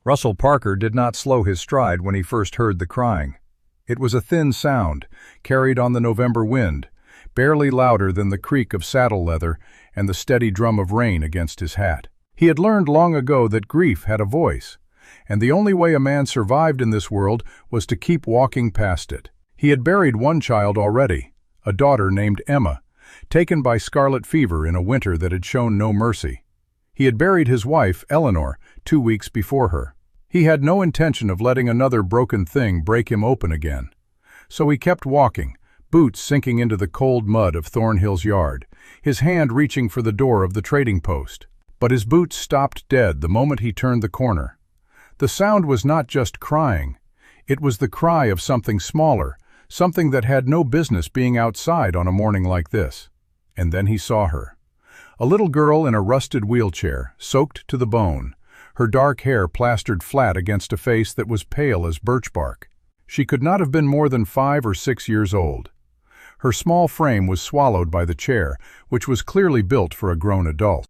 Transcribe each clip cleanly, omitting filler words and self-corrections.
Russell Parker did not slow his stride when he first heard the crying. It was a thin sound, carried on the November wind, barely louder than the creak of saddle leather and the steady drum of rain against his hat. He had learned long ago that grief had a voice, and the only way a man survived in this world was to keep walking past it. He had buried one child already, a daughter named Emma, taken by scarlet fever in a winter that had shown no mercy. He had buried his wife, Eleanor, 2 weeks before her. He had no intention of letting another broken thing break him open again. So he kept walking, boots sinking into the cold mud of Thornhill's yard, his hand reaching for the door of the trading post. But his boots stopped dead the moment he turned the corner. The sound was not just crying. It was the cry of something smaller, something that had no business being outside on a morning like this. And then he saw her. A little girl in a rusted wheelchair, soaked to the bone, her dark hair plastered flat against a face that was pale as birch bark. She could not have been more than 5 or 6 years old. Her small frame was swallowed by the chair, which was clearly built for a grown adult.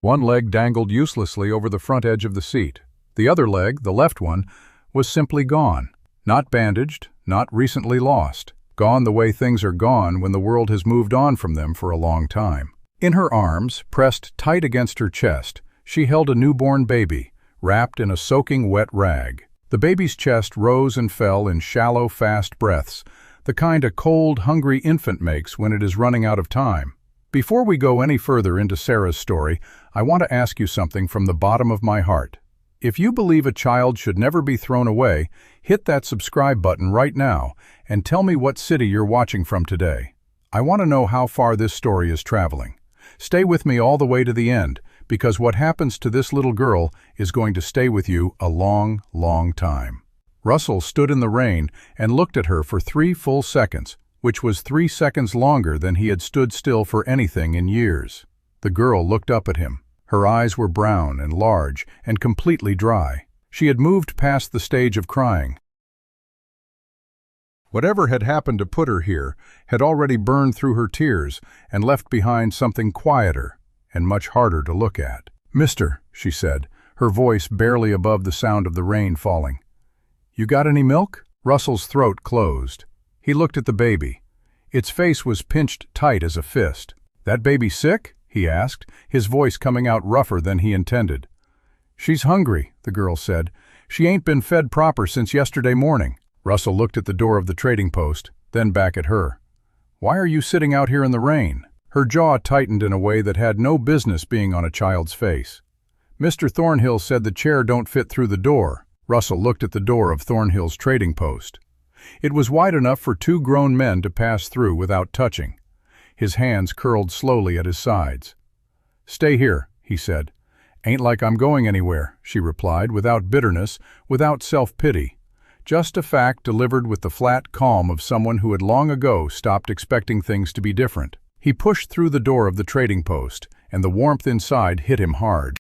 One leg dangled uselessly over the front edge of the seat. The other leg, the left one, was simply gone. Not bandaged, not recently lost. Gone the way things are gone when the world has moved on from them for a long time. In her arms, pressed tight against her chest, she held a newborn baby, wrapped in a soaking wet rag. The baby's chest rose and fell in shallow, fast breaths, the kind a cold, hungry infant makes when it is running out of time. Before we go any further into Sarah's story, I want to ask you something from the bottom of my heart. If you believe a child should never be thrown away, hit that subscribe button right now and tell me what city you're watching from today. I want to know how far this story is traveling. Stay with me all the way to the end, because what happens to this little girl is going to stay with you a long, long time. Russell stood in the rain and looked at her for 3 full seconds, which was 3 seconds longer than he had stood still for anything in years. The girl looked up at him. Her eyes were brown and large and completely dry. She had moved past the stage of crying. Whatever had happened to put her here had already burned through her tears and left behind something quieter and much harder to look at. "Mister," she said, her voice barely above the sound of the rain falling. "You got any milk?" Russell's throat closed. He looked at the baby. Its face was pinched tight as a fist. "That baby sick?" he asked, his voice coming out rougher than he intended. "She's hungry," the girl said. "She ain't been fed proper since yesterday morning." Russell looked at the door of the trading post, then back at her. "Why are you sitting out here in the rain?" Her jaw tightened in a way that had no business being on a child's face. "Mr. Thornhill said the chair don't fit through the door." Russell looked at the door of Thornhill's trading post. It was wide enough for 2 grown men to pass through without touching. His hands curled slowly at his sides. "Stay here," he said. "Ain't like I'm going anywhere," she replied, without bitterness, without self-pity. Just a fact delivered with the flat calm of someone who had long ago stopped expecting things to be different. He pushed through the door of the trading post, and the warmth inside hit him hard.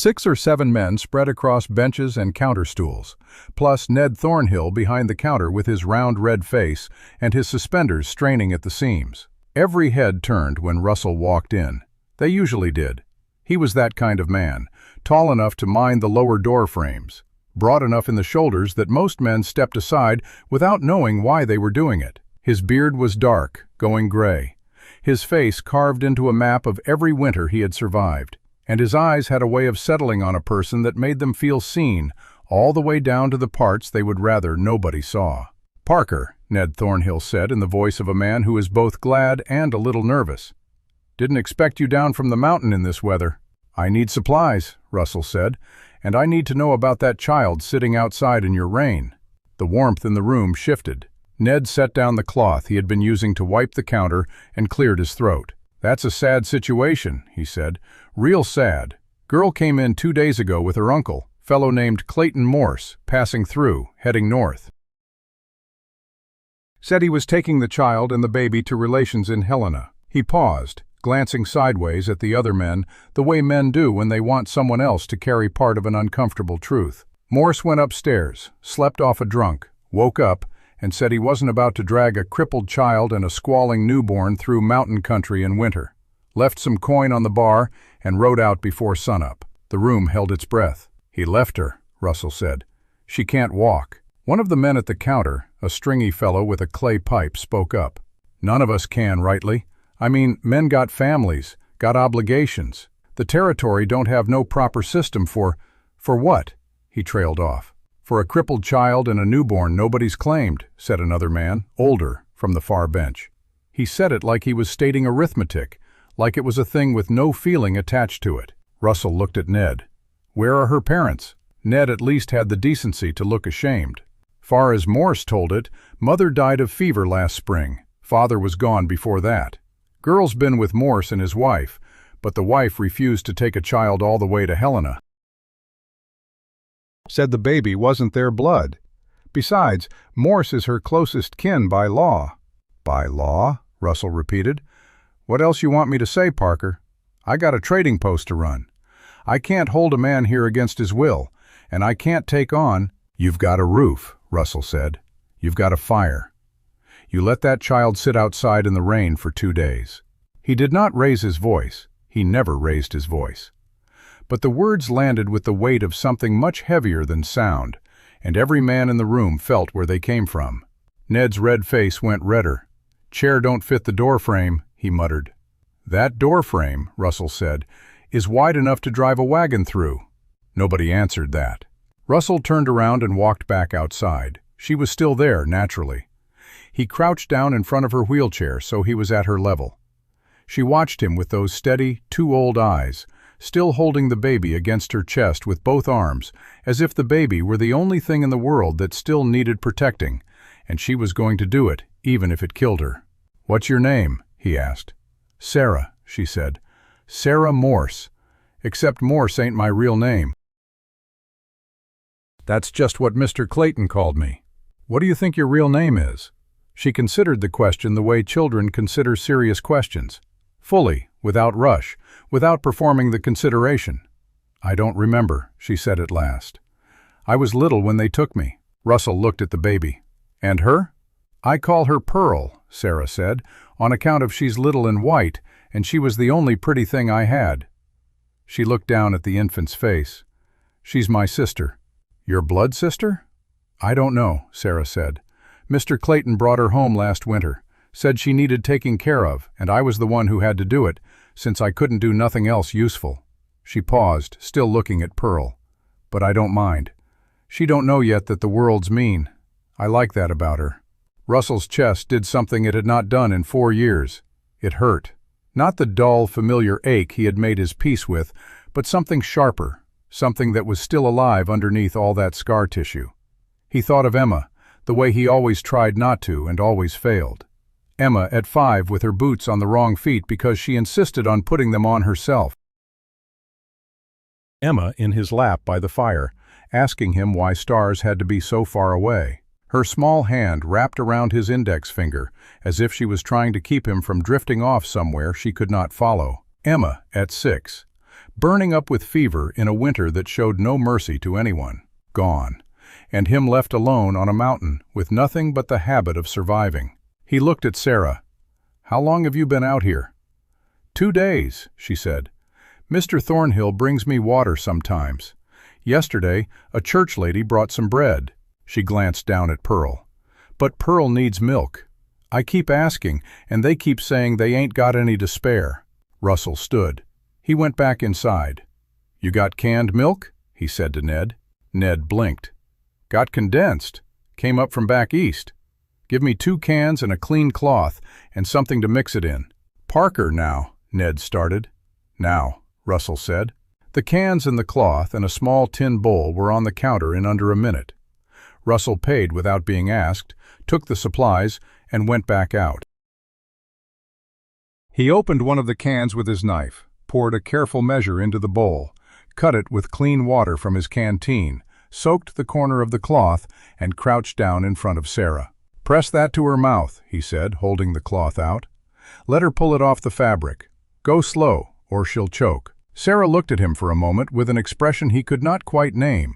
6 or 7 men spread across benches and counter stools, plus Ned Thornhill behind the counter with his round red face and his suspenders straining at the seams. Every head turned when Russell walked in. They usually did. He was that kind of man, tall enough to mind the lower door frames, broad enough in the shoulders that most men stepped aside without knowing why they were doing it. His beard was dark, going gray. His face carved into a map of every winter he had survived. And his eyes had a way of settling on a person that made them feel seen, all the way down to the parts they would rather nobody saw. "Parker," Ned Thornhill said in the voice of a man who is both glad and a little nervous. "Didn't expect you down from the mountain in this weather." "I need supplies," Russell said, "and I need to know about that child sitting outside in your rain." The warmth in the room shifted. Ned set down the cloth he had been using to wipe the counter and cleared his throat. "That's a sad situation," he said. "Real sad. Girl came in 2 days ago with her uncle, fellow named Clayton Morse, passing through, heading north. Said he was taking the child and the baby to relations in Helena." He paused, glancing sideways at the other men, the way men do when they want someone else to carry part of an uncomfortable truth. "Morse went upstairs, slept off a drunk, woke up, and said he wasn't about to drag a crippled child and a squalling newborn through mountain country in winter. left some coin on the bar, and rode out before sunup. The room held its breath. "He left her," Russell said. "She can't walk." One of the men at the counter, a stringy fellow with a clay pipe, spoke up. "None of us can, rightly. I mean, men got families, got obligations. The territory don't have no proper system for what?" He trailed off. "For a crippled child and a newborn nobody's claimed," said another man, older, from the far bench. He said it like he was stating arithmetic, like it was a thing with no feeling attached to it. Russell looked at Ned. "Where are her parents?" Ned at least had the decency to look ashamed. "Far as Morse told it, mother died of fever last spring. Father was gone before that. Girl's been with Morse and his wife, but the wife refused to take a child all the way to Helena. Said the baby wasn't their blood. Besides, Morse is her closest kin by law." "By law?" Russell repeated. "What else you want me to say, Parker? I got a trading post to run. I can't hold a man here against his will, and I can't take on—" "You've got a roof," Russell said. "You've got a fire. You let that child sit outside in the rain for 2 days." He did not raise his voice. He never raised his voice. But the words landed with the weight of something much heavier than sound, and every man in the room felt where they came from. Ned's red face went redder. "Chair don't fit the door frame," he muttered. "That door frame," Russell said, "is wide enough to drive a wagon through." Nobody answered that. Russell turned around and walked back outside. She was still there, naturally. He crouched down in front of her wheelchair so he was at her level. She watched him with those steady, too-old eyes, still holding the baby against her chest with both arms, as if the baby were the only thing in the world that still needed protecting, and she was going to do it, even if it killed her. "What's your name?" he asked. "Sarah," she said. "Sarah Morse. Except Morse ain't my real name. That's just what Mr. Clayton called me." "What do you think your real name is?" She considered the question the way children consider serious questions. Fully, without rush, without performing the consideration. "I don't remember," she said at last. "I was little when they took me." Russell looked at the baby. "And her?" "I call her Pearl," Sarah said, "on account of she's little and white, and she was the only pretty thing I had." She looked down at the infant's face. "She's my sister." "Your blood sister?" "I don't know," Sarah said. "Mr. Clayton brought her home last winter, said she needed taking care of, and I was the one who had to do it, since I couldn't do nothing else useful." She paused, still looking at Pearl. "But I don't mind. She don't know yet that the world's mean. I like that about her." Russell's chest did something it had not done in 4 years. It hurt. Not the dull, familiar ache he had made his peace with, but something sharper, something that was still alive underneath all that scar tissue. He thought of Emma, the way he always tried not to and always failed. Emma at 5 with her boots on the wrong feet because she insisted on putting them on herself. Emma in his lap by the fire, asking him why stars had to be so far away. Her small hand wrapped around his index finger, as if she was trying to keep him from drifting off somewhere she could not follow. Emma at 6, burning up with fever in a winter that showed no mercy to anyone. Gone. And him left alone on a mountain with nothing but the habit of surviving. He looked at Sarah. "How long have you been out here?" 2 days, she said. "Mr. Thornhill brings me water sometimes. Yesterday, a church lady brought some bread." She glanced down at Pearl. "But Pearl needs milk. I keep asking, and they keep saying they ain't got any to spare." Russell stood. He went back inside. "You got canned milk?" he said to Ned. Ned blinked. "Got condensed. Came up from back east. Give me 2 cans and a clean cloth, and something to mix it in." "Parker, now," Ned started. "Now," Russell said. The cans and the cloth and a small tin bowl were on the counter in under a minute. Russell paid without being asked, took the supplies, and went back out. He opened one of the cans with his knife, poured a careful measure into the bowl, cut it with clean water from his canteen, soaked the corner of the cloth, and crouched down in front of Sarah. "Press that to her mouth," he said, holding the cloth out. "Let her pull it off the fabric. Go slow, or she'll choke." Sarah looked at him for a moment with an expression he could not quite name.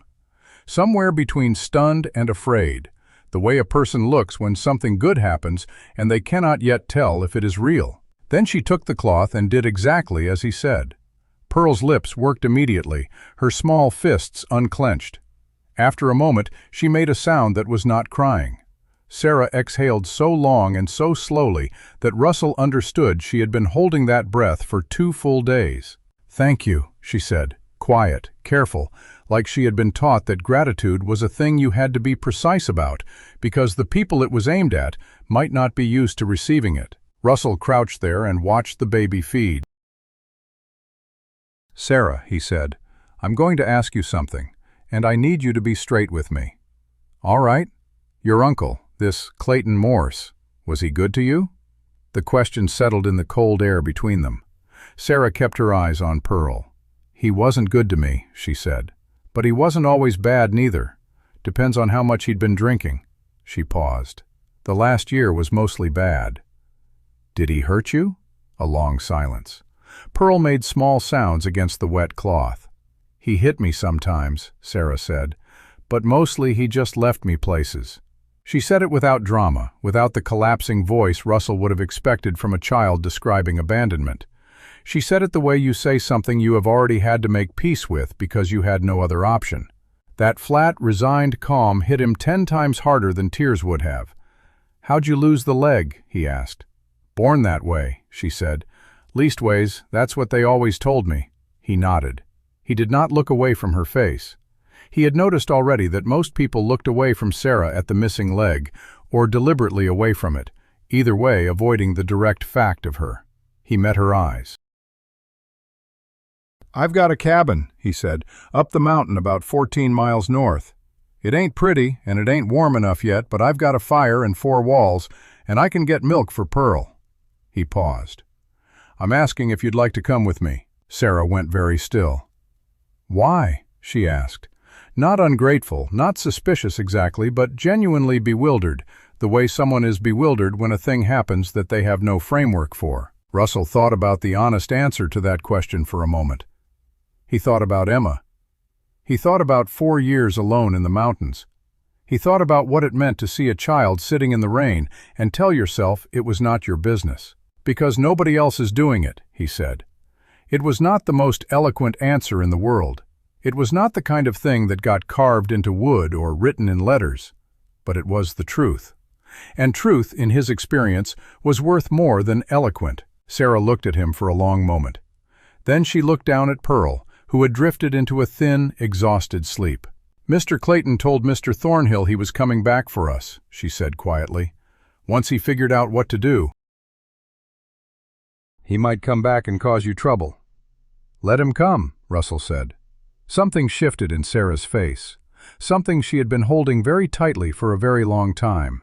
Somewhere between stunned and afraid, the way a person looks when something good happens and they cannot yet tell if it is real. Then she took the cloth and did exactly as he said. Pearl's lips worked immediately, her small fists unclenched. After a moment, she made a sound that was not crying. Sarah exhaled so long and so slowly that Russell understood she had been holding that breath for 2 full days. "Thank you," she said, quiet, careful, like she had been taught that gratitude was a thing you had to be precise about, because the people it was aimed at might not be used to receiving it. Russell crouched there and watched the baby feed. "Sarah," he said, "I'm going to ask you something, and I need you to be straight with me." "All right. Your uncle, this Clayton Morse, was he good to you?" The question settled in the cold air between them. Sarah kept her eyes on Pearl. "He wasn't good to me," she said. "But he wasn't always bad neither. Depends on how much he'd been drinking." She paused. "The last year was mostly bad." "Did he hurt you?" A long silence. Pearl made small sounds against the wet cloth. "He hit me sometimes," Sarah said, "but mostly he just left me places." She said it without drama, without the collapsing voice Russell would have expected from a child describing abandonment. She said it the way you say something you have already had to make peace with because you had no other option. That flat, resigned calm hit him 10 times harder than tears would have. "How'd you lose the leg?" he asked. "Born that way," she said. "Leastways, that's what they always told me." He nodded. He did not look away from her face. He had noticed already that most people looked away from Sarah at the missing leg, or deliberately away from it, either way avoiding the direct fact of her. He met her eyes. "I've got a cabin," he said, "up the mountain about 14 miles north. It ain't pretty, and it ain't warm enough yet, but I've got a fire and 4 walls, and I can get milk for Pearl." He paused. "I'm asking if you'd like to come with me." Sarah went very still. "Why?" she asked. Not ungrateful, not suspicious exactly, but genuinely bewildered, the way someone is bewildered when a thing happens that they have no framework for. Russell thought about the honest answer to that question for a moment. He thought about Emma. He thought about 4 years alone in the mountains. He thought about what it meant to see a child sitting in the rain and tell yourself it was not your business. "Because nobody else is doing it," he said. It was not the most eloquent answer in the world. It was not the kind of thing that got carved into wood or written in letters. But it was the truth. And truth, in his experience, was worth more than eloquent. Sarah looked at him for a long moment. Then she looked down at Pearl, who had drifted into a thin, exhausted sleep. "Mr. Clayton told Mr. Thornhill he was coming back for us," she said quietly. "Once he figured out what to do. He might come back and cause you trouble." "Let him come," Russell said. Something shifted in Sarah's face. Something she had been holding very tightly for a very long time.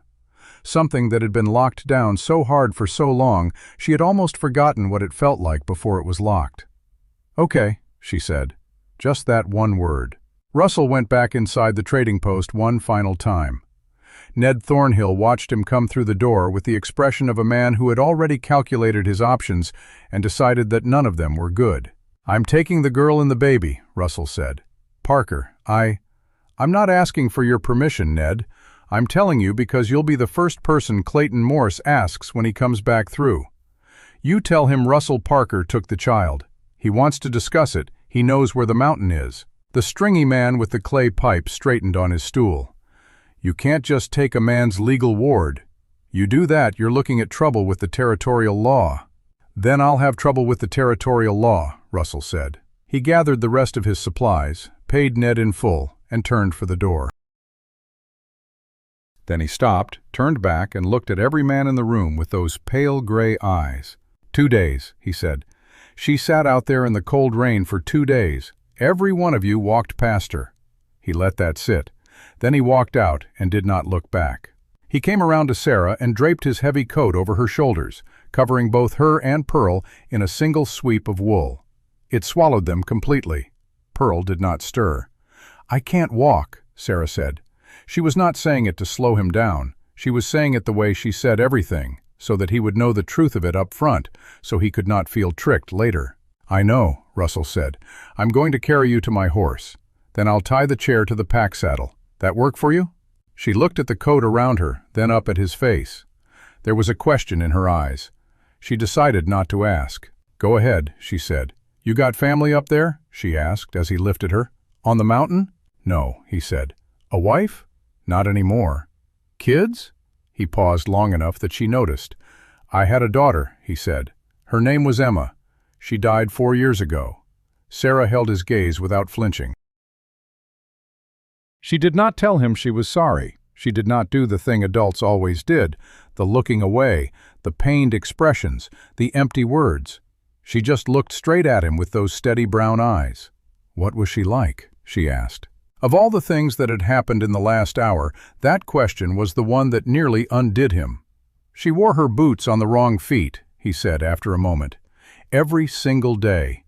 Something that had been locked down so hard for so long she had almost forgotten what it felt like before it was locked. "Okay," she said. Just that one word. Russell went back inside the trading post one final time. Ned Thornhill watched him come through the door with the expression of a man who had already calculated his options and decided that none of them were good. "I'm taking the girl and the baby," Russell said. "Parker, I'm not asking for your permission, Ned. I'm telling you because you'll be the first person Clayton Morse asks when he comes back through. You tell him Russell Parker took the child. He wants to discuss it. He knows where the mountain is." The stringy man with the clay pipe straightened on his stool. "You can't just take a man's legal ward. You do that, you're looking at trouble with the territorial law." "Then I'll have trouble with the territorial law," Russell said. He gathered the rest of his supplies, paid Ned in full, and turned for the door. Then he stopped, turned back, and looked at every man in the room with those pale gray eyes. 2 days, he said. "She sat out there in the cold rain for 2 days. Every one of you walked past her." He let that sit. Then he walked out and did not look back. He came around to Sarah and draped his heavy coat over her shoulders, covering both her and Pearl in a single sweep of wool. It swallowed them completely. Pearl did not stir. "I can't walk," Sarah said. She was not saying it to slow him down. She was saying it the way she said everything, so that he would know the truth of it up front, so he could not feel tricked later. "I know," Russell said. "I'm going to carry you to my horse. Then I'll tie the chair to the pack saddle. That work for you?" She looked at the coat around her, then up at his face. There was a question in her eyes. She decided not to ask. "Go ahead," she said. "You got family up there?" she asked as he lifted her. "On the mountain?" "No," he said. "A wife?" "Not anymore." "Kids?" He paused long enough that she noticed. "I had a daughter," he said. "Her name was Emma. She died 4 years ago." Sarah held his gaze without flinching. She did not tell him she was sorry. She did not do the thing adults always did, the looking away, the pained expressions, the empty words. She just looked straight at him with those steady brown eyes. "What was she like?" she asked. Of all the things that had happened in the last hour, that question was the one that nearly undid him. "She wore her boots on the wrong feet," he said after a moment. "Every single day.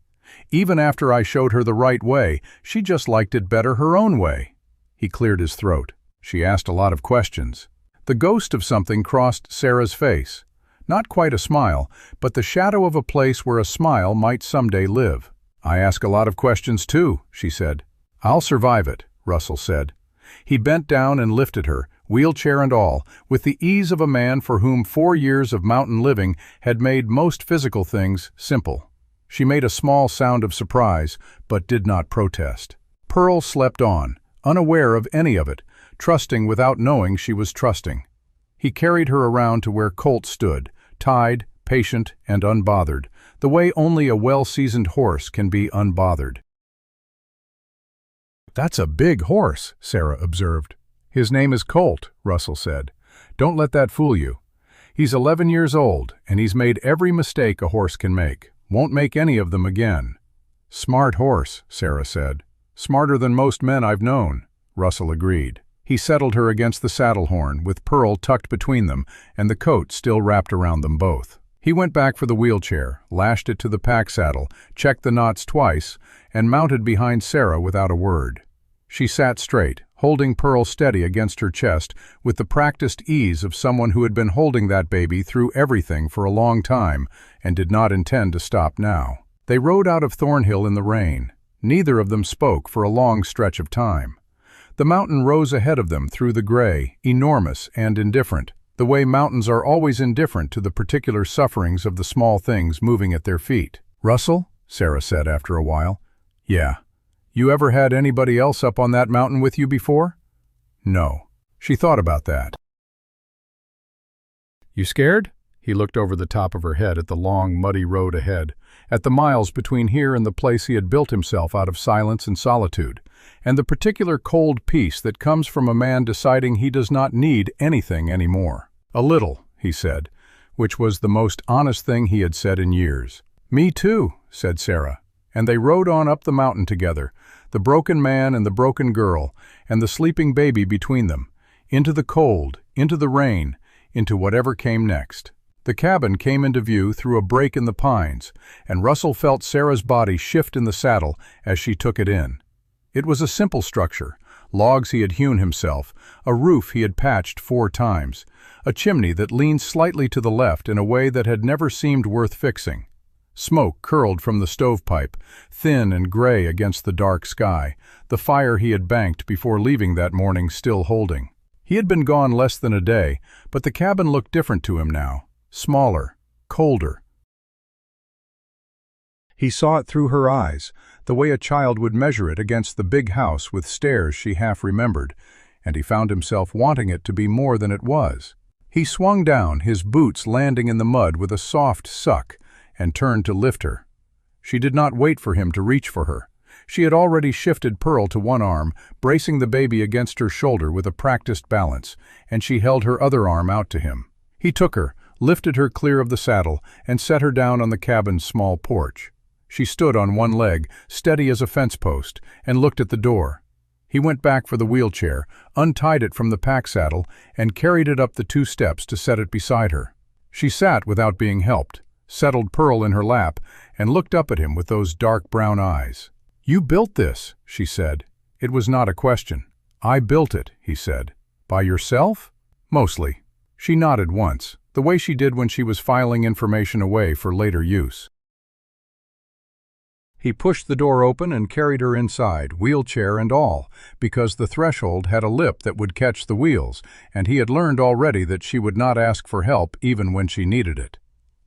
Even after I showed her the right way, she just liked it better her own way." He cleared his throat. She asked a lot of questions. The ghost of something crossed Sarah's face. Not quite a smile, but the shadow of a place where a smile might someday live. "I ask a lot of questions too," she said. "I'll survive it," Russell said. He bent down and lifted her, wheelchair and all, with the ease of a man for whom 4 years of mountain living had made most physical things simple. She made a small sound of surprise, but did not protest. Pearl slept on, unaware of any of it, trusting without knowing she was trusting. He carried her around to where Colt stood, tied, patient, and unbothered, the way only a well-seasoned horse can be unbothered. "That's a big horse," Sarah observed. "His name is Colt," Russell said. "Don't let that fool you. He's 11 years old, and he's made every mistake a horse can make. Won't make any of them again." "Smart horse," Sarah said. "Smarter than most men I've known," Russell agreed. He settled her against the saddle horn, with Pearl tucked between them and the coat still wrapped around them both. He went back for the wheelchair, lashed it to the pack saddle, checked the knots twice, and mounted behind Sarah without a word. She sat straight, holding Pearl steady against her chest with the practiced ease of someone who had been holding that baby through everything for a long time and did not intend to stop now. They rode out of Thornhill in the rain. Neither of them spoke for a long stretch of time. The mountain rose ahead of them through the gray, enormous and indifferent, the way mountains are always indifferent to the particular sufferings of the small things moving at their feet. "Russell?" Sarah said after a while. "Yeah. You ever had anybody else up on that mountain with you before?" "No." She thought about that. "You scared?" He looked over the top of her head at the long, muddy road ahead, at the miles between here and the place he had built himself out of silence and solitude, and the particular cold peace that comes from a man deciding he does not need anything anymore. "A little," he said, which was the most honest thing he had said in years. "Me too," said Sarah, and they rode on up the mountain together, the broken man and the broken girl, and the sleeping baby between them, into the cold, into the rain, into whatever came next. The cabin came into view through a break in the pines, and Russell felt Sarah's body shift in the saddle as she took it in. It was a simple structure, logs he had hewn himself, a roof he had patched 4 times, a chimney that leaned slightly to the left in a way that had never seemed worth fixing. Smoke curled from the stovepipe, thin and gray against the dark sky, the fire he had banked before leaving that morning still holding. He had been gone less than a day, but the cabin looked different to him now, smaller, colder. He saw it through her eyes, the way a child would measure it against the big house with stairs she half remembered, and he found himself wanting it to be more than it was. He swung down, his boots landing in the mud with a soft suck, and turned to lift her. She did not wait for him to reach for her. She had already shifted Pearl to one arm, bracing the baby against her shoulder with a practiced balance, and she held her other arm out to him. He took her, lifted her clear of the saddle, and set her down on the cabin's small porch. She stood on one leg, steady as a fence post, and looked at the door. He went back for the wheelchair, untied it from the pack saddle, and carried it up the 2 steps to set it beside her. She sat without being helped, settled Pearl in her lap, and looked up at him with those dark brown eyes. "You built this," she said. It was not a question. "I built it," he said. "By yourself?" "Mostly." She nodded once, the way she did when she was filing information away for later use. He pushed the door open and carried her inside, wheelchair and all, because the threshold had a lip that would catch the wheels, and he had learned already that she would not ask for help even when she needed it.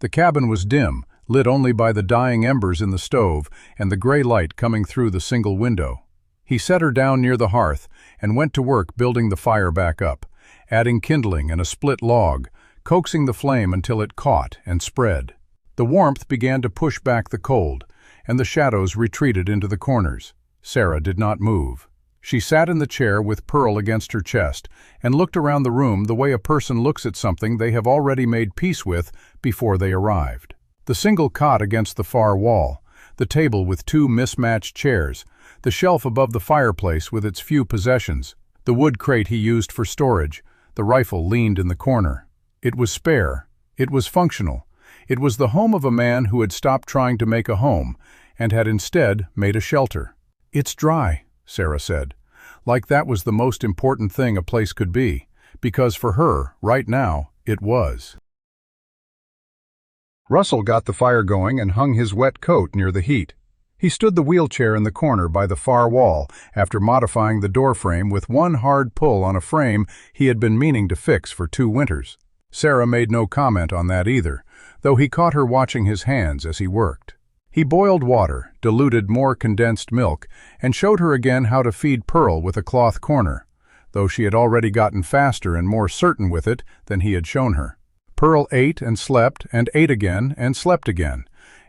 The cabin was dim, lit only by the dying embers in the stove and the gray light coming through the single window. He set her down near the hearth and went to work building the fire back up, adding kindling and a split log, coaxing the flame until it caught and spread. The warmth began to push back the cold, and the shadows retreated into the corners. Sarah did not move. She sat in the chair with Pearl against her chest and looked around the room the way a person looks at something they have already made peace with before they arrived. The single cot against the far wall, the table with two mismatched chairs, the shelf above the fireplace with its few possessions, the wood crate he used for storage, the rifle leaned in the corner. It was spare. It was functional. It was the home of a man who had stopped trying to make a home and had instead made a shelter. "It's dry," Sarah said, like that was the most important thing a place could be, because for her, right now, it was. Russell got the fire going and hung his wet coat near the heat. He stood the wheelchair in the corner by the far wall after modifying the doorframe with one hard pull on a frame he had been meaning to fix for 2 winters. Sarah made no comment on that either, though he caught her watching his hands as he worked. He boiled water, diluted more condensed milk, and showed her again how to feed Pearl with a cloth corner, though she had already gotten faster and more certain with it than he had shown her. Pearl ate and slept and ate again and slept again,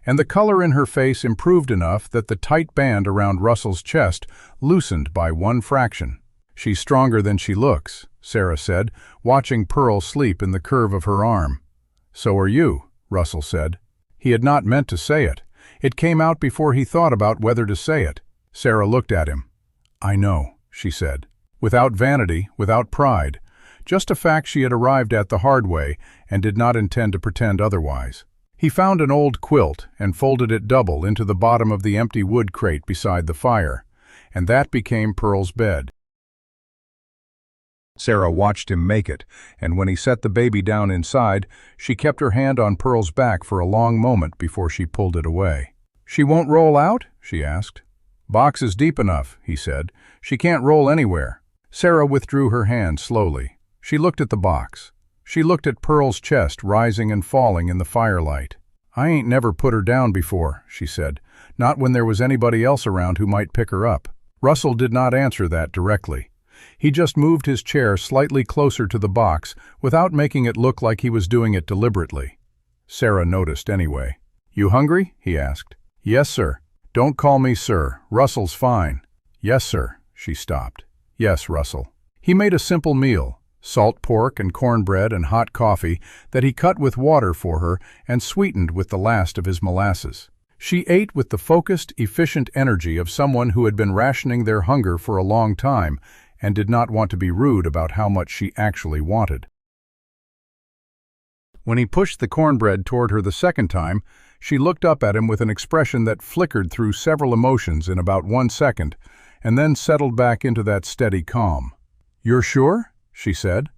and the color in her face improved enough that the tight band around Russell's chest loosened by 1 fraction. "She's stronger than she looks," Sarah said, watching Pearl sleep in the curve of her arm. "So are you," Russell said. He had not meant to say it. It came out before he thought about whether to say it. Sarah looked at him. "I know," she said, without vanity, without pride, just a fact she had arrived at the hard way and did not intend to pretend otherwise. He found an old quilt and folded it double into the bottom of the empty wood crate beside the fire, and that became Pearl's bed. Sarah watched him make it, and when he set the baby down inside, she kept her hand on Pearl's back for a long moment before she pulled it away. "She won't roll out?" she asked. "Box is deep enough," he said. "She can't roll anywhere." Sarah withdrew her hand slowly. She looked at the box. She looked at Pearl's chest rising and falling in the firelight. "I ain't never put her down before," she said, "not when there was anybody else around who might pick her up." Russell did not answer that directly. He just moved his chair slightly closer to the box without making it look like he was doing it deliberately. Sarah noticed anyway. "You hungry?" he asked. "Yes, sir." "Don't call me sir. Russell's fine." "Yes, sir." She stopped. "Yes, Russell." He made a simple meal, salt pork and cornbread and hot coffee that he cut with water for her and sweetened with the last of his molasses. She ate with the focused, efficient energy of someone who had been rationing their hunger for a long time and did not want to be rude about how much she actually wanted. When he pushed the cornbread toward her the second time, she looked up at him with an expression that flickered through several emotions in about 1 second, and then settled back into that steady calm. "You're sure?" she said.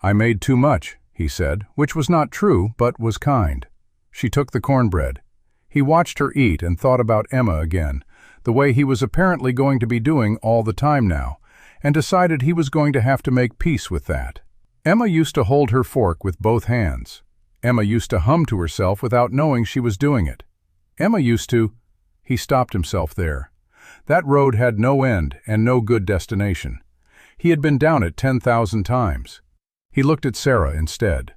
"I made too much," he said, which was not true, but was kind. She took the cornbread. He watched her eat and thought about Emma again, the way he was apparently going to be doing all the time now, and decided he was going to have to make peace with that. Emma used to hold her fork with both hands. Emma used to hum to herself without knowing she was doing it. Emma used to— He stopped himself there. That road had no end and no good destination. He had been down it 10,000 times. He looked at Sarah instead.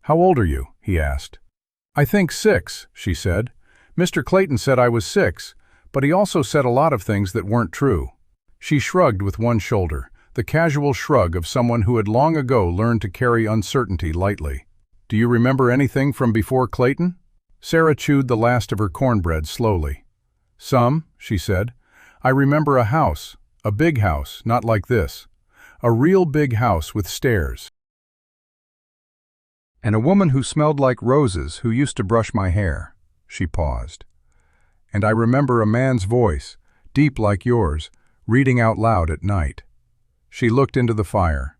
"How old are you?" he asked. "I think 6, she said. "Mr. Clayton said I was 6, but he also said a lot of things that weren't true." She shrugged with one shoulder, the casual shrug of someone who had long ago learned to carry uncertainty lightly. "Do you remember anything from before Clayton?" Sarah chewed the last of her cornbread slowly. "Some," she said. "I remember a house, a big house, not like this. A real big house with stairs. And a woman who smelled like roses who used to brush my hair." She paused. "And I remember a man's voice, deep like yours, reading out loud at night." She looked into the fire.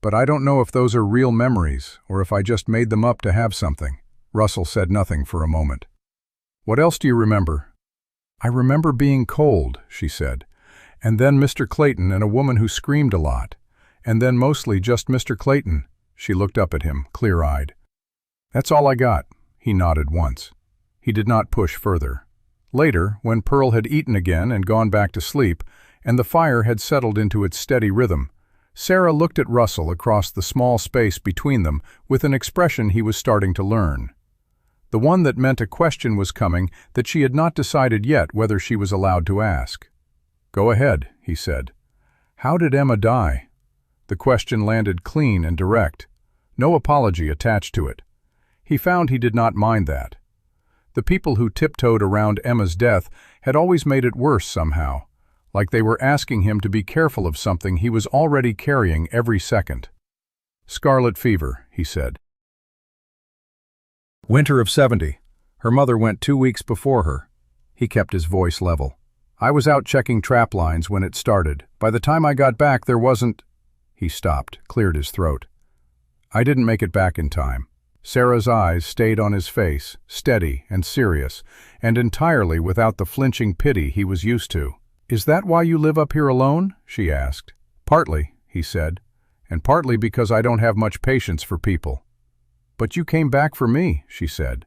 "But I don't know if those are real memories or if I just made them up to have something." Russell said nothing for a moment. "What else do you remember?" "I remember being cold," she said. "And then Mr. Clayton and a woman who screamed a lot. And then mostly just Mr. Clayton." She looked up at him, clear-eyed. "That's all I got," He nodded once. He did not push further. Later, when Pearl had eaten again and gone back to sleep, and the fire had settled into its steady rhythm, Sarah looked at Russell across the small space between them with an expression he was starting to learn. The one that meant a question was coming that she had not decided yet whether she was allowed to ask. "Go ahead," he said. "How did Emma die?" The question landed clean and direct. No apology attached to it. He found he did not mind that. The people who tiptoed around Emma's death had always made it worse somehow, like they were asking him to be careful of something he was already carrying every second. "Scarlet fever," he said. "Winter of '70. Her mother went 2 weeks before her." He kept his voice level. "I was out checking trap lines when it started. By the time I got back, there wasn't—" He stopped, cleared his throat. "I didn't make it back in time." Sarah's eyes stayed on his face, steady and serious, and entirely without the flinching pity he was used to. "Is that why you live up here alone?" she asked. "Partly," he said, "and partly because I don't have much patience for people." "But you came back for me," she said.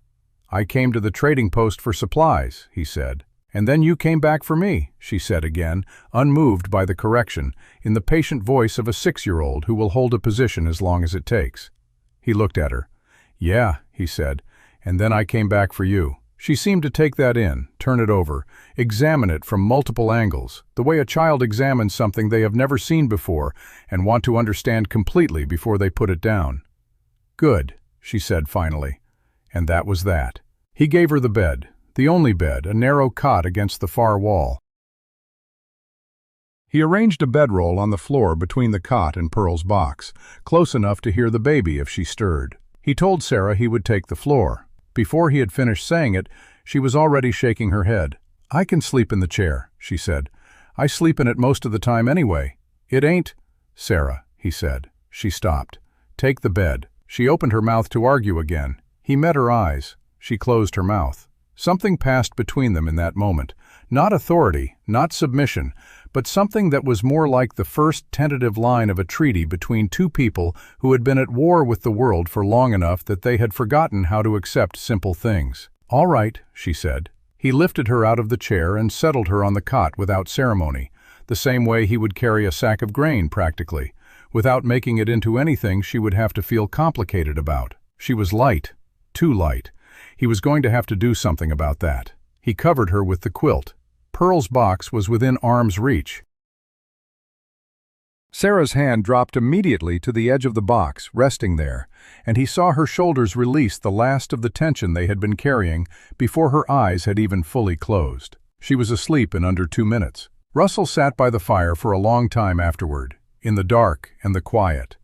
"I came to the trading post for supplies," he said. "And then you came back for me," she said again, unmoved by the correction, in the patient voice of a 6-year-old who will hold a position as long as it takes. He looked at her. "Yeah," he said, "and then I came back for you." She seemed to take that in, turn it over, examine it from multiple angles, the way a child examines something they have never seen before and want to understand completely before they put it down. "Good," she said finally. And that was that. He gave her the bed, the only bed, a narrow cot against the far wall. He arranged a bedroll on the floor between the cot and Pearl's box, close enough to hear the baby if she stirred. He told Sarah he would take the floor. Before he had finished saying it, she was already shaking her head. "I can sleep in the chair," she said. "I sleep in it most of the time anyway." "It ain't—" "Sarah," he said. She stopped. "Take the bed." She opened her mouth to argue again. He met her eyes. She closed her mouth. Something passed between them in that moment. Not authority, not submission, but something that was more like the first tentative line of a treaty between two people who had been at war with the world for long enough that they had forgotten how to accept simple things. "All right," she said. He lifted her out of the chair and settled her on the cot without ceremony, the same way he would carry a sack of grain practically, without making it into anything she would have to feel complicated about. She was light, too light. He was going to have to do something about that. He covered her with the quilt. Pearl's box was within arm's reach. Sarah's hand dropped immediately to the edge of the box, resting there, and he saw her shoulders release the last of the tension they had been carrying before her eyes had even fully closed. She was asleep in under 2 minutes. Russell sat by the fire for a long time afterward, in the dark and the quiet,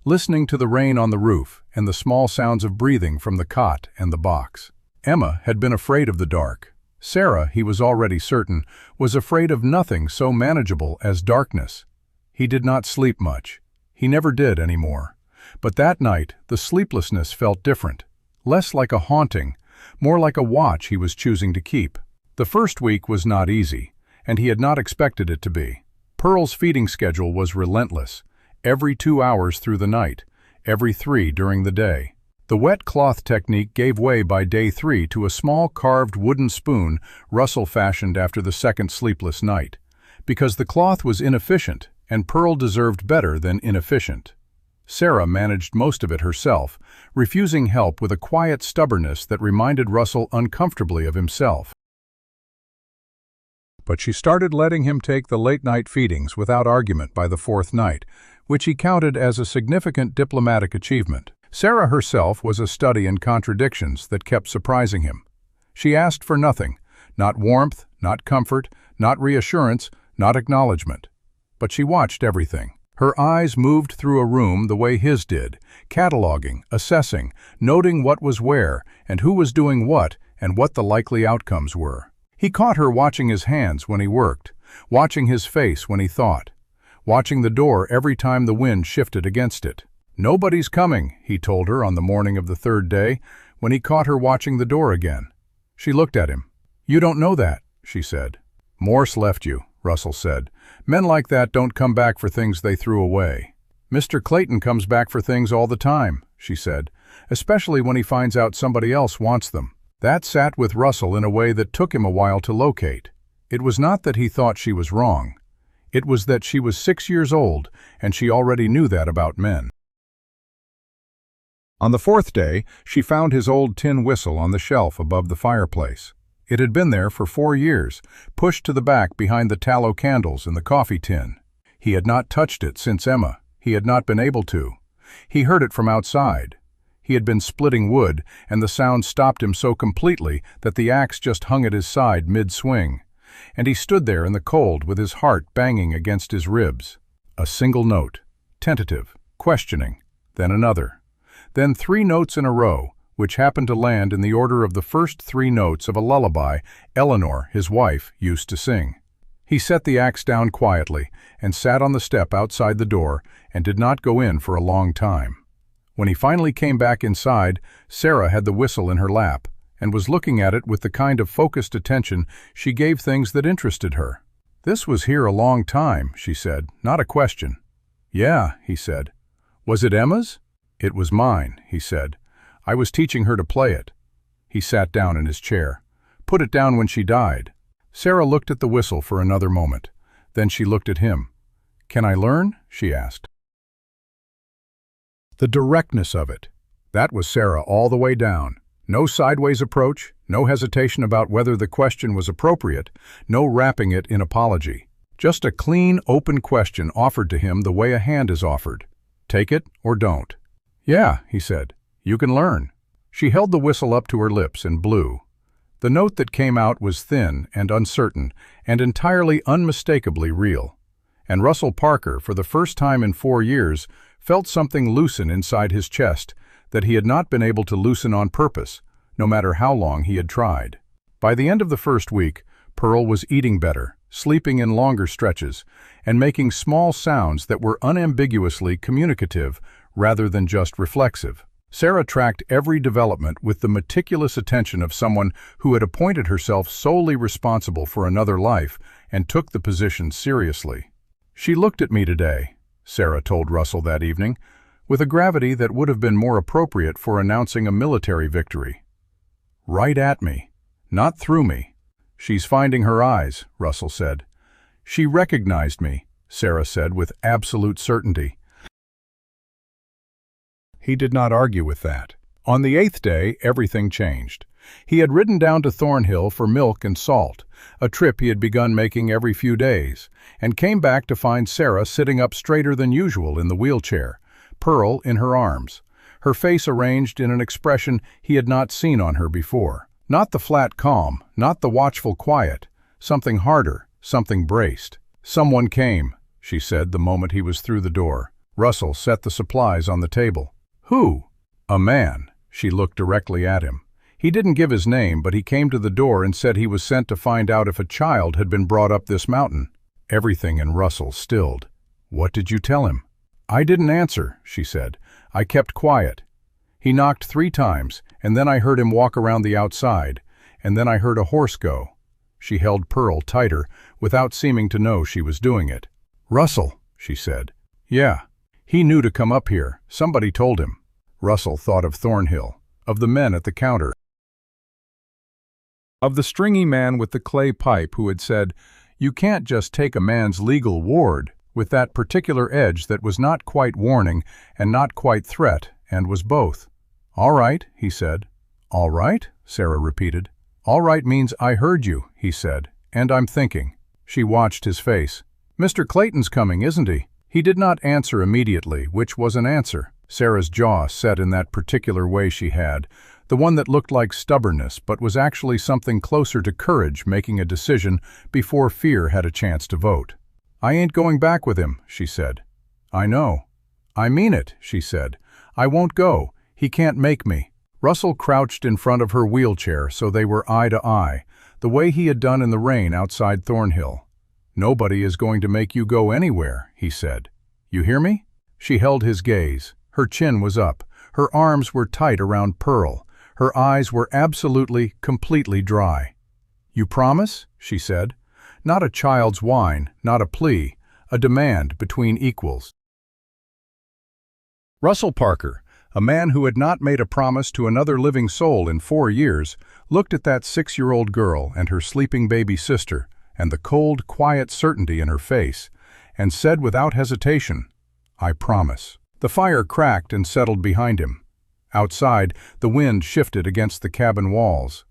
listening to the rain on the roof and the small sounds of breathing from the cot and the box. Emma had been afraid of the dark. Sarah, he was already certain, was afraid of nothing so manageable as darkness. He did not sleep much. He never did anymore. But that night, the sleeplessness felt different. Less like a haunting, more like a watch he was choosing to keep. The first week was not easy, and he had not expected it to be. Pearl's feeding schedule was relentless. Every 2 hours through the night, every 3 during the day. The wet cloth technique gave way by day 3 to a small carved wooden spoon Russell fashioned after the second sleepless night, because the cloth was inefficient and Pearl deserved better than inefficient. Sarah managed most of it herself, refusing help with a quiet stubbornness that reminded Russell uncomfortably of himself. But she started letting him take the late-night feedings without argument by the 4th night, which he counted as a significant diplomatic achievement. Sarah herself was a study in contradictions that kept surprising him. She asked for nothing, not warmth, not comfort, not reassurance, not acknowledgement. But she watched everything. Her eyes moved through a room the way his did, cataloging, assessing, noting what was where and who was doing what and what the likely outcomes were. He caught her watching his hands when he worked, watching his face when he thought, watching the door every time the wind shifted against it. "Nobody's coming," he told her on the morning of the 3rd day, when he caught her watching the door again. She looked at him. "You don't know that," she said. "Morse left you," Russell said. "Men like that don't come back for things they threw away." "Mr. Clayton comes back for things all the time," she said. especially when he finds out somebody else wants them. That sat with Russell in a way that took him a while to locate. It was not that he thought she was wrong. It was that she was 6 years old, and she already knew that about men. On the fourth day, she found his old tin whistle on the shelf above the fireplace. It had been there for 4 years, pushed to the back behind the tallow candles in the coffee tin. He had not touched it since Emma. He had not been able to. He heard it from outside. He had been splitting wood, and the sound stopped him so completely that the axe just hung at his side mid-swing. And he stood there in the cold with his heart banging against his ribs. A single note, tentative, questioning, then another. Then 3 notes in a row, which happened to land in the order of the first 3 notes of a lullaby Eleanor, his wife, used to sing. He set the axe down quietly and sat on the step outside the door and did not go in for a long time. When he finally came back inside, Sarah had the whistle in her lap and was looking at it with the kind of focused attention she gave things that interested her. "This was here a long time," she said, "not a question." "Yeah," he said. "Was it Emma's?" "It was mine," he said. "I was teaching her to play it." He sat down in his chair. "Put it down when she died." Sarah looked at the whistle for another moment. Then she looked at him. "Can I learn?" she asked. The directness of it. That was Sarah all the way down. No sideways approach, no hesitation about whether the question was appropriate, no wrapping it in apology. Just a clean, open question offered to him the way a hand is offered. Take it or don't. "Yeah," he said. "You can learn." She held the whistle up to her lips and blew. The note that came out was thin and uncertain and entirely unmistakably real. And Russell Parker, for the first time in 4 years, felt something loosen inside his chest that he had not been able to loosen on purpose, no matter how long he had tried. By the end of the first week, Pearl was eating better, sleeping in longer stretches, and making small sounds that were unambiguously communicative rather than just reflexive. Sarah tracked every development with the meticulous attention of someone who had appointed herself solely responsible for another life and took the position seriously. "She looked at me today," Sarah told Russell that evening, with a gravity that would have been more appropriate for announcing a military victory. "Right at me, not through me." "She's finding her eyes," Russell said. "She recognized me," Sarah said with absolute certainty. He did not argue with that. On the 8th day, everything changed. He had ridden down to Thornhill for milk and salt, a trip he had begun making every few days, and came back to find Sarah sitting up straighter than usual in the wheelchair, Pearl in her arms, her face arranged in an expression he had not seen on her before. Not the flat calm, not the watchful quiet, something harder, something braced. "Someone came," she said the moment he was through the door. Russell set the supplies on the table. "Who?" "A man." She looked directly at him. "He didn't give his name, but he came to the door and said he was sent to find out if a child had been brought up this mountain." Everything in Russell stilled. "What did you tell him?" "I didn't answer," she said. "I kept quiet. He knocked 3 times, and then I heard him walk around the outside, and then I heard a horse go." She held Pearl tighter, without seeming to know she was doing it. "Russell," she said. "Yeah. He knew to come up here. Somebody told him." Russell thought of Thornhill, of the men at the counter, of the stringy man with the clay pipe who had said, "You can't just take a man's legal ward," with that particular edge that was not quite warning and not quite threat, and was both. "All right," he said. "All right," Sarah repeated. "All right means I heard you," he said, "and I'm thinking." She watched his face. "Mr. Clayton's coming, isn't he?" He did not answer immediately, which was an answer. Sarah's jaw set in that particular way she had, the one that looked like stubbornness but was actually something closer to courage making a decision before fear had a chance to vote. "I ain't going back with him," she said. "I know." "I mean it," she said. "I won't go. He can't make me." Russell crouched in front of her wheelchair so they were eye to eye, the way he had done in the rain outside Thornhill. "Nobody is going to make you go anywhere," he said. "You hear me?" She held his gaze. Her chin was up. Her arms were tight around Pearl. Her eyes were absolutely, completely dry. "You promise?" she said. Not a child's whine, not a plea, a demand between equals. Russell Parker, A man who had not made a promise to another living soul in 4 years looked at that 6-year-old girl and her sleeping baby sister and the cold, quiet certainty in her face, and said without hesitation, "I promise." The fire cracked and settled behind him. Outside, the wind shifted against the cabin walls.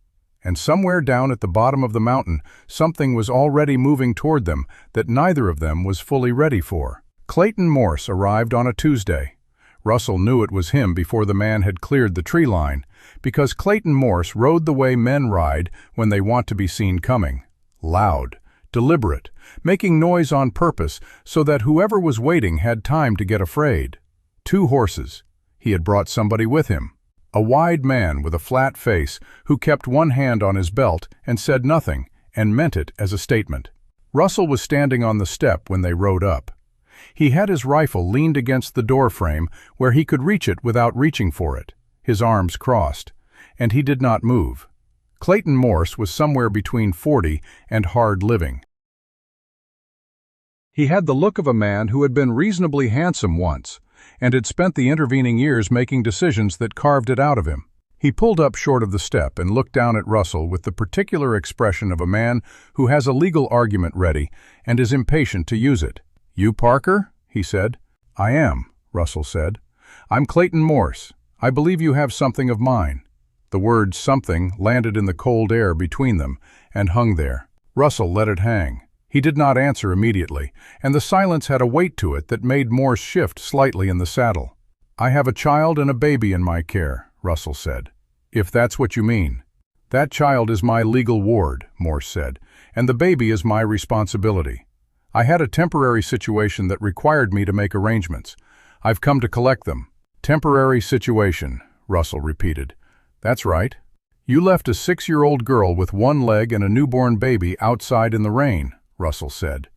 And somewhere down at the bottom of the mountain, something was already moving toward them that neither of them was fully ready for. Clayton Morse arrived on a Tuesday. Russell knew it was him before the man had cleared the tree line, because Clayton Morse rode the way men ride when they want to be seen coming. Loud, deliberate, making noise on purpose so that whoever was waiting had time to get afraid. 2 horses. He had brought somebody with him. A wide man with a flat face who kept one hand on his belt and said nothing, and meant it as a statement. Russell was standing on the step when they rode up. He had his rifle leaned against the doorframe where he could reach it without reaching for it, his arms crossed, and he did not move. Clayton Morse was somewhere between 40 and hard living. He had the look of a man who had been reasonably handsome once, and had spent the intervening years making decisions that carved it out of him. He pulled up short of the step and looked down at Russell with the particular expression of a man who has a legal argument ready and is impatient to use it. "You Parker?" he said. "I am," Russell said. "I'm Clayton Morse. I believe you have something of mine." The word "something" landed in the cold air between them and hung there. Russell let it hang. He did not answer immediately, and the silence had a weight to it that made Morse shift slightly in the saddle. "I have a child and a baby in my care," Russell said. "If that's what you mean." "That child is my legal ward," Morse said, "and the baby is my responsibility. I had a temporary situation that required me to make arrangements. I've come to collect them." "Temporary situation," Russell repeated. "That's right. You left a 6-year-old girl with one leg and a newborn baby outside in the rain," Russell said.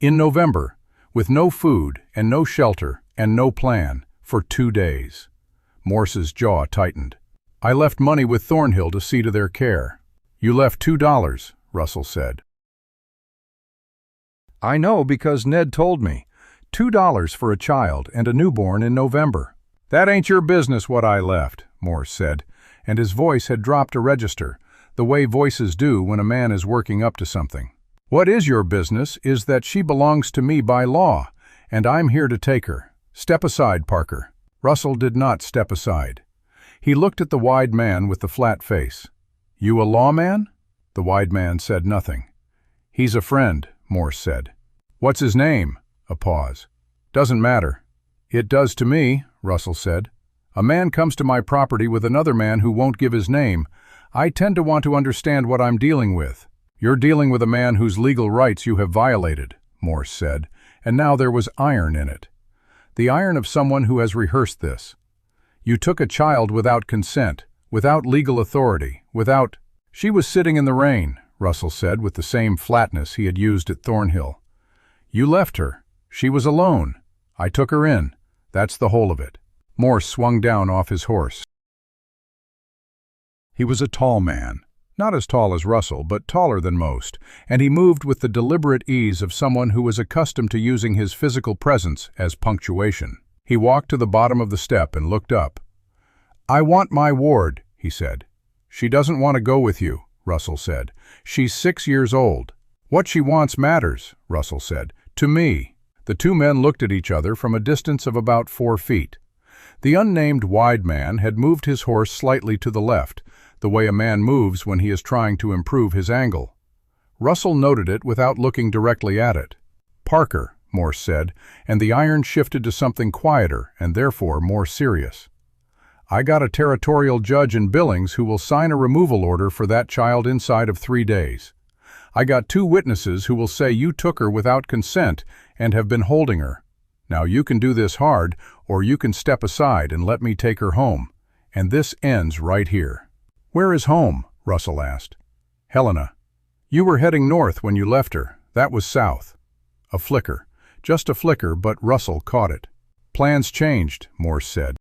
"In November, with no food and no shelter and no plan, for 2 days." Morse's jaw tightened. "I left money with Thornhill to see to their care." "You left $2, Russell said. "I know because Ned told me. $2 for a child and a newborn in November." "That ain't your business what I left," Morse said, and his voice had dropped a register, the way voices do when a man is working up to something. "What is your business is that she belongs to me by law, and I'm here to take her. Step aside, Parker." Russell did not step aside. He looked at the wide man with the flat face. "You a lawman?" The wide man said nothing. "He's a friend," Morse said. "What's his name?" A pause. "Doesn't matter." "It does to me," Russell said. "A man comes to my property with another man who won't give his name. I tend to want to understand what I'm dealing with." "You're dealing with a man whose legal rights you have violated," Morse said, and now there was iron in it. The iron of someone who has rehearsed this. "You took a child without consent, without legal authority, without—" "She was sitting in the rain," Russell said with the same flatness he had used at Thornhill. "You left her. She was alone. I took her in. That's the whole of it." Morse swung down off his horse. He was a tall man, not as tall as Russell, but taller than most, and he moved with the deliberate ease of someone who was accustomed to using his physical presence as punctuation. He walked to the bottom of the step and looked up. "I want my ward," he said. "She doesn't want to go with you," Russell said. "She's 6 years old." "What she wants matters," Russell said. "To me." The 2 men looked at each other from a distance of about 4 feet. The unnamed wide man had moved his horse slightly to the left, the way a man moves when he is trying to improve his angle. Russell noted it without looking directly at it. "Parker," Morse said, and the iron shifted to something quieter and therefore more serious. "I got a territorial judge in Billings who will sign a removal order for that child inside of 3 days. I got 2 witnesses who will say you took her without consent and have been holding her. Now you can do this hard, or you can step aside and let me take her home. And this ends right here." "Where is home?" Russell asked. "Helena. You were heading north when you left her. That was south." A flicker. Just a flicker, but Russell caught it. "Plans changed," Morse said.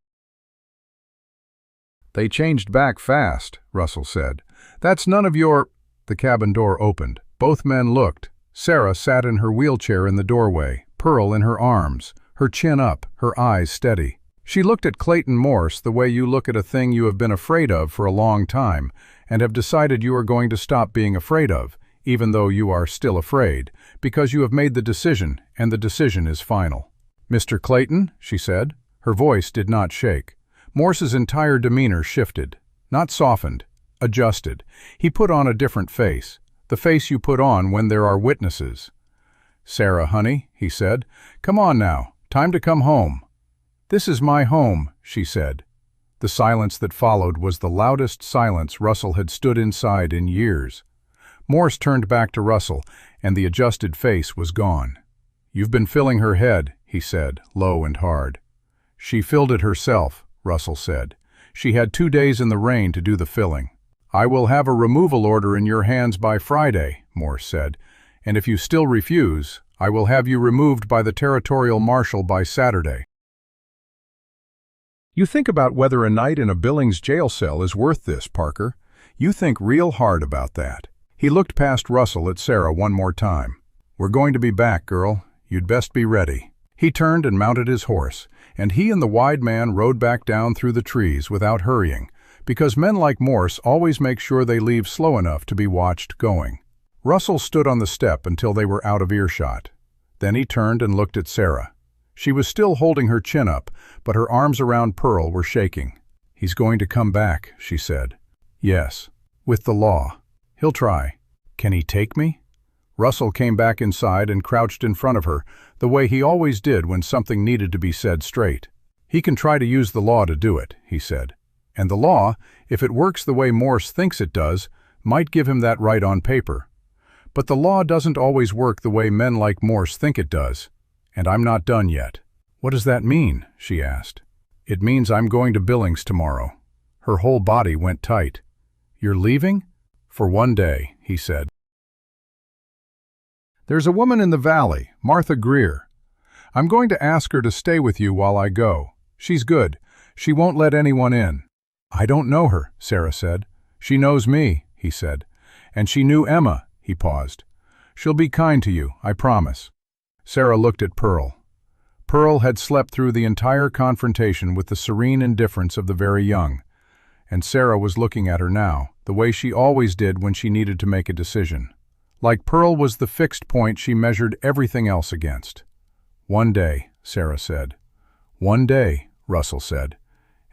"They changed back fast," Russell said. "That's none of your—" The cabin door opened. Both men looked. Sarah sat in her wheelchair in the doorway, Pearl in her arms, her chin up, her eyes steady. She looked at Clayton Morse the way you look at a thing you have been afraid of for a long time and have decided you are going to stop being afraid of, even though you are still afraid, because you have made the decision and the decision is final. "Mr. Clayton," she said. Her voice did not shake. Morse's entire demeanor shifted, not softened, adjusted. He put on a different face, the face you put on when there are witnesses. "Sarah, honey," he said, "come on now, time to come home." "This is my home," she said. The silence that followed was the loudest silence Russell had stood inside in years. Morse turned back to Russell, and the adjusted face was gone. "You've been filling her head," he said, low and hard. "She filled it herself," Russell said. "She had 2 days in the rain to do the filling." "I will have a removal order in your hands by Friday," Morse said, "and if you still refuse, I will have you removed by the territorial marshal by Saturday." You think about whether a night in a Billings jail cell is worth this, Parker. You think real hard about that. He looked past Russell at Sarah one more time. "We're going to be back, girl. You'd best be ready." He turned and mounted his horse, and he and the wide man rode back down through the trees without hurrying, because men like Morse always make sure they leave slow enough to be watched going. Russell stood on the step until they were out of earshot. Then he turned and looked at Sarah. She was still holding her chin up, but her arms around Pearl were shaking. "He's going to come back," she said. "Yes, with the law. He'll try. Can he take me?" Russell came back inside and crouched in front of her, the way he always did when something needed to be said straight. "He can try to use the law to do it," he said. "And the law, if it works the way Morse thinks it does, might give him that right on paper. But the law doesn't always work the way men like Morse think it does. And I'm not done yet." "What does that mean?" she asked. "It means I'm going to Billings tomorrow." Her whole body went tight. "You're leaving?" "For 1 day," he said. "There's a woman in the valley, Martha Greer. I'm going to ask her to stay with you while I go. She's good. She won't let anyone in." "I don't know her," Sarah said. "She knows me," he said. "And she knew Emma," he paused. "She'll be kind to you, I promise." Sarah looked at Pearl. Pearl had slept through the entire confrontation with the serene indifference of the very young. And Sarah was looking at her now, the way she always did when she needed to make a decision. Like Pearl was the fixed point she measured everything else against. "1 day," Sarah said. "1 day," Russell said.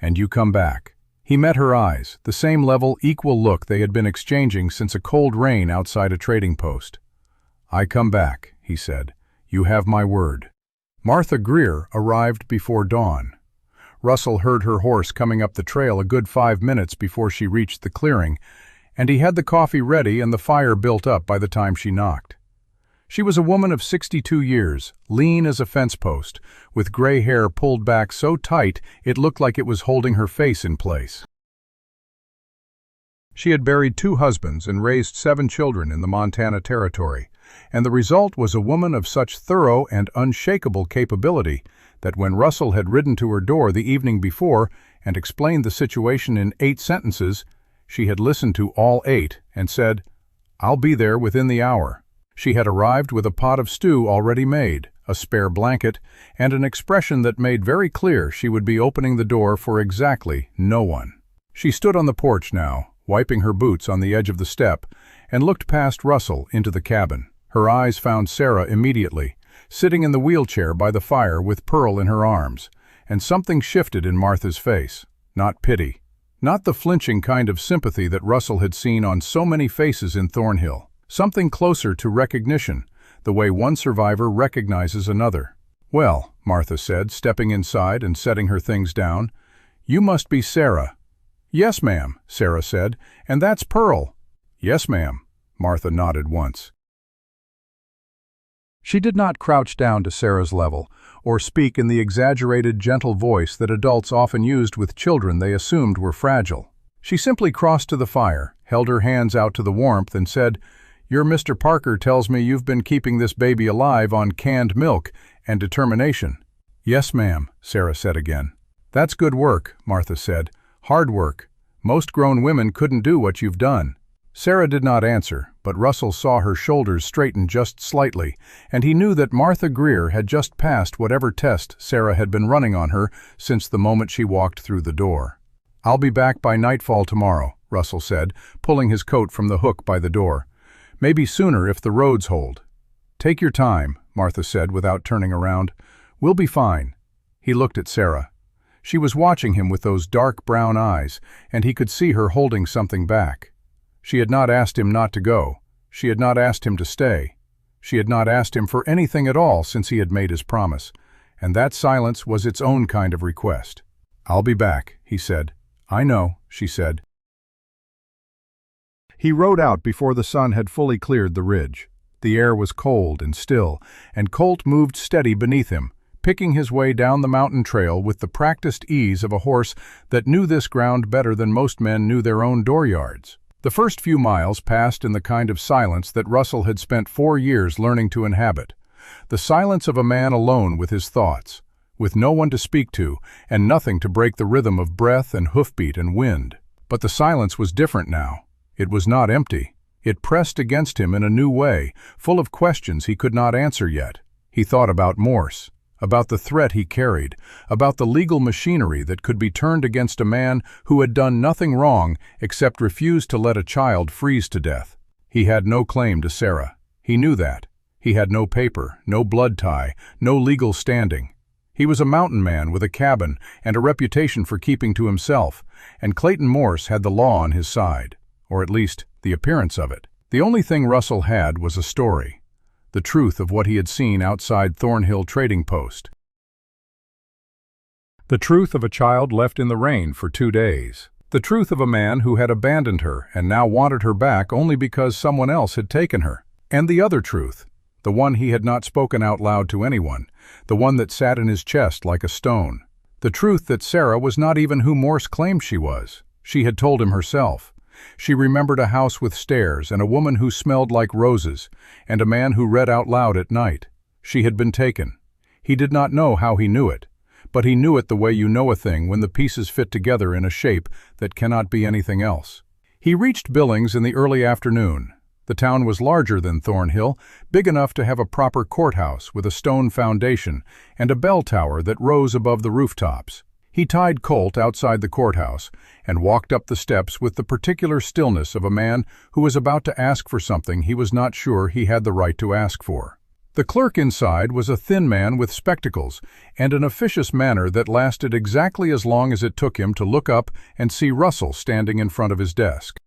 "And you come back." He met her eyes, the same level, equal look they had been exchanging since a cold rain outside a trading post. "I come back," he said. "You have my word." Martha Greer arrived before dawn. Russell heard her horse coming up the trail a good 5 minutes before she reached the clearing, and he had the coffee ready and the fire built up by the time she knocked. She was a woman of 62 years, lean as a fence post, with gray hair pulled back so tight it looked like it was holding her face in place. She had buried 2 husbands and raised 7 children in the Montana Territory, and the result was a woman of such thorough and unshakable capability that when Russell had ridden to her door the evening before and explained the situation in 8 sentences, she had listened to all 8 and said, "I'll be there within the hour." She had arrived with a pot of stew already made, a spare blanket, and an expression that made very clear she would be opening the door for exactly no one. She stood on the porch now, wiping her boots on the edge of the step, and looked past Russell into the cabin. Her eyes found Sarah immediately, sitting in the wheelchair by the fire with Pearl in her arms, and something shifted in Martha's face. Not pity. Not the flinching kind of sympathy that Russell had seen on so many faces in Thornhill. Something closer to recognition, the way one survivor recognizes another. "Well," Martha said, stepping inside and setting her things down, "you must be Sarah." "Yes, ma'am," Sarah said, "and that's Pearl." "Yes, ma'am." Martha nodded once. She did not crouch down to Sarah's level, or speak in the exaggerated, gentle voice that adults often used with children they assumed were fragile. She simply crossed to the fire, held her hands out to the warmth, and said, "Your Mr. Parker tells me you've been keeping this baby alive on canned milk and determination." "Yes, ma'am," Sarah said again. "That's good work," Martha said. "Hard work. Most grown women couldn't do what you've done." Sarah did not answer, but Russell saw her shoulders straighten just slightly, and he knew that Martha Greer had just passed whatever test Sarah had been running on her since the moment she walked through the door. "I'll be back by nightfall tomorrow," Russell said, pulling his coat from the hook by the door. "Maybe sooner if the roads hold." "Take your time," Martha said without turning around. "We'll be fine." He looked at Sarah. She was watching him with those dark brown eyes, and he could see her holding something back. She had not asked him not to go. She had not asked him to stay. She had not asked him for anything at all since he had made his promise, and that silence was its own kind of request. "I'll be back," he said. "I know," she said. He rode out before the sun had fully cleared the ridge. The air was cold and still, and Colt moved steady beneath him, picking his way down the mountain trail with the practiced ease of a horse that knew this ground better than most men knew their own dooryards. The first few miles passed in the kind of silence that Russell had spent 4 years learning to inhabit. The silence of a man alone with his thoughts, with no one to speak to, and nothing to break the rhythm of breath and hoofbeat and wind. But the silence was different now. It was not empty. It pressed against him in a new way, full of questions he could not answer yet. He thought about Morse, about the threat he carried, about the legal machinery that could be turned against a man who had done nothing wrong except refuse to let a child freeze to death. He had no claim to Sarah. He knew that. He had no paper, no blood tie, no legal standing. He was a mountain man with a cabin and a reputation for keeping to himself, and Clayton Morse had the law on his side, or at least the appearance of it. The only thing Russell had was a story. The truth of what he had seen outside Thornhill Trading Post. The truth of a child left in the rain for 2 days. The truth of a man who had abandoned her and now wanted her back only because someone else had taken her. And the other truth, the one he had not spoken out loud to anyone, the one that sat in his chest like a stone. The truth that Sarah was not even who Morse claimed she was. She had told him herself. She remembered a house with stairs and a woman who smelled like roses, and a man who read out loud at night. She had been taken. He did not know how he knew it, but he knew it the way you know a thing when the pieces fit together in a shape that cannot be anything else. He reached Billings in the early afternoon. The town was larger than Thornhill, big enough to have a proper courthouse with a stone foundation and a bell tower that rose above the rooftops. He tied Colt outside the courthouse and walked up the steps with the particular stillness of a man who was about to ask for something he was not sure he had the right to ask for. The clerk inside was a thin man with spectacles and an officious manner that lasted exactly as long as it took him to look up and see Russell standing in front of his desk.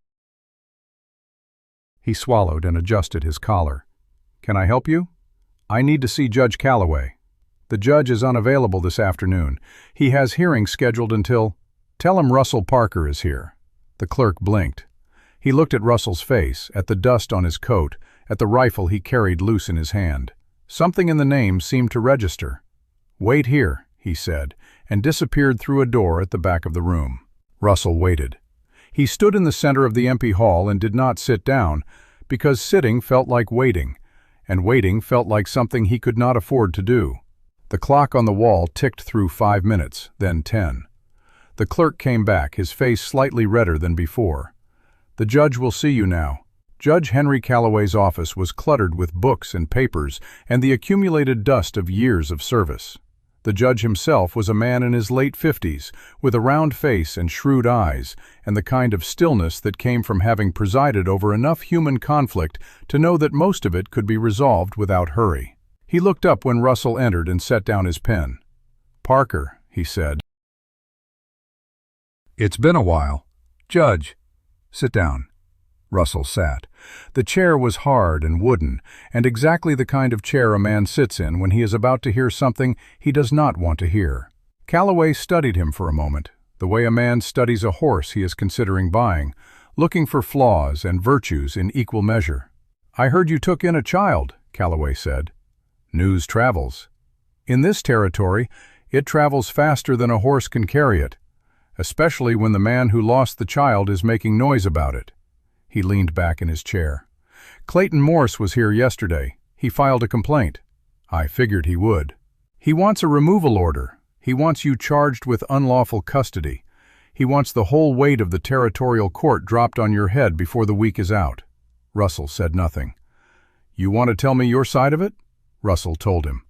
He swallowed and adjusted his collar. "Can I help you?" "I need to see Judge Calloway." "The judge is unavailable this afternoon. He has hearings scheduled until—" "Tell him Russell Parker is here." The clerk blinked. He looked at Russell's face, at the dust on his coat, at the rifle he carried loose in his hand. Something in the name seemed to register. "Wait here," he said, and disappeared through a door at the back of the room. Russell waited. He stood in the center of the empty hall and did not sit down, because sitting felt like waiting, and waiting felt like something he could not afford to do. The clock on the wall ticked through 5 minutes, then 10. The clerk came back, his face slightly redder than before. "The judge will see you now." Judge Henry Calloway's office was cluttered with books and papers and the accumulated dust of years of service. The judge himself was a man in his late 50s, with a round face and shrewd eyes, and the kind of stillness that came from having presided over enough human conflict to know that most of it could be resolved without hurry. He looked up when Russell entered and set down his pen. "Parker," he said. "It's been a while." "Judge." "Sit down." Russell sat. The chair was hard and wooden, and exactly the kind of chair a man sits in when he is about to hear something he does not want to hear. Calloway studied him for a moment, the way a man studies a horse he is considering buying, looking for flaws and virtues in equal measure. "I heard you took in a child," Calloway said. "News travels. In this territory, it travels faster than a horse can carry it, especially when the man who lost the child is making noise about it." He leaned back in his chair. "Clayton Morse was here yesterday. He filed a complaint." "I figured he would." "He wants a removal order. He wants you charged with unlawful custody. He wants the whole weight of the territorial court dropped on your head before the week is out." Russell said nothing. "You want to tell me your side of it?" Russell told him.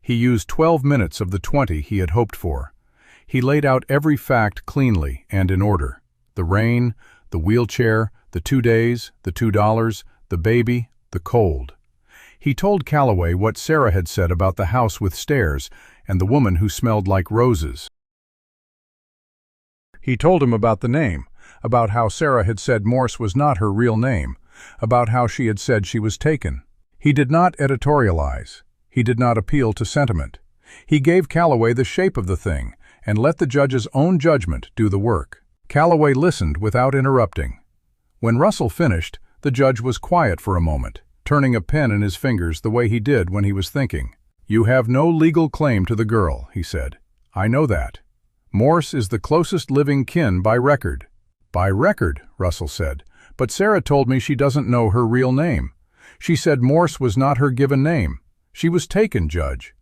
He used 12 minutes of the 20 he had hoped for. He laid out every fact cleanly and in order. The rain, the wheelchair, the 2 days, the $2, the baby, the cold. He told Calloway what Sarah had said about the house with stairs and the woman who smelled like roses. He told him about the name, about how Sarah had said Morse was not her real name, about how she had said she was taken. He did not editorialize. He did not appeal to sentiment. He gave Calloway the shape of the thing and let the judge's own judgment do the work. Calloway listened without interrupting. When Russell finished, the judge was quiet for a moment, turning a pen in his fingers the way he did when he was thinking. "You have no legal claim to the girl," he said. "I know that. Morse is the closest living kin by record." "By record," Russell said, "but Sarah told me she doesn't know her real name. She said Morse was not her given name. She was taken, Judge.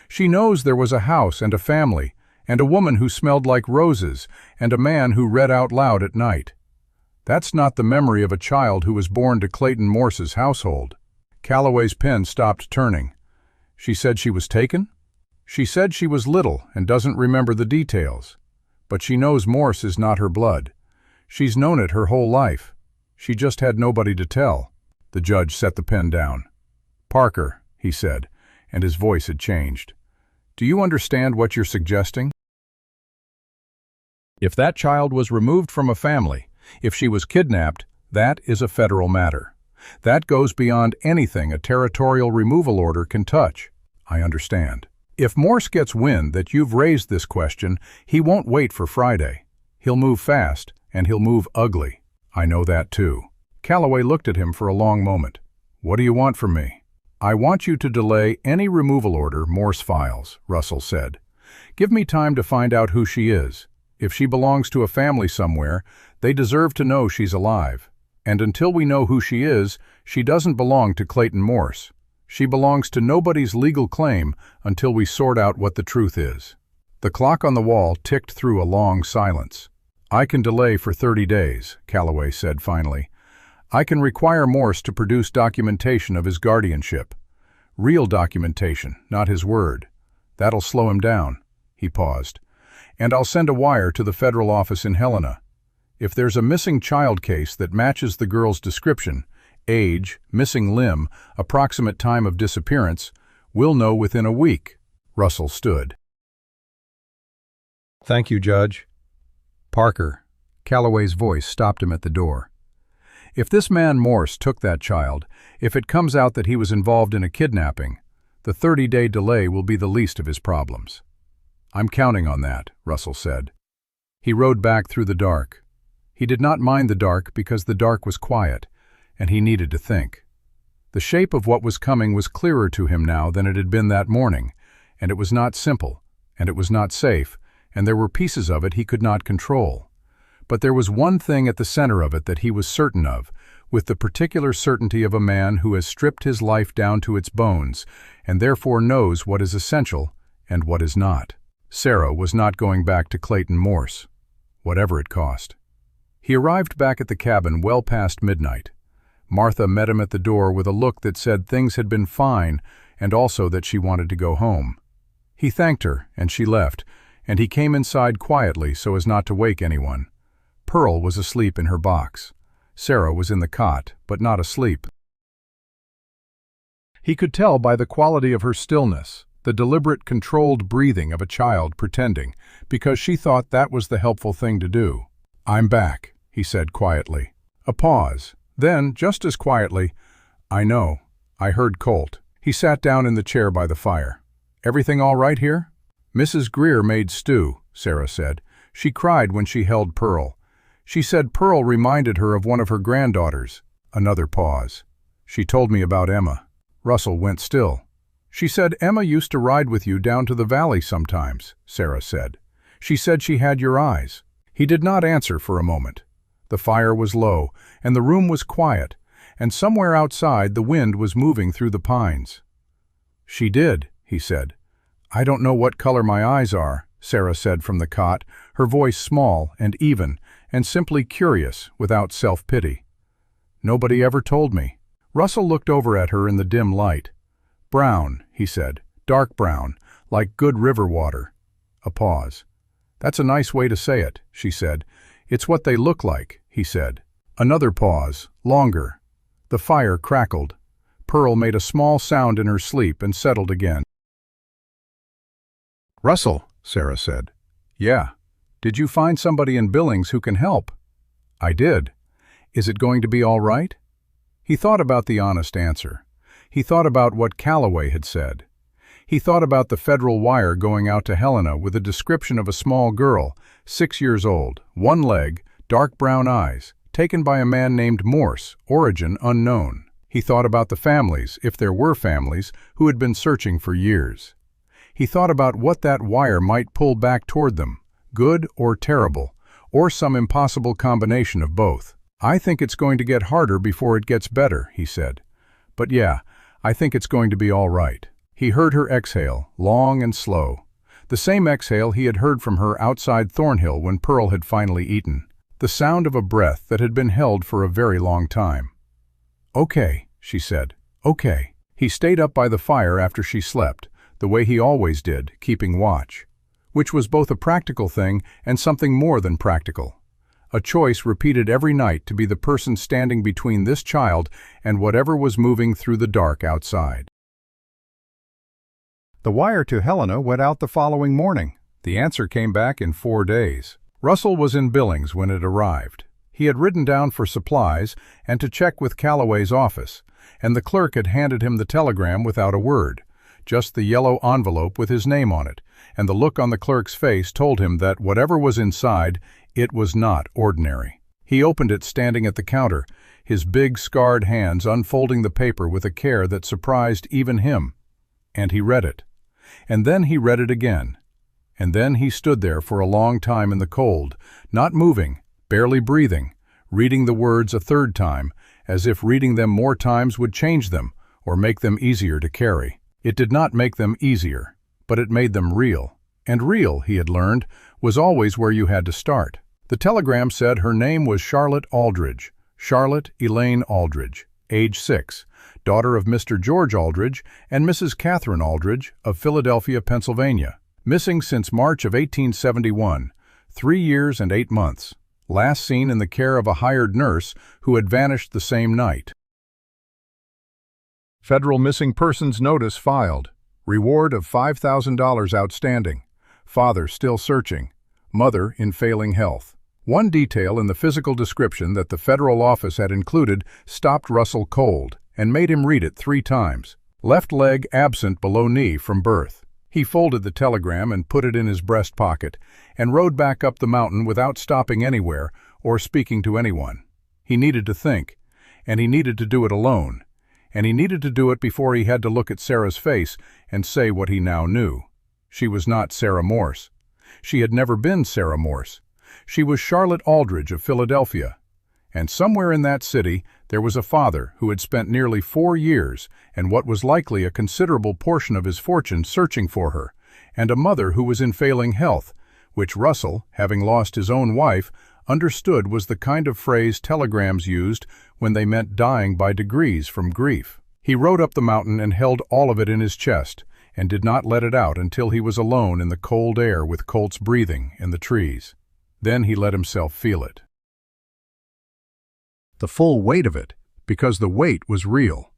She knows there was a house and a family, and a woman who smelled like roses, and a man who read out loud at night. That's not the memory of a child who was born to Clayton Morse's household." Calloway's pen stopped turning. "She said she was taken?" "She said she was little and doesn't remember the details. But she knows Morse is not her blood. She's known it her whole life. She just had nobody to tell." The judge set the pen down. "Parker," he said, and his voice had changed. "Do you understand what you're suggesting? If that child was removed from a family, if she was kidnapped, that is a federal matter. That goes beyond anything a territorial removal order can touch." "I understand." "If Morse gets wind that you've raised this question, he won't wait for Friday. He'll move fast, and he'll move ugly." "I know that too." Calloway looked at him for a long moment. "What do you want from me?" "I want you to delay any removal order Morse files," Russell said. "Give me time to find out who she is. If she belongs to a family somewhere, they deserve to know she's alive. And until we know who she is, she doesn't belong to Clayton Morse. She belongs to nobody's legal claim until we sort out what the truth is." The clock on the wall ticked through a long silence. "I can delay for 30 days, Calloway said finally. "I can require Morse to produce documentation of his guardianship. Real documentation, not his word. That'll slow him down." He paused. "And I'll send a wire to the federal office in Helena. If there's a missing child case that matches the girl's description, age, missing limb, approximate time of disappearance, we'll know within a week." Russell stood. "Thank you, Judge." "Parker," Calloway's voice stopped him at the door. "If this man Morse took that child, if it comes out that he was involved in a kidnapping, the 30-day delay will be the least of his problems." "I'm counting on that," Russell said. He rode back through the dark. He did not mind the dark because the dark was quiet, and he needed to think. The shape of what was coming was clearer to him now than it had been that morning, and it was not simple, and it was not safe, and there were pieces of it he could not control. But there was one thing at the center of it that he was certain of, with the particular certainty of a man who has stripped his life down to its bones, and therefore knows what is essential and what is not. Sarah was not going back to Clayton Morse, whatever it cost. He arrived back at the cabin well past midnight. Martha met him at the door with a look that said things had been fine and also that she wanted to go home. He thanked her, and she left, and he came inside quietly so as not to wake anyone. Pearl was asleep in her box. Sarah was in the cot, but not asleep. He could tell by the quality of her stillness, the deliberate, controlled breathing of a child pretending, because she thought that was the helpful thing to do. "I'm back," he said quietly. A pause. Then, just as quietly, "I know. I heard Colt." He sat down in the chair by the fire. "Everything all right here?" "Mrs. Greer made stew," Sarah said. "She cried when she held Pearl. She said Pearl reminded her of one of her granddaughters." Another pause. "She told me about Emma." Russell went still. "She said Emma used to ride with you down to the valley sometimes," Sarah said. "She said she had your eyes." He did not answer for a moment. The fire was low, and the room was quiet, and somewhere outside the wind was moving through the pines. "She did," he said. "I don't know what color my eyes are." Sarah said from the cot, her voice small and even, and simply curious, without self-pity. "Nobody ever told me." Russell looked over at her in the dim light. "Brown," he said, "dark brown, like good river water." A pause. "That's a nice way to say it," she said. "It's what they look like," he said. Another pause, longer. The fire crackled. Pearl made a small sound in her sleep and settled again. "Russell," Sarah said. "Yeah. Did you find somebody in Billings who can help?" "I did. Is it going to be all right?" He thought about the honest answer. He thought about what Calloway had said. He thought about the federal wire going out to Helena with a description of a small girl, 6 years old, one leg, dark brown eyes, taken by a man named Morse, origin unknown. He thought about the families, if there were families, who had been searching for years. He thought about what that wire might pull back toward them, good or terrible, or some impossible combination of both. "I think it's going to get harder before it gets better," he said. "But yeah, I think it's going to be all right." He heard her exhale, long and slow. The same exhale he had heard from her outside Thornhill when Pearl had finally eaten. The sound of a breath that had been held for a very long time. "Okay," she said. "Okay." He stayed up by the fire after she slept, the way he always did, keeping watch. Which was both a practical thing and something more than practical. A choice repeated every night to be the person standing between this child and whatever was moving through the dark outside. The wire to Helena went out the following morning. The answer came back in 4 days. Russell was in Billings when it arrived. He had ridden down for supplies and to check with Calloway's office, and the clerk had handed him the telegram without a word, just the yellow envelope with his name on it, and the look on the clerk's face told him that whatever was inside, it was not ordinary. He opened it standing at the counter, his big scarred hands unfolding the paper with a care that surprised even him. And he read it. And then he read it again. And then he stood there for a long time in the cold, not moving, barely breathing, reading the words a third time, as if reading them more times would change them or make them easier to carry. It did not make them easier, but it made them real. And real, he had learned, was always where you had to start. The telegram said her name was Charlotte Aldridge, Charlotte Elaine Aldridge, age 6, daughter of Mr. George Aldridge and Mrs. Catherine Aldridge of Philadelphia, Pennsylvania. Missing since March of 1871, 3 years and 8 months. Last seen in the care of a hired nurse who had vanished the same night. Federal Missing Persons Notice filed. Reward of $5,000 outstanding. Father still searching. Mother in failing health. One detail in the physical description that the federal office had included stopped Russell cold and made him read it 3 times. Left leg absent below knee from birth. He folded the telegram and put it in his breast pocket and rode back up the mountain without stopping anywhere or speaking to anyone. He needed to think, and he needed to do it alone, and he needed to do it before he had to look at Sarah's face and say what he now knew. She was not Sarah Morse. She had never been Sarah Morse. She was Charlotte Aldridge of Philadelphia. And somewhere in that city there was a father who had spent nearly 4 years and what was likely a considerable portion of his fortune searching for her, and a mother who was in failing health, which Russell, having lost his own wife, understood was the kind of phrase telegrams used when they meant dying by degrees from grief. He rode up the mountain and held all of it in his chest, and did not let it out until he was alone in the cold air with colts breathing in the trees. Then he let himself feel it. The full weight of it, because the weight was real.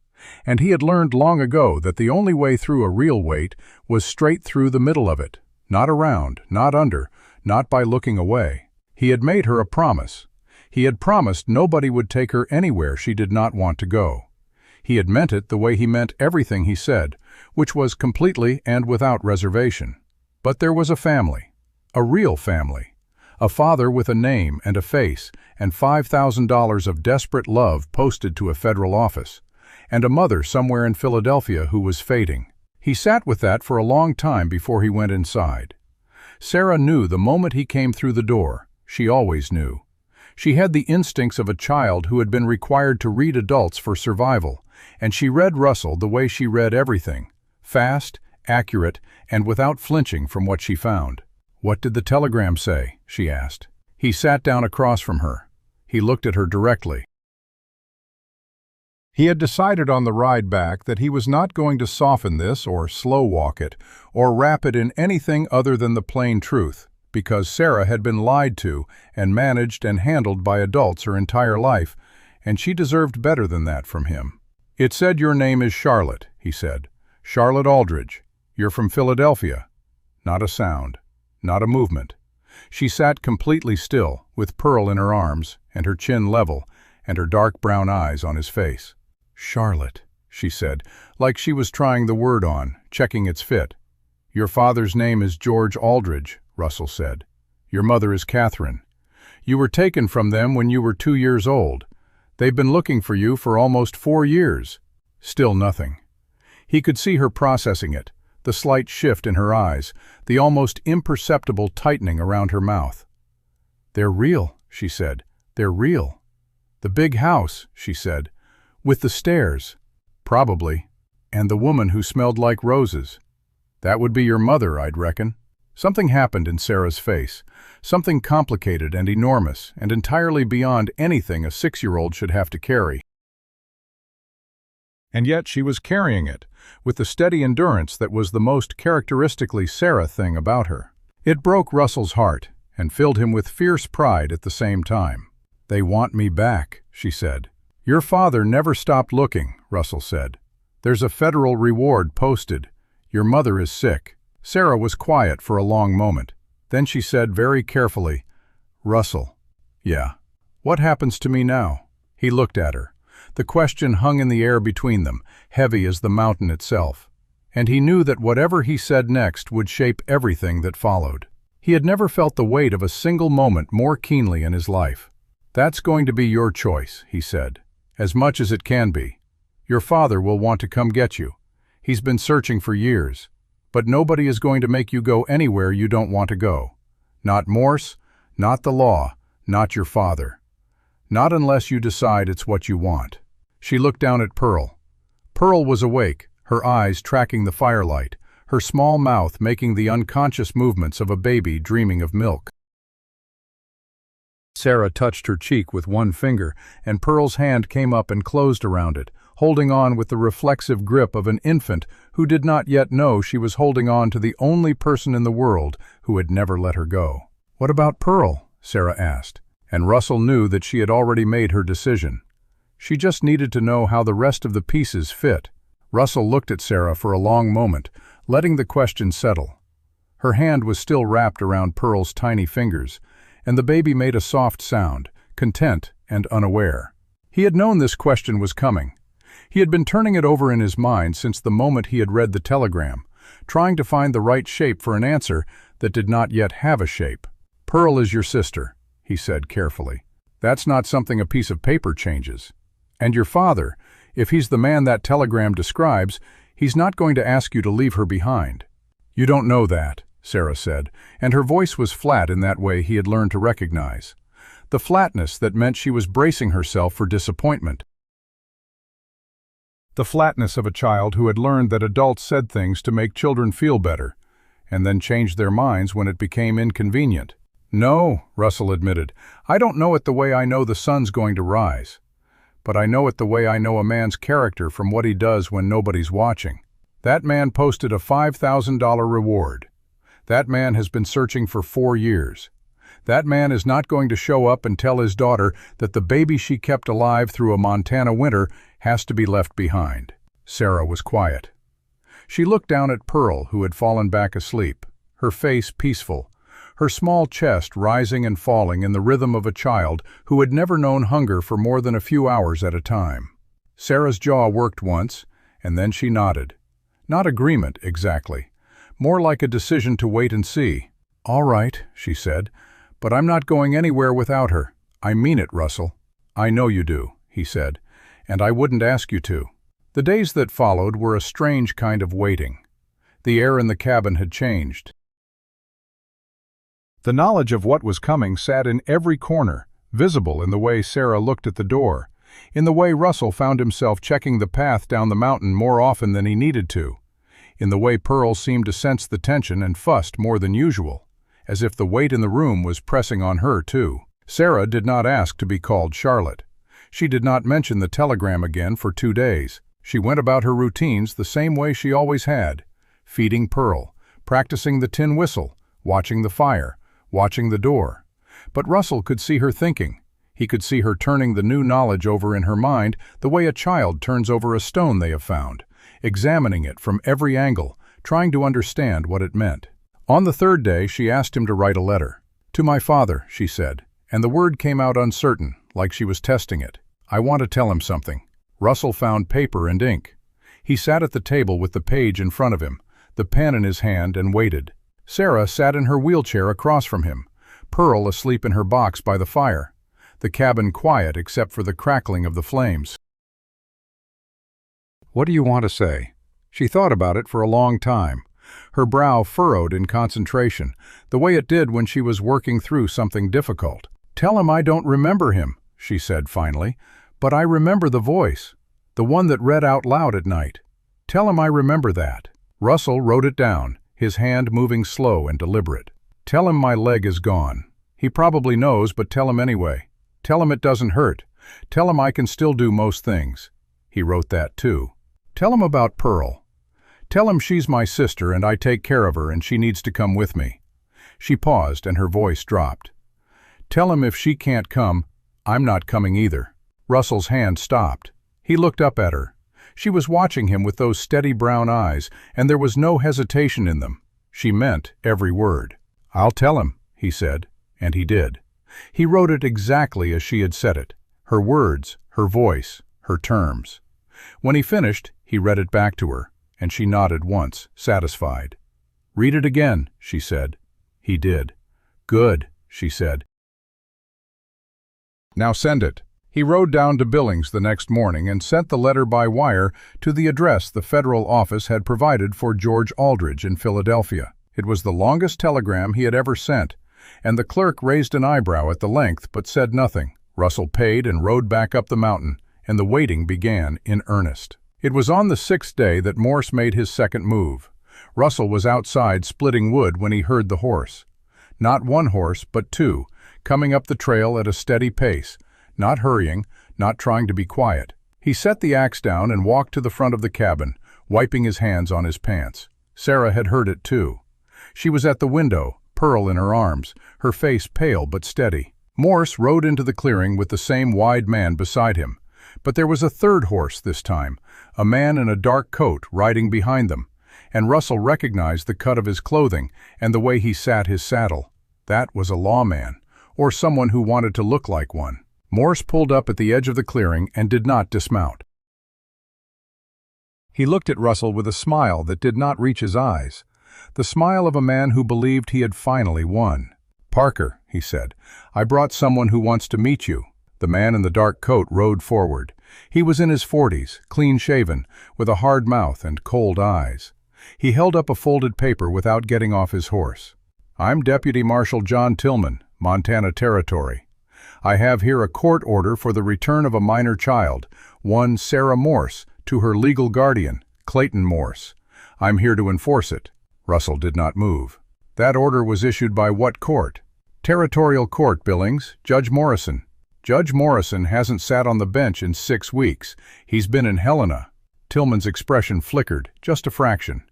And he had learned long ago that the only way through a real weight was straight through the middle of it, not around, not under, not by looking away. He had made her a promise. He had promised nobody would take her anywhere she did not want to go. He had meant it the way he meant everything he said, which was completely and without reservation. But there was a family, a real family. A father with a name and a face and $5,000 of desperate love posted to a federal office, and a mother somewhere in Philadelphia who was fading. He sat with that for a long time before he went inside. Sarah knew the moment he came through the door. She always knew. She had the instincts of a child who had been required to read adults for survival, and she read Russell the way she read everything, fast, accurate, and without flinching from what she found. "What did the telegram say?" she asked. He sat down across from her. He looked at her directly. He had decided on the ride back that he was not going to soften this or slow-walk it or wrap it in anything other than the plain truth, because Sarah had been lied to and managed and handled by adults her entire life, and she deserved better than that from him. "It said your name is Charlotte," he said. "Charlotte Aldridge. You're from Philadelphia." Not a sound. Not a movement. She sat completely still, with Pearl in her arms, and her chin level, and her dark brown eyes on his face. "Charlotte," she said, like she was trying the word on, checking its fit. "Your father's name is George Aldridge," Russell said. "Your mother is Catherine. You were taken from them when you were 2 years old. They've been looking for you for almost 4 years." Still nothing. He could see her processing it, the slight shift in her eyes, the almost imperceptible tightening around her mouth. "They're real," she said. "They're real." "The big house," she said. "With the stairs." "Probably. And the woman who smelled like roses. That would be your mother, I'd reckon." Something happened in Sarah's face, something complicated and enormous and entirely beyond anything a 6-year-old should have to carry. And yet she was carrying it, with the steady endurance that was the most characteristically Sarah thing about her. It broke Russell's heart and filled him with fierce pride at the same time. "They want me back," she said. "Your father never stopped looking," Russell said. "There's a federal reward posted. Your mother is sick." Sarah was quiet for a long moment. Then she said very carefully, "Russell." "Yeah." "What happens to me now?" He looked at her. The question hung in the air between them, heavy as the mountain itself. And he knew that whatever he said next would shape everything that followed. He had never felt the weight of a single moment more keenly in his life. "That's going to be your choice," he said, "as much as it can be. Your father will want to come get you. He's been searching for years. But nobody is going to make you go anywhere you don't want to go. Not Morse, not the law, not your father. Not unless you decide it's what you want." She looked down at Pearl. Pearl was awake, her eyes tracking the firelight, her small mouth making the unconscious movements of a baby dreaming of milk. Sarah touched her cheek with one finger, and Pearl's hand came up and closed around it, holding on with the reflexive grip of an infant who did not yet know she was holding on to the only person in the world who had never let her go. "What about Pearl?" Sarah asked, and Russell knew that she had already made her decision. She just needed to know how the rest of the pieces fit. Russell looked at Sarah for a long moment, letting the question settle. Her hand was still wrapped around Pearl's tiny fingers, and the baby made a soft sound, content and unaware. He had known this question was coming. He had been turning it over in his mind since the moment he had read the telegram, trying to find the right shape for an answer that did not yet have a shape. "Pearl is your sister," he said carefully. "That's not something a piece of paper changes. And your father, if he's the man that telegram describes, he's not going to ask you to leave her behind." "You don't know that," Sarah said, and her voice was flat in that way he had learned to recognize. The flatness that meant she was bracing herself for disappointment. The flatness of a child who had learned that adults said things to make children feel better, and then changed their minds when it became inconvenient. "No," Russell admitted, "I don't know it the way I know the sun's going to rise. But I know it the way I know a man's character from what he does when nobody's watching. That man posted a $5,000 reward. That man has been searching for 4 years. That man is not going to show up and tell his daughter that the baby she kept alive through a Montana winter has to be left behind." Sarah was quiet. She looked down at Pearl, who had fallen back asleep, her face peaceful, her small chest rising and falling in the rhythm of a child who had never known hunger for more than a few hours at a time. Sarah's jaw worked once, and then she nodded. Not agreement, exactly. More like a decision to wait and see. "All right," she said, "but I'm not going anywhere without her. I mean it, Russell." "I know you do," he said, "and I wouldn't ask you to." The days that followed were a strange kind of waiting. The air in the cabin had changed. The knowledge of what was coming sat in every corner, visible in the way Sarah looked at the door, in the way Russell found himself checking the path down the mountain more often than he needed to, in the way Pearl seemed to sense the tension and fussed more than usual, as if the weight in the room was pressing on her too. Sarah did not ask to be called Charlotte. She did not mention the telegram again for 2 days. She went about her routines the same way she always had, feeding Pearl, practicing the tin whistle, watching the fire, watching the door. But Russell could see her thinking. He could see her turning the new knowledge over in her mind the way a child turns over a stone they have found, examining it from every angle, trying to understand what it meant. On the 3rd day, she asked him to write a letter. "To my father," she said, and the word came out uncertain, like she was testing it. "I want to tell him something." Russell found paper and ink. He sat at the table with the page in front of him, the pen in his hand, and waited. Sarah sat in her wheelchair across from him, Pearl asleep in her box by the fire, the cabin quiet except for the crackling of the flames. "What do you want to say?" She thought about it for a long time, her brow furrowed in concentration, the way it did when she was working through something difficult. "Tell him I don't remember him," she said finally, "but I remember the voice, the one that read out loud at night. Tell him I remember that." Russell wrote it down, his hand moving slow and deliberate. "Tell him my leg is gone. He probably knows, but tell him anyway. Tell him it doesn't hurt. Tell him I can still do most things." He wrote that too. "Tell him about Pearl. Tell him she's my sister and I take care of her and she needs to come with me." She paused and her voice dropped. "Tell him if she can't come, I'm not coming either." Russell's hand stopped. He looked up at her. She was watching him with those steady brown eyes, and there was no hesitation in them. She meant every word. "I'll tell him," he said, and he did. He wrote it exactly as she had said it, her words, her voice, her terms. When he finished, he read it back to her, and she nodded once, satisfied. "Read it again," she said. He did. "Good," she said. "Now send it." He rode down to Billings the next morning and sent the letter by wire to the address the federal office had provided for George Aldridge in Philadelphia. It was the longest telegram he had ever sent, and the clerk raised an eyebrow at the length but said nothing. Russell paid and rode back up the mountain, and the waiting began in earnest. It was on the 6th day that Morse made his second move. Russell was outside splitting wood when he heard the horse. Not one horse, but 2, coming up the trail at a steady pace, not hurrying, not trying to be quiet. He set the axe down and walked to the front of the cabin, wiping his hands on his pants. Sarah had heard it too. She was at the window, Pearl in her arms, her face pale but steady. Morse rode into the clearing with the same wide man beside him. But there was a third horse this time, a man in a dark coat riding behind them, and Russell recognized the cut of his clothing and the way he sat his saddle. That was a lawman, or someone who wanted to look like one. Morse pulled up at the edge of the clearing and did not dismount. He looked at Russell with a smile that did not reach his eyes, the smile of a man who believed he had finally won. "Parker," he said, "I brought someone who wants to meet you." The man in the dark coat rode forward. He was in his 40s, clean-shaven, with a hard mouth and cold eyes. He held up a folded paper without getting off his horse. "I'm Deputy Marshal John Tillman, Montana Territory. I have here a court order for the return of a minor child, one Sarah Morse, to her legal guardian, Clayton Morse. I'm here to enforce it." Russell did not move. "That order was issued by what court?" "Territorial Court, Billings, Judge Morrison." "Judge Morrison hasn't sat on the bench in 6 weeks. He's been in Helena." Tillman's expression flickered, just a fraction.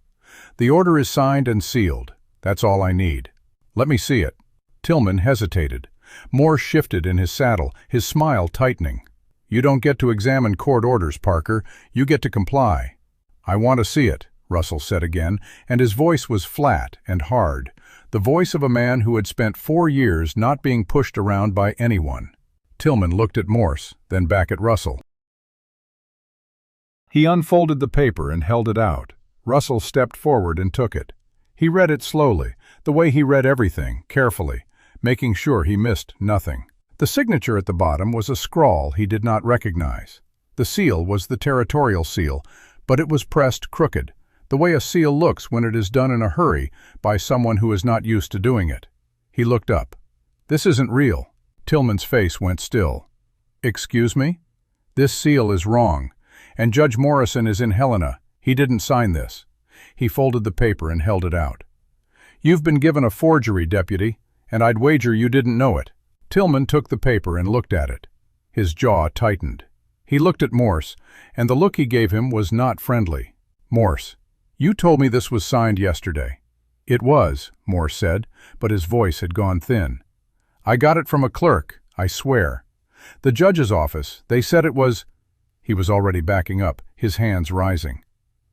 "The order is signed and sealed. That's all I need." "Let me see it." Tillman hesitated. Morse shifted in his saddle, his smile tightening. "You don't get to examine court orders, Parker. You get to comply." "I want to see it," Russell said again, and his voice was flat and hard, the voice of a man who had spent 4 years not being pushed around by anyone. Tillman looked at Morse, then back at Russell. He unfolded the paper and held it out. Russell stepped forward and took it. He read it slowly, the way he read everything, carefully, making sure he missed nothing. The signature at the bottom was a scrawl he did not recognize. The seal was the territorial seal, but it was pressed crooked, the way a seal looks when it is done in a hurry by someone who is not used to doing it. He looked up. "This isn't real." Tillman's face went still. "Excuse me? This seal is wrong, and Judge Morrison is in Helena. He didn't sign this." He folded the paper and held it out. "You've been given a forgery, deputy, and I'd wager you didn't know it." Tillman took the paper and looked at it. His jaw tightened. He looked at Morse, and the look he gave him was not friendly. "Morse, you told me this was signed yesterday." "It was," Morse said, but his voice had gone thin. "I got it from a clerk, I swear. The judge's office, they said it was—" He was already backing up, his hands rising.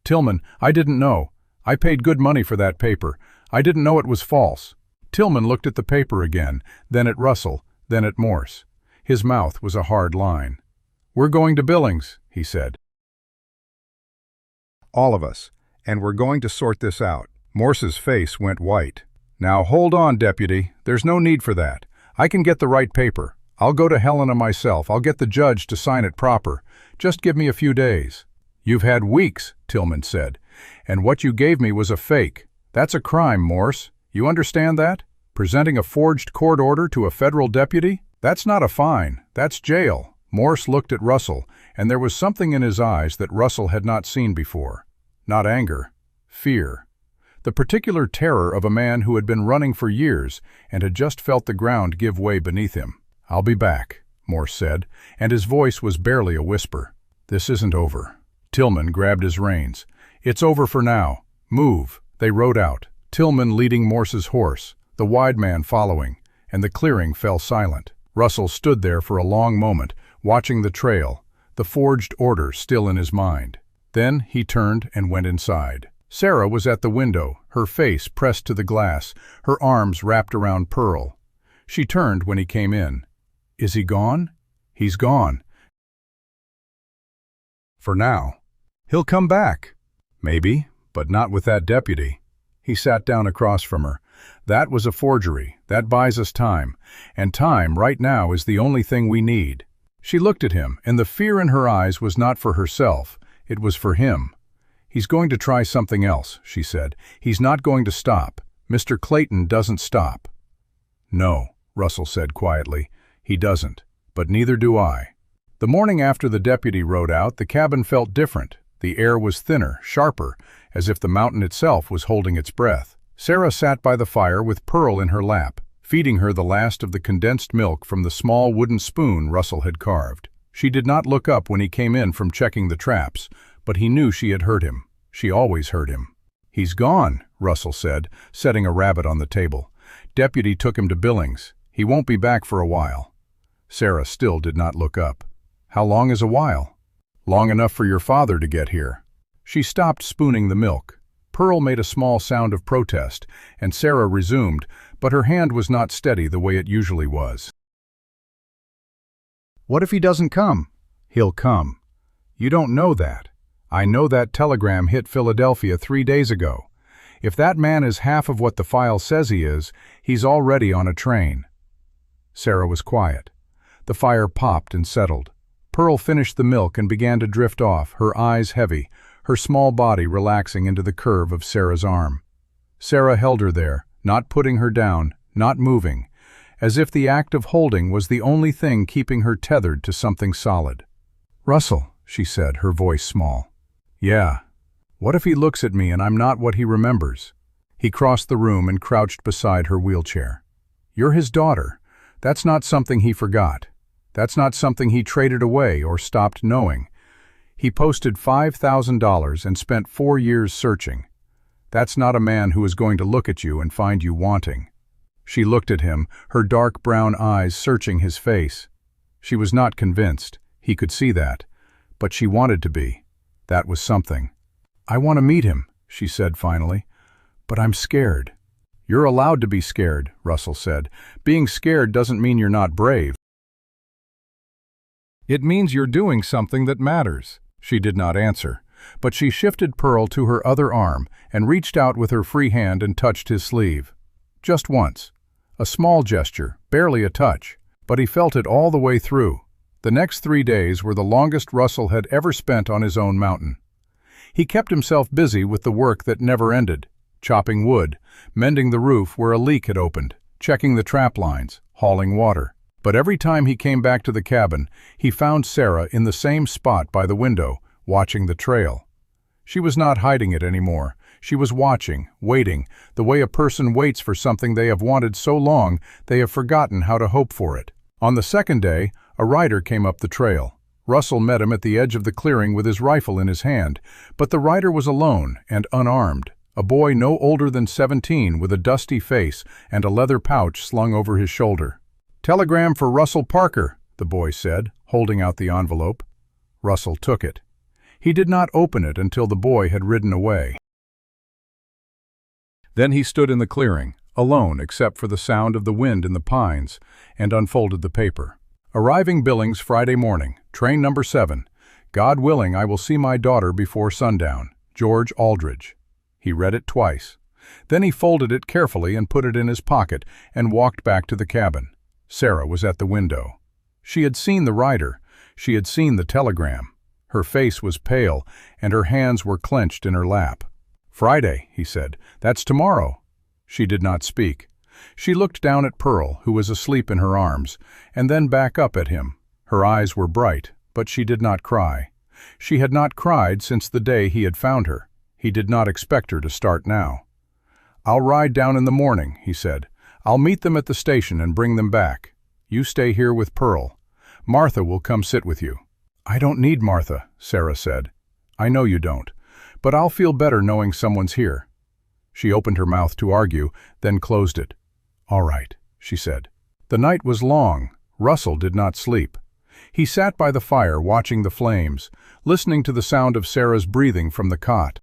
"Tillman, I didn't know. I paid good money for that paper. I didn't know it was false." Tillman looked at the paper again, then at Russell, then at Morse. His mouth was a hard line. "We're going to Billings," he said. "All of us. And we're going to sort this out." Morse's face went white. "Now hold on, deputy. There's no need for that. I can get the right paper. I'll go to Helena myself. I'll get the judge to sign it proper. Just give me a few days." "You've had weeks," Tillman said. "And what you gave me was a fake. That's a crime, Morse. You understand that? Presenting a forged court order to a federal deputy? That's not a fine. That's jail." Morse looked at Russell, and there was something in his eyes that Russell had not seen before. Not anger. Fear. The particular terror of a man who had been running for years and had just felt the ground give way beneath him. "I'll be back," Morse said, and his voice was barely a whisper. "This isn't over." Tillman grabbed his reins. "It's over for now. Move." They rode out, Tillman leading Morse's horse, the wide man following, and the clearing fell silent. Russell stood there for a long moment, watching the trail, the forged order still in his mind. Then he turned and went inside. Sarah was at the window, her face pressed to the glass, her arms wrapped around Pearl. She turned when he came in. "Is he gone?" "He's gone. For now. He'll come back. Maybe, but not with that deputy." He sat down across from her. "That was a forgery. That buys us time. And time, right now, is the only thing we need." She looked at him, and the fear in her eyes was not for herself. It was for him. "He's going to try something else," she said. "He's not going to stop. Mr. Clayton doesn't stop." "No," Russell said quietly. "He doesn't. But neither do I." The morning after the deputy rode out, the cabin felt different. The air was thinner, sharper, as if the mountain itself was holding its breath. Sarah sat by the fire with Pearl in her lap, feeding her the last of the condensed milk from the small wooden spoon Russell had carved. She did not look up when he came in from checking the traps, but he knew she had heard him. She always heard him. "He's gone," Russell said, setting a rabbit on the table. "Deputy took him to Billings. He won't be back for a while." Sarah still did not look up. "How long is a while?" "Long enough for your father to get here." She stopped spooning the milk. Pearl made a small sound of protest, and Sarah resumed, but her hand was not steady the way it usually was. "What if he doesn't come?" "He'll come." "You don't know that. I know that telegram hit Philadelphia 3 days ago. If that man is half of what the file says he is, he's already on a train." Sarah was quiet. The fire popped and settled. Pearl finished the milk and began to drift off, her eyes heavy, her small body relaxing into the curve of Sarah's arm. Sarah held her there, not putting her down, not moving, as if the act of holding was the only thing keeping her tethered to something solid. "Russell," she said, her voice small. "Yeah. What if he looks at me and I'm not what he remembers?" He crossed the room and crouched beside her wheelchair. "You're his daughter. That's not something he forgot. That's not something he traded away or stopped knowing. He posted $5,000 and spent 4 years searching. That's not a man who is going to look at you and find you wanting." She looked at him, her dark brown eyes searching his face. She was not convinced. He could see that. But she wanted to be. That was something. "I want to meet him," she said finally. "But I'm scared." "You're allowed to be scared," Russell said. "Being scared doesn't mean you're not brave. It means you're doing something that matters." She did not answer, but she shifted Pearl to her other arm and reached out with her free hand and touched his sleeve. Just once. A small gesture, barely a touch, but he felt it all the way through. The next 3 days were the longest Russell had ever spent on his own mountain. He kept himself busy with the work that never ended, chopping wood, mending the roof where a leak had opened, checking the trap lines, hauling water. But every time he came back to the cabin, he found Sarah in the same spot by the window, watching the trail. She was not hiding it anymore. She was watching, waiting, the way a person waits for something they have wanted so long they have forgotten how to hope for it. On the second day, a rider came up the trail. Russell met him at the edge of the clearing with his rifle in his hand, but the rider was alone and unarmed, a boy no older than 17 with a dusty face and a leather pouch slung over his shoulder. "Telegram for Russell Parker," the boy said, holding out the envelope. Russell took it. He did not open it until the boy had ridden away. Then he stood in the clearing, alone except for the sound of the wind in the pines, and unfolded the paper. "Arriving Billings Friday morning, train number 7. God willing, I will see my daughter before sundown. George Aldridge." He read it twice. Then he folded it carefully and put it in his pocket and walked back to the cabin. Sarah was at the window. She had seen the rider. She had seen the telegram. Her face was pale, and her hands were clenched in her lap. "Friday," he said. "That's tomorrow." She did not speak. She looked down at Pearl, who was asleep in her arms, and then back up at him. Her eyes were bright, but she did not cry. She had not cried since the day he had found her. He did not expect her to start now. "I'll ride down in the morning," he said. "I'll meet them at the station and bring them back. You stay here with Pearl. Martha will come sit with you." "I don't need Martha," Sarah said. "I know you don't, but I'll feel better knowing someone's here." She opened her mouth to argue, then closed it. "All right," she said. The night was long. Russell did not sleep. He sat by the fire watching the flames, listening to the sound of Sarah's breathing from the cot.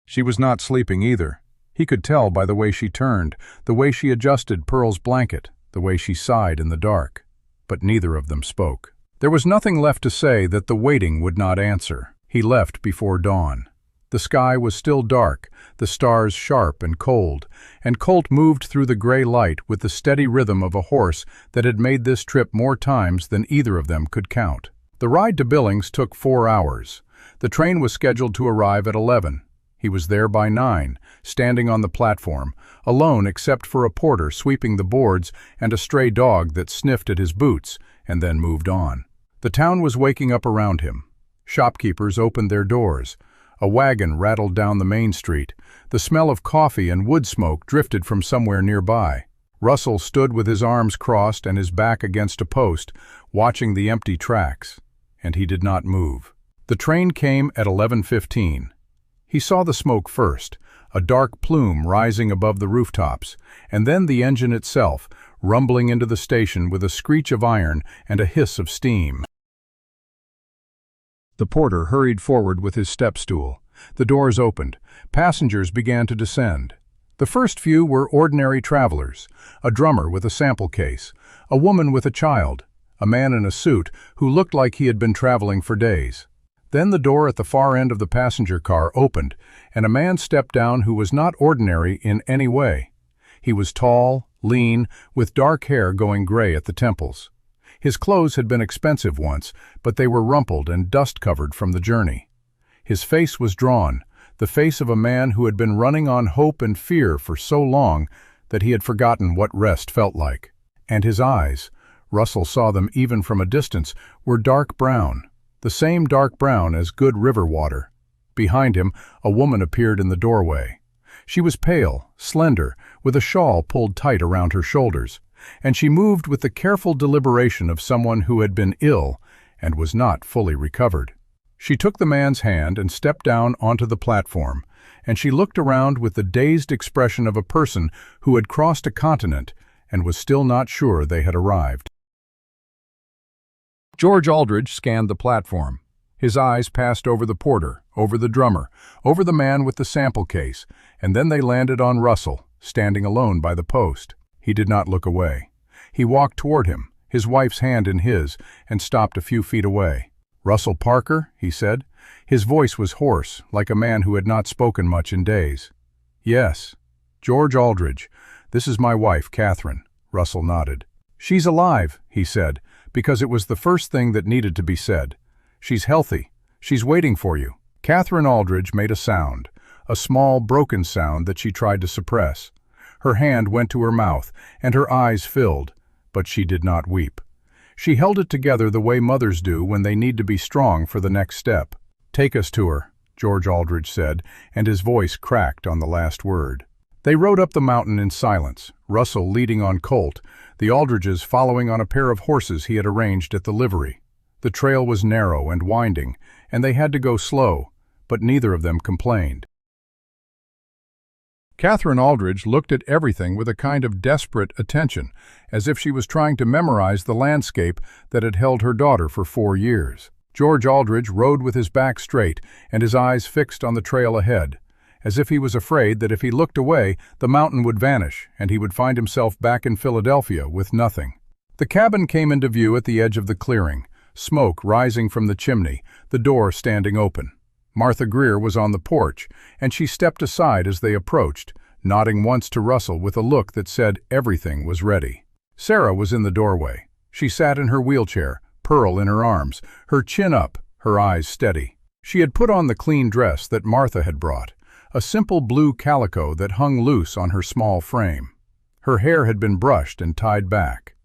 She was not sleeping either. He could tell by the way she turned, the way she adjusted Pearl's blanket, the way she sighed in the dark. But neither of them spoke. There was nothing left to say that the waiting would not answer. He left before dawn. The sky was still dark, the stars sharp and cold, and Colt moved through the gray light with the steady rhythm of a horse that had made this trip more times than either of them could count. The ride to Billings took 4 hours. The train was scheduled to arrive at 11. He was there by 9, standing on the platform, alone except for a porter sweeping the boards and a stray dog that sniffed at his boots and then moved on. The town was waking up around him. Shopkeepers opened their doors. A wagon rattled down the main street. The smell of coffee and wood smoke drifted from somewhere nearby. Russell stood with his arms crossed and his back against a post, watching the empty tracks, and he did not move. The train came at 11:15. He saw the smoke first, a dark plume rising above the rooftops, and then the engine itself, rumbling into the station with a screech of iron and a hiss of steam. The porter hurried forward with his step stool. The doors opened. Passengers began to descend. The first few were ordinary travelers, a drummer with a sample case, a woman with a child, a man in a suit who looked like he had been traveling for days. Then the door at the far end of the passenger car opened, and a man stepped down who was not ordinary in any way. He was tall, lean, with dark hair going gray at the temples. His clothes had been expensive once, but they were rumpled and dust-covered from the journey. His face was drawn, the face of a man who had been running on hope and fear for so long that he had forgotten what rest felt like. And his eyes, Russell saw them even from a distance, were dark brown, the same dark brown as good river water. Behind him, a woman appeared in the doorway. She was pale, slender, with a shawl pulled tight around her shoulders, and she moved with the careful deliberation of someone who had been ill and was not fully recovered. She took the man's hand and stepped down onto the platform, and she looked around with the dazed expression of a person who had crossed a continent and was still not sure they had arrived. George Aldridge scanned the platform. His eyes passed over the porter, over the drummer, over the man with the sample case, and then they landed on Russell, standing alone by the post. He did not look away. He walked toward him, his wife's hand in his, and stopped a few feet away. "Russell Parker?" he said. His voice was hoarse, like a man who had not spoken much in days. "Yes. George Aldridge. This is my wife, Catherine." Russell nodded. "She's alive," he said, because it was the first thing that needed to be said. "She's healthy. She's waiting for you." Catherine Aldridge made a sound, a small, broken sound that she tried to suppress. Her hand went to her mouth, and her eyes filled, but she did not weep. She held it together the way mothers do when they need to be strong for the next step. "Take us to her," George Aldridge said, and his voice cracked on the last word. They rode up the mountain in silence, Russell leading on Colt, the Aldridges following on a pair of horses he had arranged at the livery. The trail was narrow and winding, and they had to go slow, but neither of them complained. Catherine Aldridge looked at everything with a kind of desperate attention, as if she was trying to memorize the landscape that had held her daughter for 4 years. George Aldridge rode with his back straight and his eyes fixed on the trail ahead, as if he was afraid that if he looked away, the mountain would vanish and he would find himself back in Philadelphia with nothing. The cabin came into view at the edge of the clearing, smoke rising from the chimney, the door standing open. Martha Greer was on the porch, and she stepped aside as they approached, nodding once to Russell with a look that said everything was ready. Sarah was in the doorway. She sat in her wheelchair, Pearl in her arms, her chin up, her eyes steady. She had put on the clean dress that Martha had brought, a simple blue calico that hung loose on her small frame. Her hair had been brushed and tied back.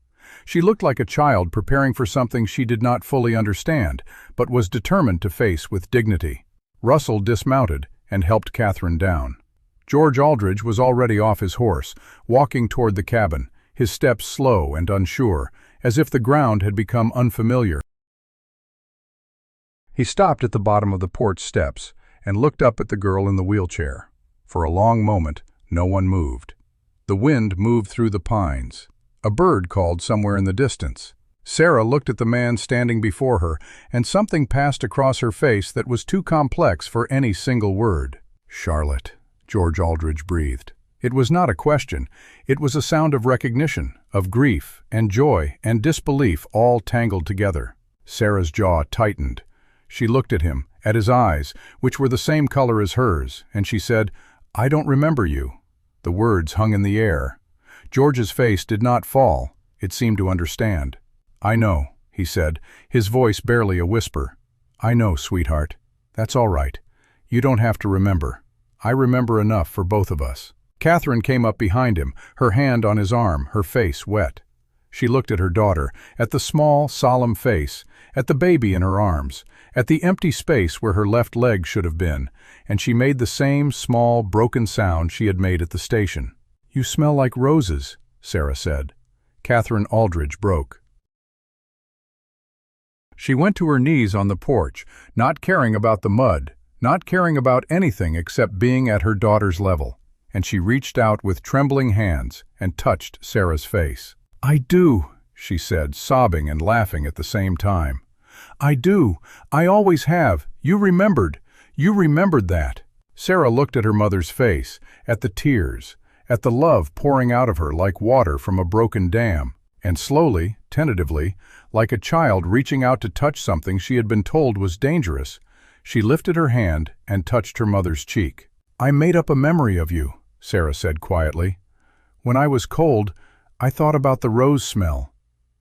She looked like a child preparing for something she did not fully understand, but was determined to face with dignity. Russell dismounted and helped Catherine down. George Aldridge was already off his horse, walking toward the cabin, his steps slow and unsure, as if the ground had become unfamiliar. He stopped at the bottom of the porch steps and looked up at the girl in the wheelchair. For a long moment, no one moved. The wind moved through the pines. A bird called somewhere in the distance. Sarah looked at the man standing before her, and something passed across her face that was too complex for any single word. "Charlotte," George Aldridge breathed. It was not a question. It was a sound of recognition, of grief and joy and disbelief all tangled together. Sarah's jaw tightened. She looked at him, at his eyes, which were the same color as hers, and she said, "I don't remember you." The words hung in the air. George's face did not fall. It seemed to understand. "I know," he said, his voice barely a whisper. "I know, sweetheart. That's all right. You don't have to remember. I remember enough for both of us." Catherine came up behind him, her hand on his arm, her face wet. She looked at her daughter, at the small, solemn face, at the baby in her arms, at the empty space where her left leg should have been, and she made the same small, broken sound she had made at the station. "You smell like roses," Sarah said. Catherine Aldridge broke. She went to her knees on the porch, not caring about the mud, not caring about anything except being at her daughter's level, and she reached out with trembling hands and touched Sarah's face. "I do," she said, sobbing and laughing at the same time. "I do. I always have. You remembered. You remembered that." Sarah looked at her mother's face, at the tears, at the love pouring out of her like water from a broken dam, and slowly, tentatively, like a child reaching out to touch something she had been told was dangerous, she lifted her hand and touched her mother's cheek. "I made up a memory of you," Sarah said quietly. "When I was cold, I thought about the rose smell.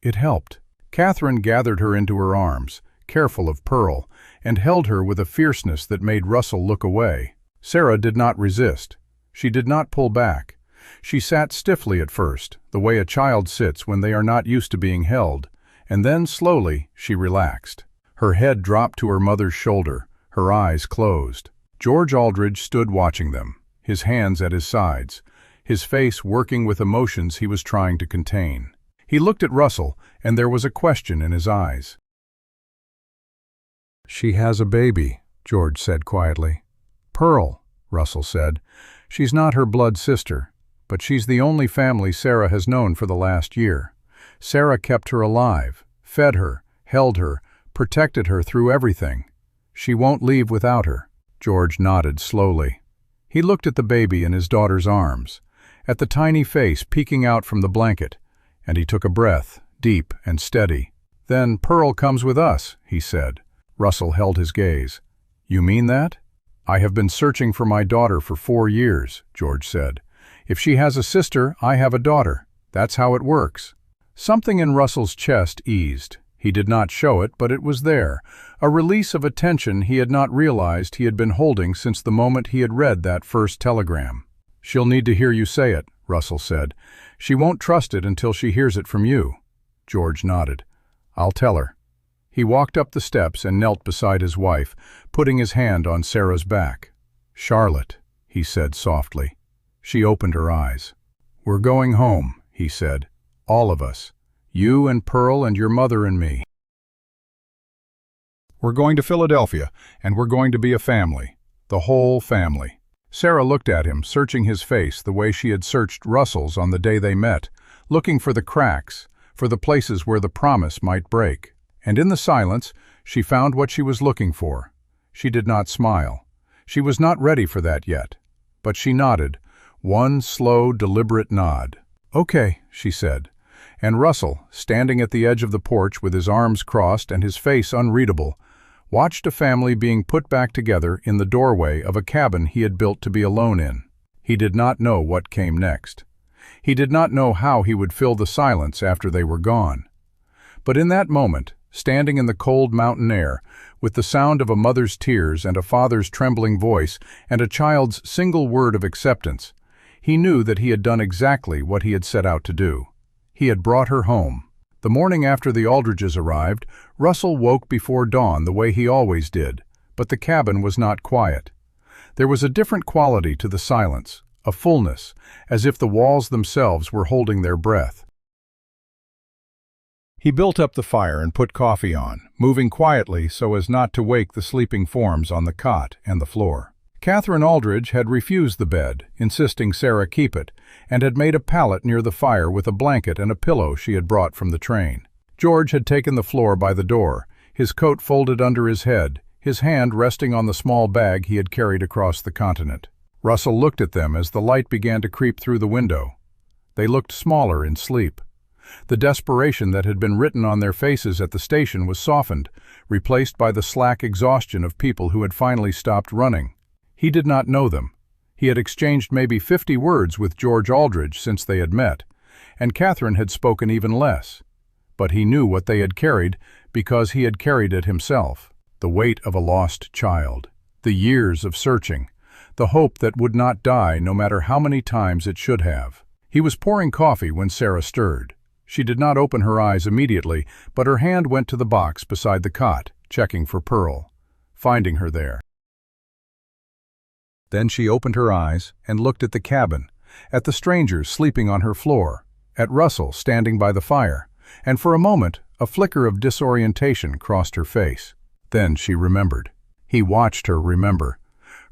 It helped." Catherine gathered her into her arms, careful of Pearl, and held her with a fierceness that made Russell look away. Sarah did not resist. She did not pull back. She sat stiffly at first, the way a child sits when they are not used to being held, and then slowly she relaxed. Her head dropped to her mother's shoulder, her eyes closed. George Aldridge stood watching them, his hands at his sides, his face working with emotions he was trying to contain. He looked at Russell, and there was a question in his eyes. "She has a baby," George said quietly. "Pearl," Russell said. "She's not her blood sister, but she's the only family Sarah has known for the last year. Sarah kept her alive, fed her, held her, protected her through everything. She won't leave without her." George nodded slowly. He looked at the baby in his daughter's arms, at the tiny face peeking out from the blanket, and he took a breath, deep and steady. "Then Pearl comes with us," he said. Russell held his gaze. "You mean that?" "I have been searching for my daughter for 4 years," George said. "If she has a sister, I have a daughter. That's how it works." Something in Russell's chest eased. He did not show it, but it was there, a release of a tension he had not realized he had been holding since the moment he had read that first telegram. "She'll need to hear you say it," Russell said. "She won't trust it until she hears it from you." George nodded. "I'll tell her." He walked up the steps and knelt beside his wife, putting his hand on Sarah's back. "Charlotte," he said softly. She opened her eyes. "We're going home," he said. "All of us. You and Pearl and your mother and me. We're going to Philadelphia, and we're going to be a family. The whole family." Sarah looked at him, searching his face the way she had searched Russell's on the day they met, looking for the cracks, for the places where the promise might break. And in the silence, she found what she was looking for. She did not smile. She was not ready for that yet. But she nodded, one slow, deliberate nod. "Okay," she said. And Russell, standing at the edge of the porch with his arms crossed and his face unreadable, watched a family being put back together in the doorway of a cabin he had built to be alone in. He did not know what came next. He did not know how he would fill the silence after they were gone. But in that moment, standing in the cold mountain air, with the sound of a mother's tears and a father's trembling voice and a child's single word of acceptance, he knew that he had done exactly what he had set out to do. He had brought her home. The morning after the Aldridges arrived, Russell woke before dawn the way he always did, but the cabin was not quiet. There was a different quality to the silence, a fullness, as if the walls themselves were holding their breath. He built up the fire and put coffee on, moving quietly so as not to wake the sleeping forms on the cot and the floor. Catherine Aldridge had refused the bed, insisting Sarah keep it, and had made a pallet near the fire with a blanket and a pillow she had brought from the train. George had taken the floor by the door, his coat folded under his head, his hand resting on the small bag he had carried across the continent. Russell looked at them as the light began to creep through the window. They looked smaller in sleep. The desperation that had been written on their faces at the station was softened, replaced by the slack exhaustion of people who had finally stopped running. He did not know them. He had exchanged maybe 50 words with George Aldridge since they had met, and Catherine had spoken even less. But he knew what they had carried because he had carried it himself. The weight of a lost child, the years of searching, the hope that would not die no matter how many times it should have. He was pouring coffee when Sarah stirred. She did not open her eyes immediately, but her hand went to the box beside the cot, checking for Pearl, finding her there. Then she opened her eyes and looked at the cabin, at the strangers sleeping on her floor, at Russell standing by the fire, and for a moment a flicker of disorientation crossed her face. Then she remembered. He watched her remember.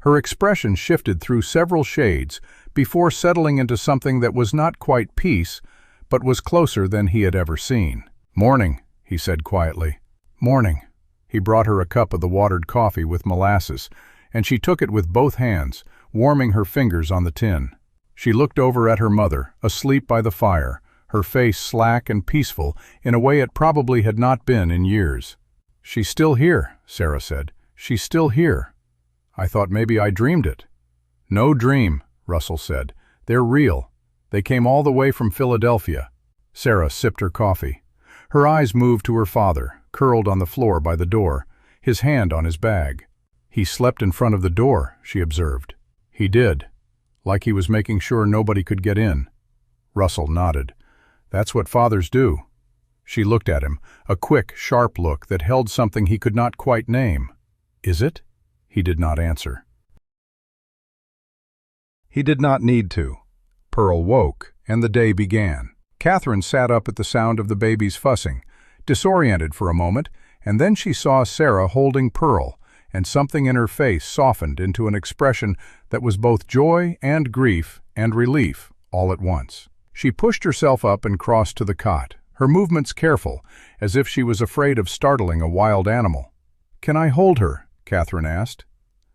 Her expression shifted through several shades before settling into something that was not quite peace, but was closer than he had ever seen. "Morning," he said quietly. "Morning." He brought her a cup of the watered coffee with molasses, and she took it with both hands, warming her fingers on the tin. She looked over at her mother, asleep by the fire, her face slack and peaceful in a way it probably had not been in years. "She's still here," Sarah said. "She's still here. I thought maybe I dreamed it." "No dream," Russell said. "They're real. They came all the way from Philadelphia." Sarah sipped her coffee. Her eyes moved to her father, curled on the floor by the door, his hand on his bag. "He slept in front of the door," she observed. "He did. Like he was making sure nobody could get in." Russell nodded. "That's what fathers do." She looked at him, a quick, sharp look that held something he could not quite name. "Is it?" He did not answer. He did not need to. Pearl woke, and the day began. Catherine sat up at the sound of the baby's fussing, disoriented for a moment, and then she saw Sarah holding Pearl, and something in her face softened into an expression that was both joy and grief and relief all at once. She pushed herself up and crossed to the cot, her movements careful, as if she was afraid of startling a wild animal. "Can I hold her?" Catherine asked.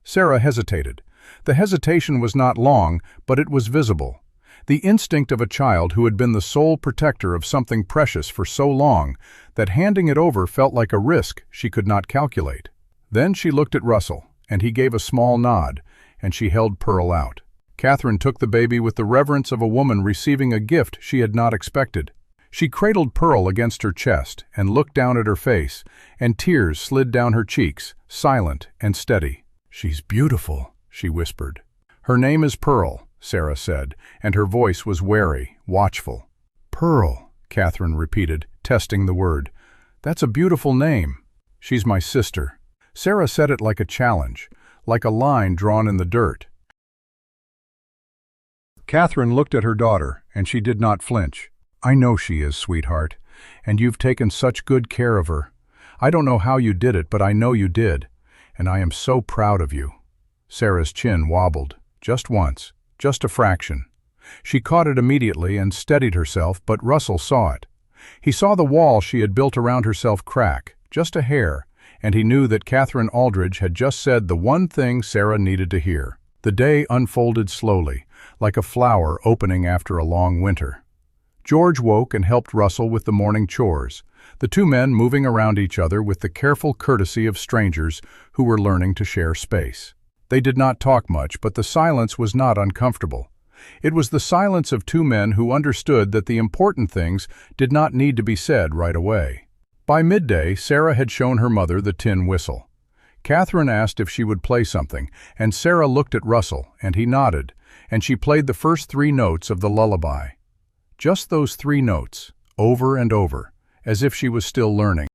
Sarah hesitated. The hesitation was not long, but it was visible. The instinct of a child who had been the sole protector of something precious for so long that handing it over felt like a risk she could not calculate. Then she looked at Russell, and he gave a small nod, and she held Pearl out. Catherine took the baby with the reverence of a woman receiving a gift she had not expected. She cradled Pearl against her chest and looked down at her face, and tears slid down her cheeks, silent and steady. "She's beautiful," she whispered. "Her name is Pearl," Sarah said, and her voice was wary, watchful. "Pearl," Catherine repeated, testing the word. "That's a beautiful name." She's my sister." Sarah said it like a challenge, like a line drawn in the dirt. Catherine looked at her daughter, and she did not flinch. "I know she is, sweetheart, and you've taken such good care of her. I don't know how you did it, but I know you did, and I am so proud of you." Sarah's chin wobbled, just once, just a fraction. She caught it immediately and steadied herself, but Russell saw it. He saw the wall she had built around herself crack, just a hair, and he knew that Catherine Aldridge had just said the one thing Sarah needed to hear. The day unfolded slowly, like a flower opening after a long winter. George woke and helped Russell with the morning chores, the two men moving around each other with the careful courtesy of strangers who were learning to share space. They did not talk much, but the silence was not uncomfortable. It was the silence of two men who understood that the important things did not need to be said right away. By midday, Sarah had shown her mother the tin whistle. Catherine asked if she would play something, and Sarah looked at Russell, and he nodded, and she played the first 3 notes of the lullaby. Just those 3 notes, over and over, as if she was still learning.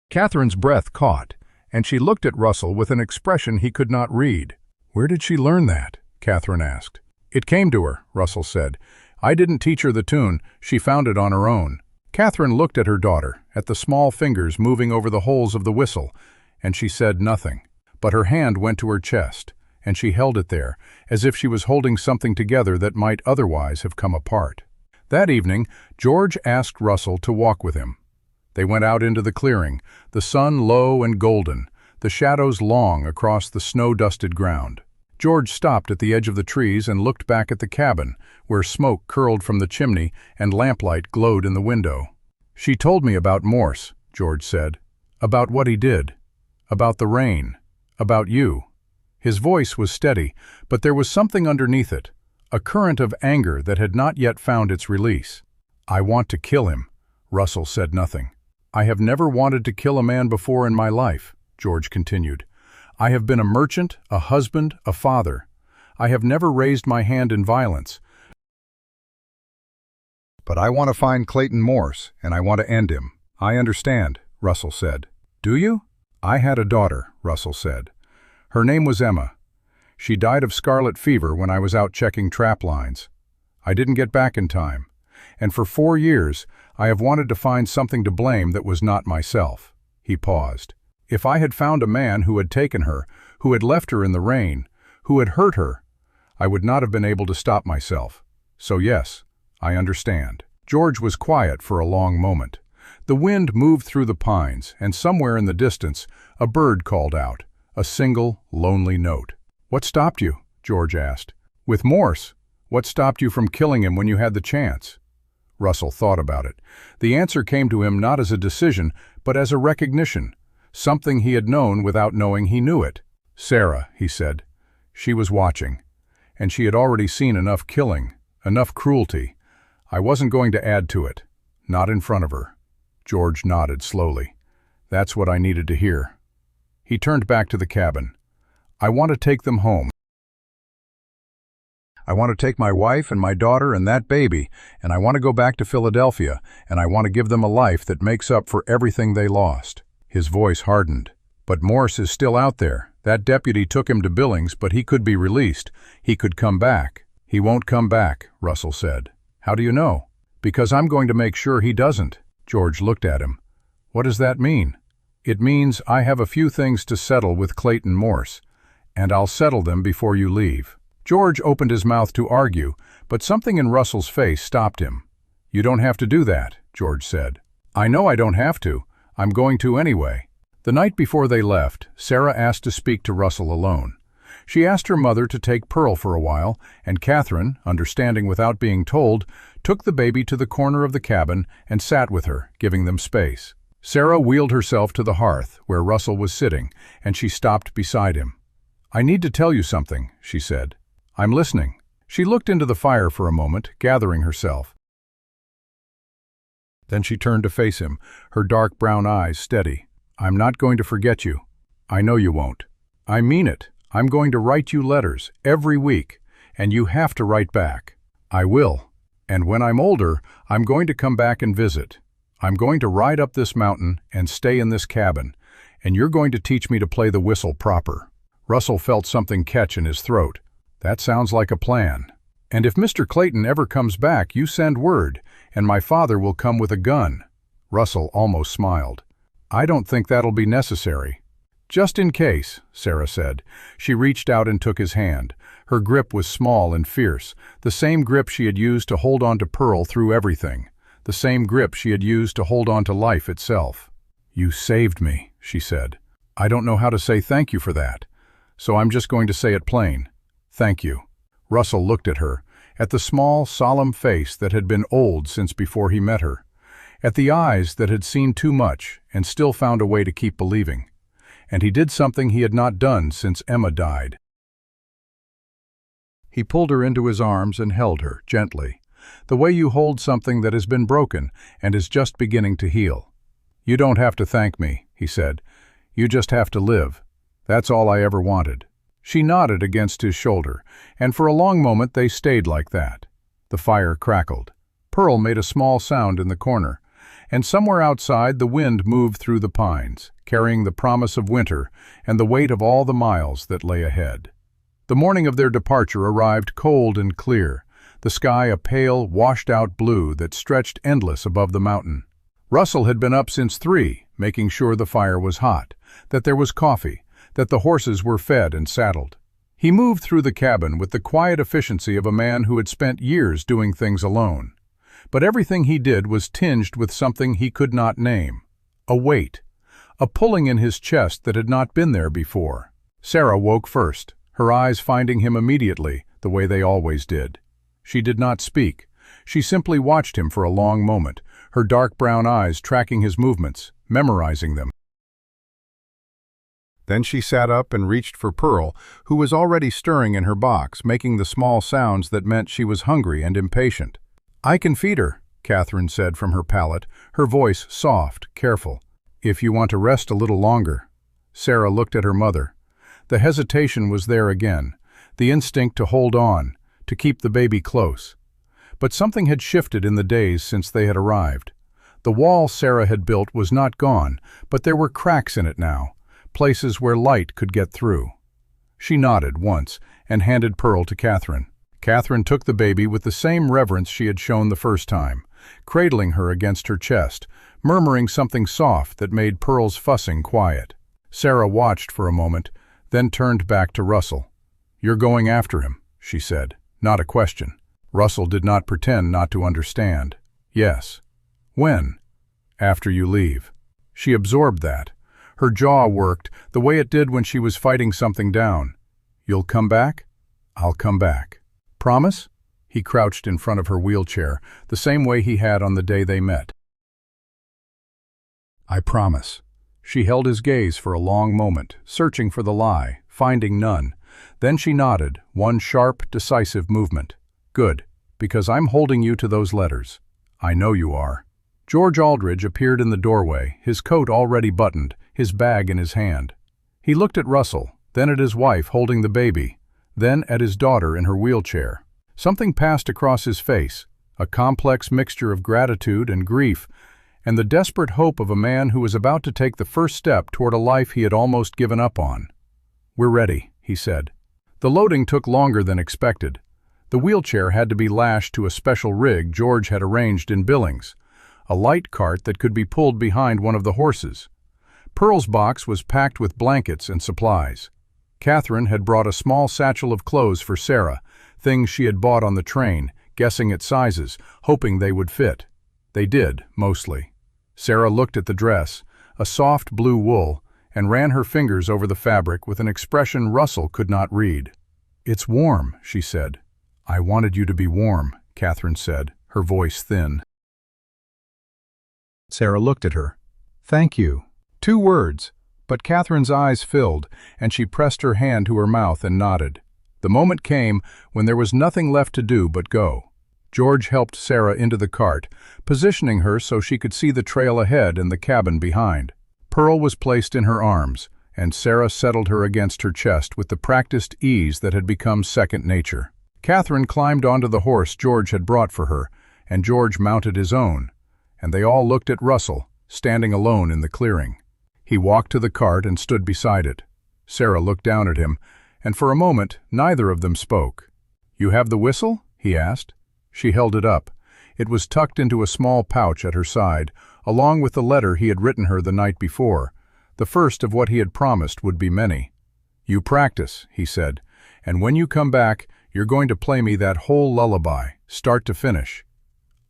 Catherine's breath caught, and she looked at Russell with an expression he could not read. "Where did she learn that?" Catherine asked. "It came to her," Russell said. "I didn't teach her the tune, she found it on her own." Catherine looked at her daughter, at the small fingers moving over the holes of the whistle, and she said nothing. But her hand went to her chest, and she held it there, as if she was holding something together that might otherwise have come apart. That evening, George asked Russell to walk with him. They went out into the clearing, the sun low and golden, the shadows long across the snow-dusted ground. George stopped at the edge of the trees and looked back at the cabin, where smoke curled from the chimney and lamplight glowed in the window. "She told me about Morse," George said. "About what he did. About the rain. About you." His voice was steady, but there was something underneath it, a current of anger that had not yet found its release. "I want to kill him." Russell said nothing. "I have never wanted to kill a man before in my life," George continued. "I have been a merchant, a husband, a father. I have never raised my hand in violence. But I want to find Clayton Morse, and I want to end him." "I understand," Russell said. "Do you?" "I had a daughter," Russell said. "Her name was Emma. She died of scarlet fever when I was out checking trap lines. I didn't get back in time, and for 4 years I have wanted to find something to blame that was not myself." He paused. "If I had found a man who had taken her, who had left her in the rain, who had hurt her, I would not have been able to stop myself. So yes, I understand." George was quiet for a long moment. The wind moved through the pines, and somewhere in the distance, a bird called out, a single, lonely note. "What stopped you?" George asked. "With Morse, what stopped you from killing him when you had the chance?" Russell thought about it. The answer came to him not as a decision, but as a recognition, something he had known without knowing he knew it. "Sarah," he said. "She was watching, and she had already seen enough killing, enough cruelty. I wasn't going to add to it, not in front of her." George nodded slowly. "That's what I needed to hear." He turned back to the cabin. "I want to take them home. I want to take my wife and my daughter and that baby, and I want to go back to Philadelphia, and I want to give them a life that makes up for everything they lost." His voice hardened. "But Morse is still out there. That deputy took him to Billings, but he could be released. He could come back." "He won't come back," Russell said. "How do you know?" "Because I'm going to make sure he doesn't." George looked at him. "What does that mean?" "It means I have a few things to settle with Clayton Morse, and I'll settle them before you leave." George opened his mouth to argue, but something in Russell's face stopped him. "You don't have to do that," George said. "I know I don't have to. I'm going to anyway." The night before they left, Sarah asked to speak to Russell alone. She asked her mother to take Pearl for a while, and Catherine, understanding without being told, took the baby to the corner of the cabin and sat with her, giving them space. Sarah wheeled herself to the hearth, where Russell was sitting, and she stopped beside him. "I need to tell you something," she said. "I'm listening." She looked into the fire for a moment, gathering herself. Then she turned to face him, her dark brown eyes steady. "I'm not going to forget you. I know you won't. I mean it. I'm going to write you letters every week, and you have to write back. I will. And when I'm older, I'm going to come back and visit. I'm going to ride up this mountain and stay in this cabin, and you're going to teach me to play the whistle proper." Russell felt something catch in his throat. "That sounds like a plan. And if Mr. Clayton ever comes back, you send word, and my father will come with a gun." Russell almost smiled. "I don't think that'll be necessary." "Just in case," Sarah said. She reached out and took his hand. Her grip was small and fierce, the same grip she had used to hold on to Pearl through everything, the same grip she had used to hold on to life itself. "You saved me," she said. "I don't know how to say thank you for that, so I'm just going to say it plain. Thank you." Russell looked at her, at the small, solemn face that had been old since before he met her, at the eyes that had seen too much and still found a way to keep believing. And he did something he had not done since Emma died. He pulled her into his arms and held her, gently, the way you hold something that has been broken and is just beginning to heal. "You don't have to thank me," he said. "You just have to live. That's all I ever wanted." She nodded against his shoulder, and for a long moment they stayed like that. The fire crackled. Pearl made a small sound in the corner, and somewhere outside the wind moved through the pines, carrying the promise of winter and the weight of all the miles that lay ahead. The morning of their departure arrived cold and clear, the sky a pale, washed-out blue that stretched endless above the mountain. Russell had been up since 3, making sure the fire was hot, that there was coffee, that the horses were fed and saddled. He moved through the cabin with the quiet efficiency of a man who had spent years doing things alone. But everything he did was tinged with something he could not name. A weight, a pulling in his chest that had not been there before. Sarah woke first, her eyes finding him immediately, the way they always did. She did not speak. She simply watched him for a long moment, her dark brown eyes tracking his movements, memorizing them. Then she sat up and reached for Pearl, who was already stirring in her box, making the small sounds that meant she was hungry and impatient. "I can feed her," Catherine said from her pallet, her voice soft, careful. "If you want to rest a little longer." Sarah looked at her mother. The hesitation was there again, the instinct to hold on, to keep the baby close. But something had shifted in the days since they had arrived. The wall Sarah had built was not gone, but there were cracks in it now, places where light could get through. She nodded once and handed Pearl to Catherine. Catherine took the baby with the same reverence she had shown the first time, cradling her against her chest, murmuring something soft that made Pearl's fussing quiet. Sarah watched for a moment, then turned back to Russell. "You're going after him," she said, not a question. Russell did not pretend not to understand. "Yes." "When?" "After you leave." She absorbed that. Her jaw worked, the way it did when she was fighting something down. "You'll come back?" "I'll come back." "Promise?" He crouched in front of her wheelchair, the same way he had on the day they met. "I promise." She held his gaze for a long moment, searching for the lie, finding none. Then she nodded, one sharp, decisive movement. "Good, because I'm holding you to those letters. I know you are." George Aldridge appeared in the doorway, his coat already buttoned, his bag in his hand. He looked at Russell, then at his wife holding the baby, then at his daughter in her wheelchair. Something passed across his face, a complex mixture of gratitude and grief, and the desperate hope of a man who was about to take the first step toward a life he had almost given up on. "We're ready," he said. The loading took longer than expected. The wheelchair had to be lashed to a special rig George had arranged in Billings, a light cart that could be pulled behind one of the horses. Pearl's box was packed with blankets and supplies. Catherine had brought a small satchel of clothes for Sarah, things she had bought on the train, guessing at sizes, hoping they would fit. They did, mostly. Sarah looked at the dress, a soft blue wool, and ran her fingers over the fabric with an expression Russell could not read. "It's warm," she said. "I wanted you to be warm," Catherine said, her voice thin. Sarah looked at her. "Thank you." 2 words, but Catherine's eyes filled, and she pressed her hand to her mouth and nodded. The moment came when there was nothing left to do but go. George helped Sarah into the cart, positioning her so she could see the trail ahead and the cabin behind. Pearl was placed in her arms, and Sarah settled her against her chest with the practiced ease that had become second nature. Catherine climbed onto the horse George had brought for her, and George mounted his own, and they all looked at Russell, standing alone in the clearing. He walked to the cart and stood beside it. Sarah looked down at him, and for a moment neither of them spoke. "You have the whistle?" he asked. She held it up. It was tucked into a small pouch at her side, along with the letter he had written her the night before, the first of what he had promised would be many. "You practice," he said, "and when you come back, you're going to play me that whole lullaby, start to finish."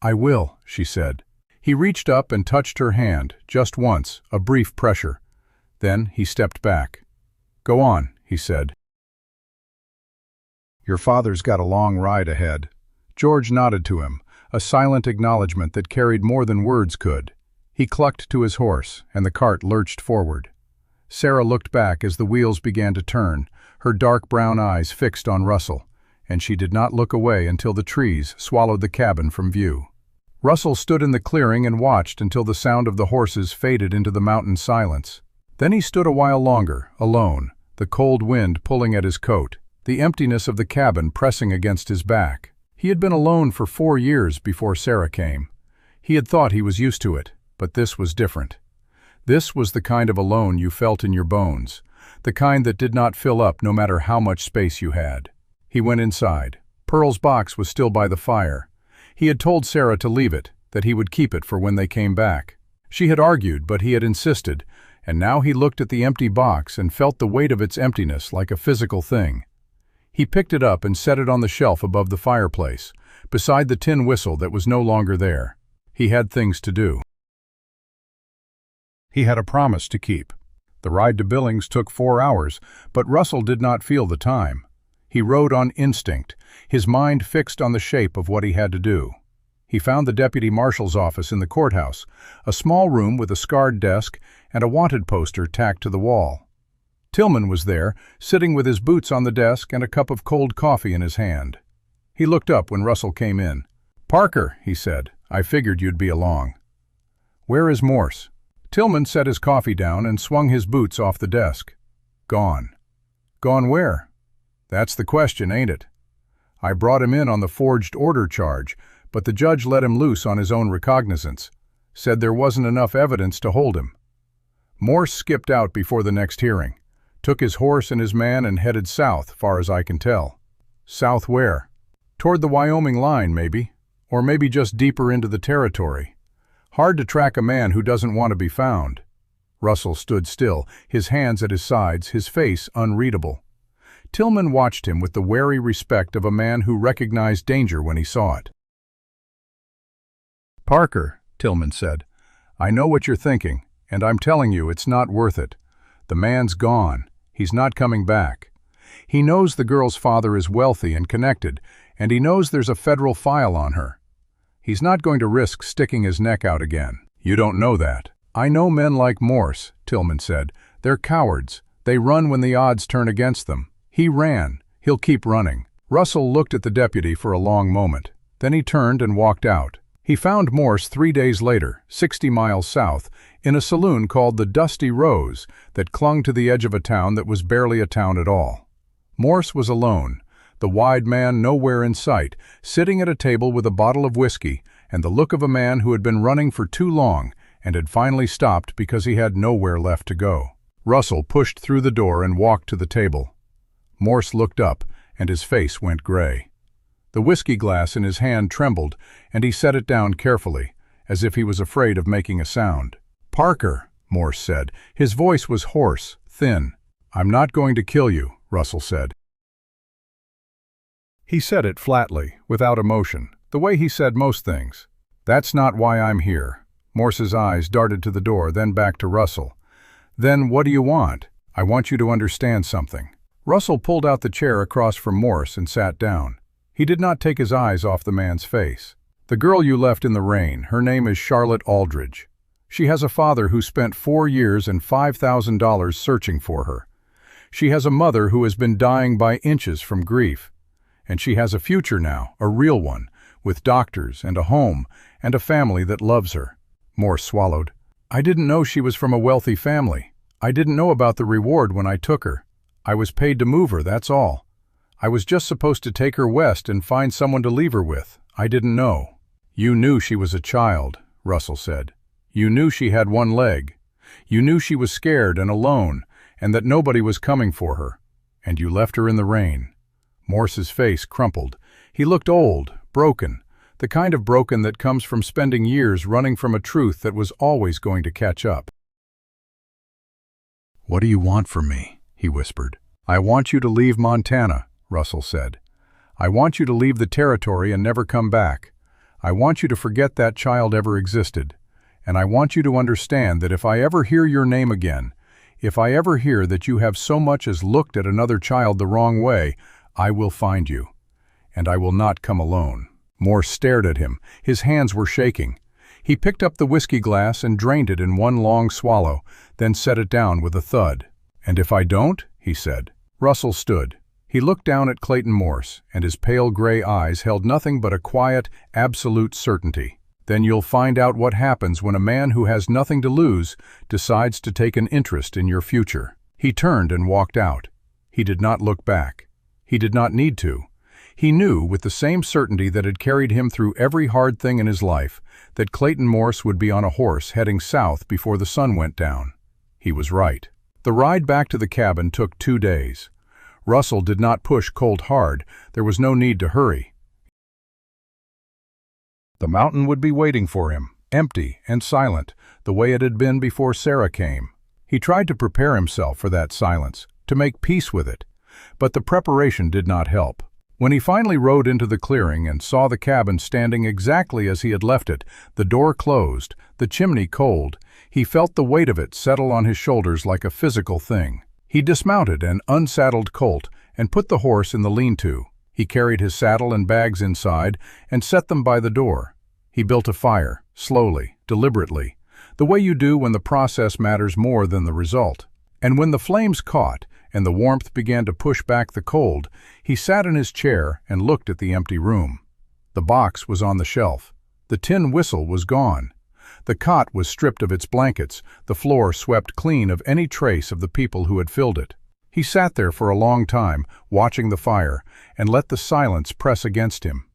"I will," she said. He reached up and touched her hand, just once, a brief pressure. Then he stepped back. "Go on," he said. "Your father's got a long ride ahead." George nodded to him, a silent acknowledgement that carried more than words could. He clucked to his horse, and the cart lurched forward. Sarah looked back as the wheels began to turn, her dark brown eyes fixed on Russell, and she did not look away until the trees swallowed the cabin from view. Russell stood in the clearing and watched until the sound of the horses faded into the mountain silence. Then he stood a while longer, alone, the cold wind pulling at his coat, the emptiness of the cabin pressing against his back. He had been alone for 4 years before Sarah came. He had thought he was used to it, but this was different. This was the kind of alone you felt in your bones, the kind that did not fill up no matter how much space you had. He went inside. Pearl's box was still by the fire. He had told Sarah to leave it, that he would keep it for when they came back. She had argued, but he had insisted, and now he looked at the empty box and felt the weight of its emptiness like a physical thing. He picked it up and set it on the shelf above the fireplace, beside the tin whistle that was no longer there. He had things to do. He had a promise to keep. The ride to Billings took 4 hours, but Russell did not feel the time. He rode on instinct, his mind fixed on the shape of what he had to do. He found the deputy marshal's office in the courthouse, a small room with a scarred desk and a wanted poster tacked to the wall. Tillman was there, sitting with his boots on the desk and a cup of cold coffee in his hand. He looked up when Russell came in. "Parker," he said, "I figured you'd be along." "Where is Morse?" Tillman set his coffee down and swung his boots off the desk. "Gone." "Gone where?" "That's the question, ain't it? I brought him in on the forged order charge, but the judge let him loose on his own recognizance. Said there wasn't enough evidence to hold him." Morse skipped out before the next hearing. Took his horse and his man and headed south, far as I can tell. "South where?" "Toward the Wyoming line, maybe. Or maybe just deeper into the territory. Hard to track a man who doesn't want to be found." Russell stood still, his hands at his sides, his face unreadable. Tillman watched him with the wary respect of a man who recognized danger when he saw it. "Parker," Tillman said, "I know what you're thinking, and I'm telling you it's not worth it. The man's gone. He's not coming back. He knows the girl's father is wealthy and connected, and he knows there's a federal file on her. He's not going to risk sticking his neck out again." "You don't know that." "I know men like Morse," Tillman said. "They're cowards. They run when the odds turn against them. He ran. He'll keep running." Russell looked at the deputy for a long moment. Then he turned and walked out. He found Morse 3 days later, 60 miles south, in a saloon called the Dusty Rose that clung to the edge of a town that was barely a town at all. Morse was alone, the wide man nowhere in sight, sitting at a table with a bottle of whiskey and the look of a man who had been running for too long and had finally stopped because he had nowhere left to go. Russell pushed through the door and walked to the table. Morse looked up, and his face went gray. The whiskey glass in his hand trembled, and he set it down carefully, as if he was afraid of making a sound. "Parker," Morse said. His voice was hoarse, thin. "I'm not going to kill you," Russell said. He said it flatly, without emotion, the way he said most things. "That's not why I'm here." Morse's eyes darted to the door, then back to Russell. "Then what do you want?" "I want you to understand something." Russell pulled out the chair across from Morse and sat down. He did not take his eyes off the man's face. "The girl you left in the rain, her name is Charlotte Aldridge. She has a father who spent 4 years and $5,000 searching for her. She has a mother who has been dying by inches from grief. And she has a future now, a real one, with doctors and a home and a family that loves her." Morse swallowed. "I didn't know she was from a wealthy family. I didn't know about the reward when I took her. I was paid to move her, that's all. I was just supposed to take her west and find someone to leave her with. I didn't know." "You knew she was a child," Russell said. "You knew she had one leg. You knew she was scared and alone, and that nobody was coming for her. And you left her in the rain." Morse's face crumpled. He looked old, broken, the kind of broken that comes from spending years running from a truth that was always going to catch up. "What do you want from me?" he whispered. "I want you to leave Montana," Russell said. "I want you to leave the territory and never come back. I want you to forget that child ever existed. And I want you to understand that if I ever hear your name again, if I ever hear that you have so much as looked at another child the wrong way, I will find you. And I will not come alone." Morse stared at him. His hands were shaking. He picked up the whiskey glass and drained it in one long swallow, then set it down with a thud. "And if I don't?" he said. Russell stood. He looked down at Clayton Morse, and his pale gray eyes held nothing but a quiet, absolute certainty. "Then you'll find out what happens when a man who has nothing to lose decides to take an interest in your future." He turned and walked out. He did not look back. He did not need to. He knew, with the same certainty that had carried him through every hard thing in his life, that Clayton Morse would be on a horse heading south before the sun went down. He was right. The ride back to the cabin took 2 days. Russell did not push Colt hard. There was no need to hurry. The mountain would be waiting for him, empty and silent, the way it had been before Sarah came. He tried to prepare himself for that silence, to make peace with it, but the preparation did not help. When he finally rode into the clearing and saw the cabin standing exactly as he had left it, the door closed, the chimney cold, he felt the weight of it settle on his shoulders like a physical thing. He dismounted and unsaddled Colt and put the horse in the lean-to. He carried his saddle and bags inside and set them by the door. He built a fire, slowly, deliberately, the way you do when the process matters more than the result. And when the flames caught and the warmth began to push back the cold, he sat in his chair and looked at the empty room. The box was on the shelf. The tin whistle was gone. The cot was stripped of its blankets, the floor swept clean of any trace of the people who had filled it. He sat there for a long time, watching the fire, and let the silence press against him.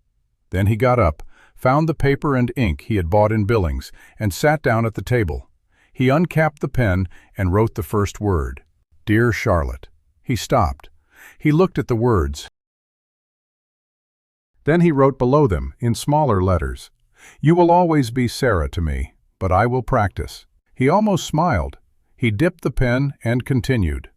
Then he got up, found the paper and ink he had bought in Billings, and sat down at the table. He uncapped the pen and wrote the first word. "Dear Charlotte." He stopped. He looked at the words. Then he wrote below them, in smaller letters, "You will always be Sarah to me, but I will practice." He almost smiled. He dipped the pen and continued.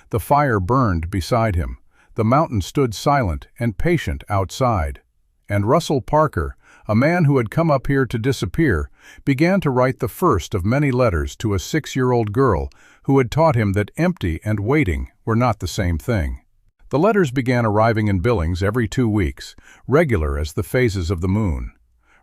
The fire burned beside him. The mountain stood silent and patient outside. And Russell Parker, a man who had come up here to disappear, began to write the first of many letters to a 6-year-old girl who had taught him that empty and waiting were not the same thing. The letters began arriving in Billings every 2 weeks, regular as the phases of the moon.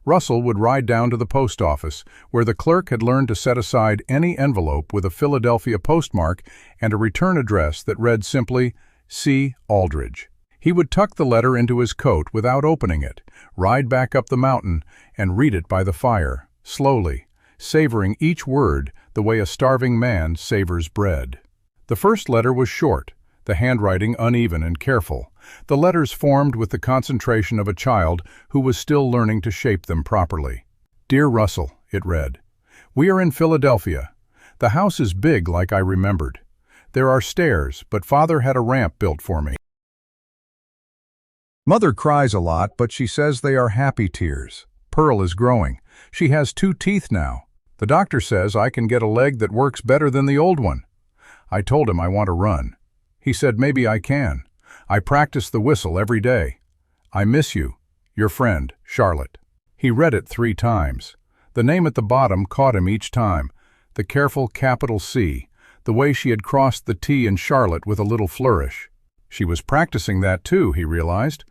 Russell would ride down to the post office, where the clerk had learned to set aside any envelope with a Philadelphia postmark and a return address that read simply, C. Aldridge. He would tuck the letter into his coat without opening it, ride back up the mountain, and read it by the fire, slowly, savoring each word the way a starving man savors bread. The first letter was short, the handwriting uneven and careful, the letters formed with the concentration of a child who was still learning to shape them properly. "Dear Russell," it read, "we are in Philadelphia. The house is big like I remembered. There are stairs, but Father had a ramp built for me. Mother cries a lot, but she says they are happy tears. Pearl is growing. She has 2 teeth now. The doctor says I can get a leg that works better than the old one. I told him I want to run. He said maybe I can. I practice the whistle every day. I miss you. Your friend, Charlotte." He read it 3 times. The name at the bottom caught him each time, the careful capital C, the way she had crossed the T in Charlotte with a little flourish. She was practicing that too, he realized,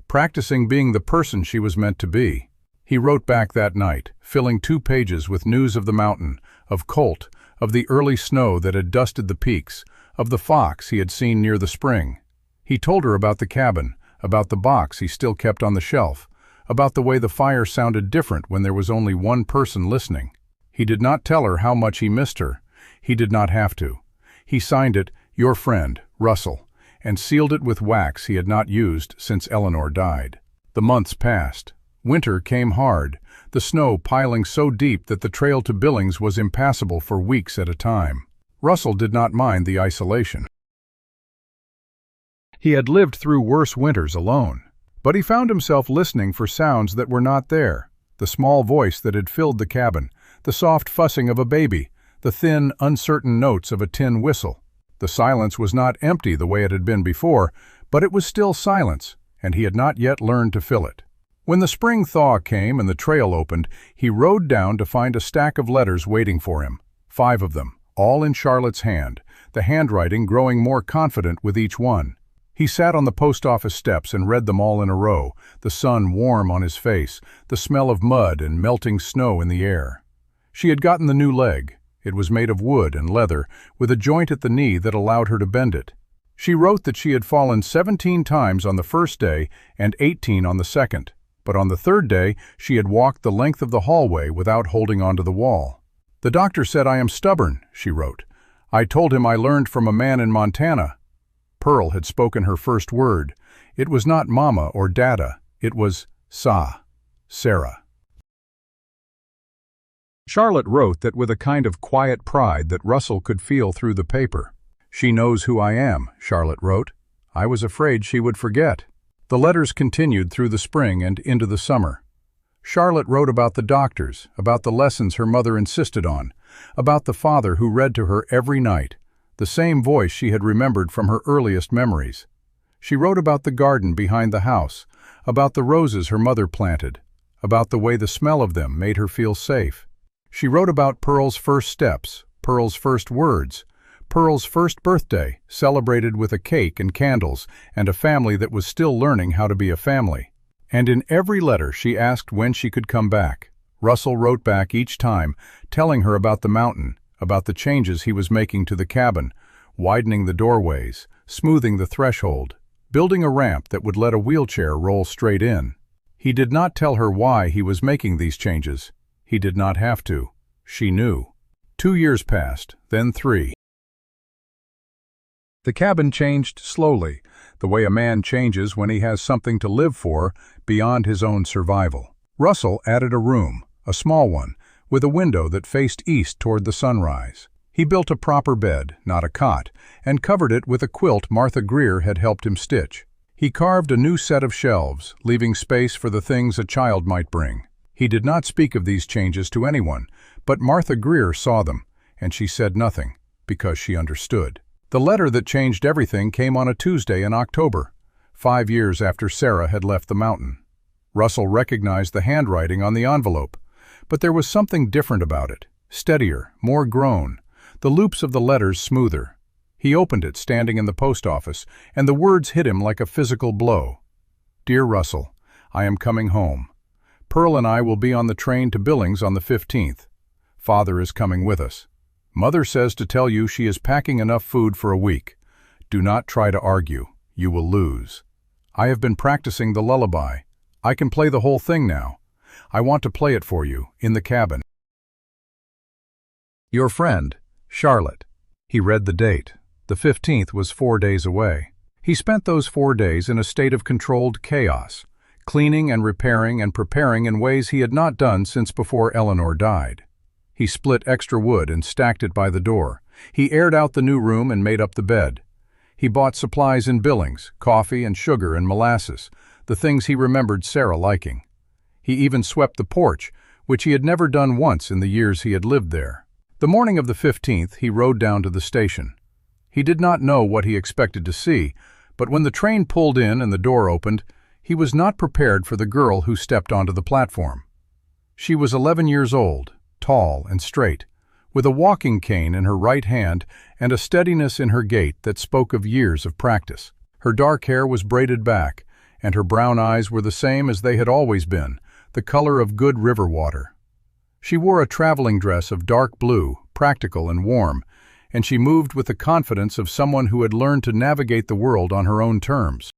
practicing being the person she was meant to be. He wrote back that night, filling 2 pages with news of the mountain, of Colt, of the early snow that had dusted the peaks, of the fox he had seen near the spring. He told her about the cabin, about the box he still kept on the shelf, about the way the fire sounded different when there was only one person listening. He did not tell her how much he missed her. He did not have to. He signed it, "Your friend, Russell," and sealed it with wax he had not used since Eleanor died. The months passed. Winter came hard, the snow piling so deep that the trail to Billings was impassable for weeks at a time. Russell did not mind the isolation. He had lived through worse winters alone, but he found himself listening for sounds that were not there. The small voice that had filled the cabin, the soft fussing of a baby, the thin, uncertain notes of a tin whistle. The silence was not empty the way it had been before, but it was still silence, and he had not yet learned to fill it. When the spring thaw came and the trail opened, he rode down to find a stack of letters waiting for him. 5 of them, all in Charlotte's hand, the handwriting growing more confident with each one. He sat on the post office steps and read them all in a row, the sun warm on his face, the smell of mud and melting snow in the air. She had gotten the new leg. It was made of wood and leather, with a joint at the knee that allowed her to bend it. She wrote that she had fallen 17 times on the first day and 18 on the second, but on the third day she had walked the length of the hallway without holding onto the wall. "The doctor said I am stubborn," she wrote. "I told him I learned from a man in Montana." Pearl had spoken her first word. It was not Mama or Dada. It was Sarah. Charlotte wrote that with a kind of quiet pride that Russell could feel through the paper. "She knows who I am," Charlotte wrote. "I was afraid she would forget." The letters continued through the spring and into the summer. Charlotte wrote about the doctors, about the lessons her mother insisted on, about the father who read to her every night, the same voice she had remembered from her earliest memories. She wrote about the garden behind the house, about the roses her mother planted, about the way the smell of them made her feel safe. She wrote about Pearl's first steps, Pearl's first words, Pearl's first birthday, celebrated with a cake and candles, and a family that was still learning how to be a family. And in every letter she asked when she could come back. Russell wrote back each time, telling her about the mountain, about the changes he was making to the cabin, widening the doorways, smoothing the threshold, building a ramp that would let a wheelchair roll straight in. He did not tell her why he was making these changes. He did not have to. She knew. 2 years passed, then 3. The cabin changed slowly, the way a man changes when he has something to live for beyond his own survival. Russell added a room, a small one, with a window that faced east toward the sunrise. He built a proper bed, not a cot, and covered it with a quilt Martha Greer had helped him stitch. He carved a new set of shelves, leaving space for the things a child might bring. He did not speak of these changes to anyone, but Martha Greer saw them, and she said nothing, because she understood. The letter that changed everything came on a Tuesday in October, 5 years after Sarah had left the mountain. Russell recognized the handwriting on the envelope, but there was something different about it, steadier, more grown, the loops of the letters smoother. He opened it standing in the post office, and the words hit him like a physical blow. "Dear Russell, I am coming home. Pearl and I will be on the train to Billings on the 15th. Father is coming with us. Mother says to tell you she is packing enough food for a week. Do not try to argue. You will lose. I have been practicing the lullaby. I can play the whole thing now. I want to play it for you, in the cabin. Your friend, Charlotte." He read the date. The 15th was 4 days away. He spent those 4 days in a state of controlled chaos, cleaning and repairing and preparing in ways he had not done since before Eleanor died. He split extra wood and stacked it by the door. He aired out the new room and made up the bed. He bought supplies in Billings, coffee and sugar and molasses, the things he remembered Sarah liking. He even swept the porch, which he had never done once in the years he had lived there. The morning of the 15th, he rode down to the station. He did not know what he expected to see, but when the train pulled in and the door opened, he was not prepared for the girl who stepped onto the platform. She was 11 years old, tall and straight, with a walking cane in her right hand and a steadiness in her gait that spoke of years of practice. Her dark hair was braided back, and her brown eyes were the same as they had always been, the color of good river water. She wore a traveling dress of dark blue, practical and warm, and she moved with the confidence of someone who had learned to navigate the world on her own terms.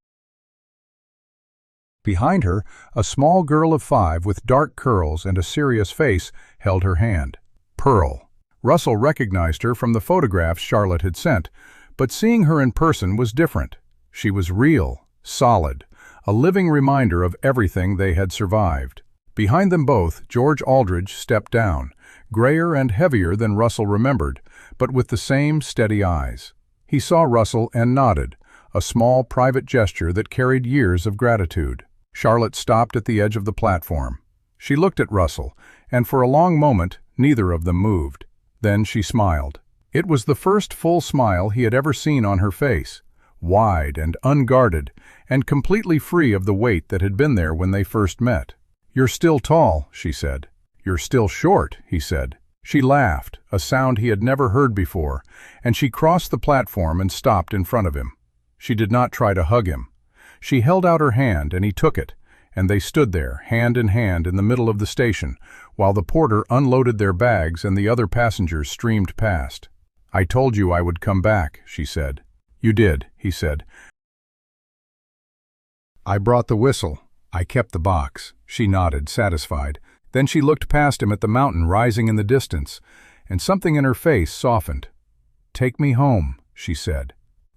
Behind her, a small girl of 5 with dark curls and a serious face held her hand. Pearl. Russell recognized her from the photographs Charlotte had sent, but seeing her in person was different. She was real, solid, a living reminder of everything they had survived. Behind them both, George Aldridge stepped down, grayer and heavier than Russell remembered, but with the same steady eyes. He saw Russell and nodded, a small private gesture that carried years of gratitude. Charlotte stopped at the edge of the platform. She looked at Russell, and for a long moment, neither of them moved. Then she smiled. It was the first full smile he had ever seen on her face, wide and unguarded, and completely free of the weight that had been there when they first met. "You're still tall," she said. "You're still short," he said. She laughed, a sound he had never heard before, and she crossed the platform and stopped in front of him. She did not try to hug him. She held out her hand and he took it, and they stood there, hand in hand, in the middle of the station, while the porter unloaded their bags and the other passengers streamed past. "I told you I would come back," she said. "You did," he said. "I brought the whistle. I kept the box." She nodded, satisfied. Then she looked past him at the mountain rising in the distance, and something in her face softened. "Take me home," she said.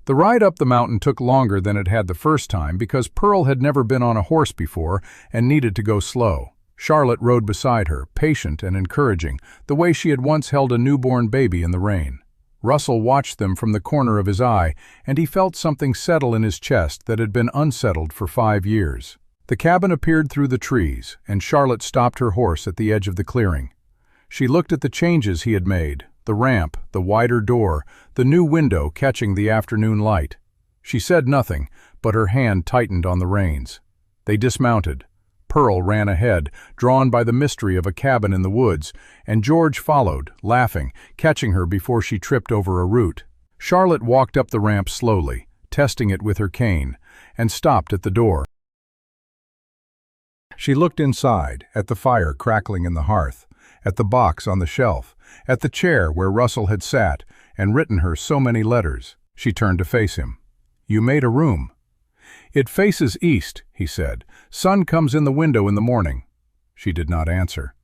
The ride up the mountain took longer than it had the first time because Pearl had never been on a horse before and needed to go slow. Charlotte rode beside her, patient and encouraging, the way she had once held a newborn baby in the rain. Russell watched them from the corner of his eye, and he felt something settle in his chest that had been unsettled for 5 years. The cabin appeared through the trees, and Charlotte stopped her horse at the edge of the clearing. She looked at the changes he had made, the ramp, the wider door, the new window catching the afternoon light. She said nothing, but her hand tightened on the reins. They dismounted. Pearl ran ahead, drawn by the mystery of a cabin in the woods, and George followed, laughing, catching her before she tripped over a root. Charlotte walked up the ramp slowly, testing it with her cane, and stopped at the door. She looked inside, at the fire crackling in the hearth, at the box on the shelf, at the chair where Russell had sat and written her so many letters. She turned to face him. "You made a room." "It faces east," he said. "Sun comes in the window in the morning." She did not answer.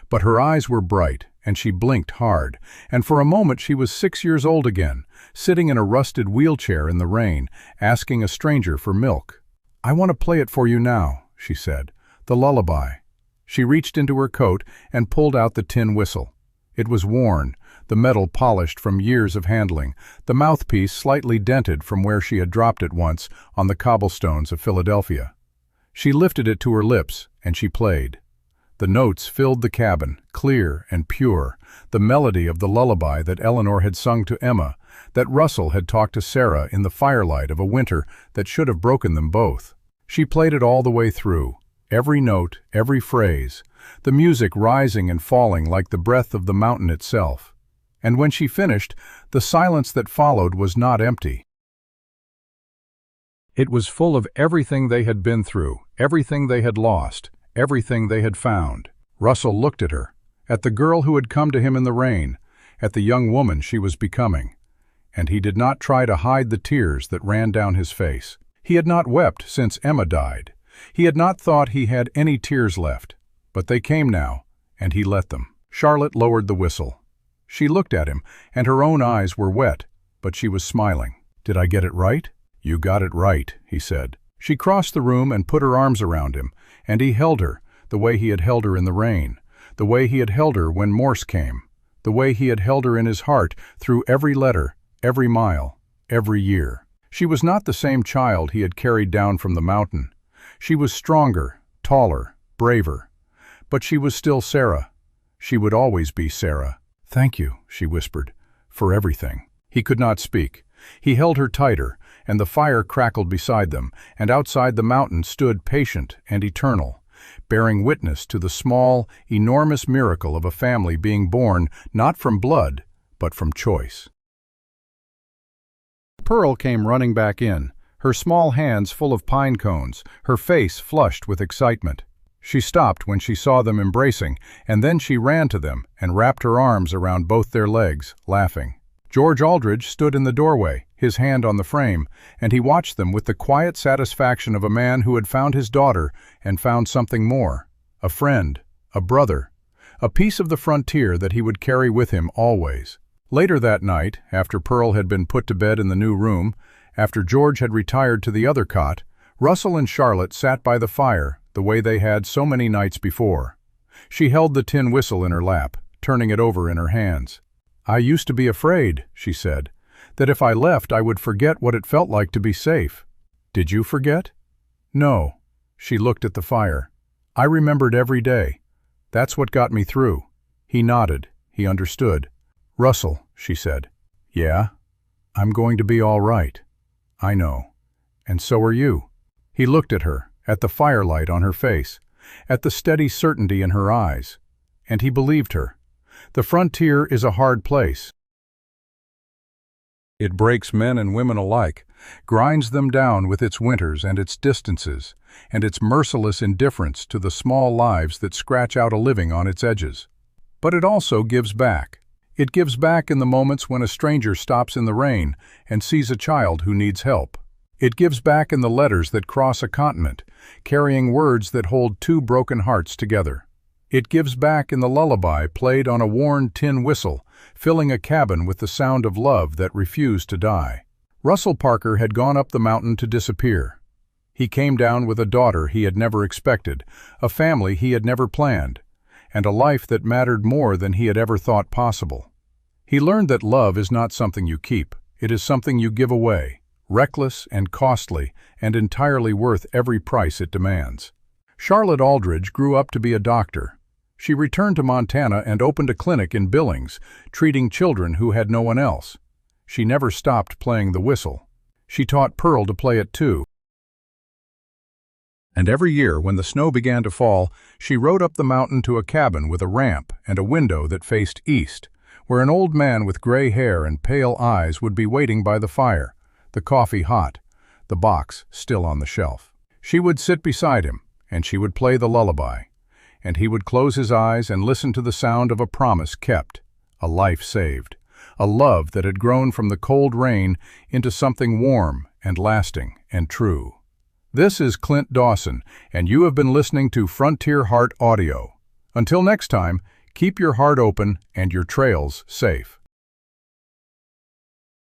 But her eyes were bright, and she blinked hard, and for a moment she was 6 years old again, sitting in a rusted wheelchair in the rain, asking a stranger for milk. "I want to play it for you now," she said. "The lullaby." She reached into her coat and pulled out the tin whistle. It was worn, the metal polished from years of handling, the mouthpiece slightly dented from where she had dropped it once on the cobblestones of Philadelphia. She lifted it to her lips, and she played. The notes filled the cabin, clear and pure, the melody of the lullaby that Eleanor had sung to Emma, that Russell had talked to Sarah in the firelight of a winter that should have broken them both. She played it all the way through, every note, every phrase, the music rising and falling like the breath of the mountain itself. And when she finished, the silence that followed was not empty. It was full of everything they had been through, everything they had lost, everything they had found. Russell looked at her, at the girl who had come to him in the rain, at the young woman she was becoming, and he did not try to hide the tears that ran down his face. He had not wept since Emma died. He had not thought he had any tears left, but they came now, and he let them. Charlotte lowered the whistle. She looked at him, and her own eyes were wet, but she was smiling. "Did I get it right?" "You got it right," he said. She crossed the room and put her arms around him, and he held her, the way he had held her in the rain, the way he had held her when Morse came, the way he had held her in his heart through every letter, every mile, every year. She was not the same child he had carried down from the mountain. She was stronger, taller, braver. But she was still Sarah. She would always be Sarah. "Thank you," she whispered, "for everything." He could not speak. He held her tighter, and the fire crackled beside them, and outside the mountain stood patient and eternal, bearing witness to the small, enormous miracle of a family being born not from blood, but from choice. Pearl came running back in, her small hands full of pine cones, her face flushed with excitement. She stopped when she saw them embracing, and then she ran to them and wrapped her arms around both their legs, laughing. George Aldridge stood in the doorway, his hand on the frame, and he watched them with the quiet satisfaction of a man who had found his daughter and found something more, a friend, a brother, a piece of the frontier that he would carry with him always. Later that night, after Pearl had been put to bed in the new room, after George had retired to the other cot, Russell and Charlotte sat by the fire, the way they had so many nights before. She held the tin whistle in her lap, turning it over in her hands. "I used to be afraid," she said, "that if I left I would forget what it felt like to be safe." "Did you forget?" "No." She looked at the fire. "I remembered every day. That's what got me through." He nodded. He understood. "Russell," she said. "Yeah? I'm going to be all right." "I know. And so are you." He looked at her, at the firelight on her face, at the steady certainty in her eyes. And he believed her. The frontier is a hard place. It breaks men and women alike, grinds them down with its winters and its distances, and its merciless indifference to the small lives that scratch out a living on its edges. But it also gives back. It gives back in the moments when a stranger stops in the rain and sees a child who needs help. It gives back in the letters that cross a continent, carrying words that hold two broken hearts together. It gives back in the lullaby played on a worn tin whistle, filling a cabin with the sound of love that refused to die. Russell Parker had gone up the mountain to disappear. He came down with a daughter he had never expected, a family he had never planned, and a life that mattered more than he had ever thought possible. He learned that love is not something you keep, it is something you give away, reckless and costly and entirely worth every price it demands. Charlotte Aldridge grew up to be a doctor. She returned to Montana and opened a clinic in Billings, treating children who had no one else. She never stopped playing the whistle. She taught Pearl to play it too. And every year, when the snow began to fall, she rode up the mountain to a cabin with a ramp and a window that faced east, where an old man with gray hair and pale eyes would be waiting by the fire, the coffee hot, the box still on the shelf. She would sit beside him, and she would play the lullaby, and he would close his eyes and listen to the sound of a promise kept, a life saved, a love that had grown from the cold rain into something warm and lasting and true. This is Clint Dawson, and you have been listening to Frontier Heart Audio. Until next time, keep your heart open and your trails safe.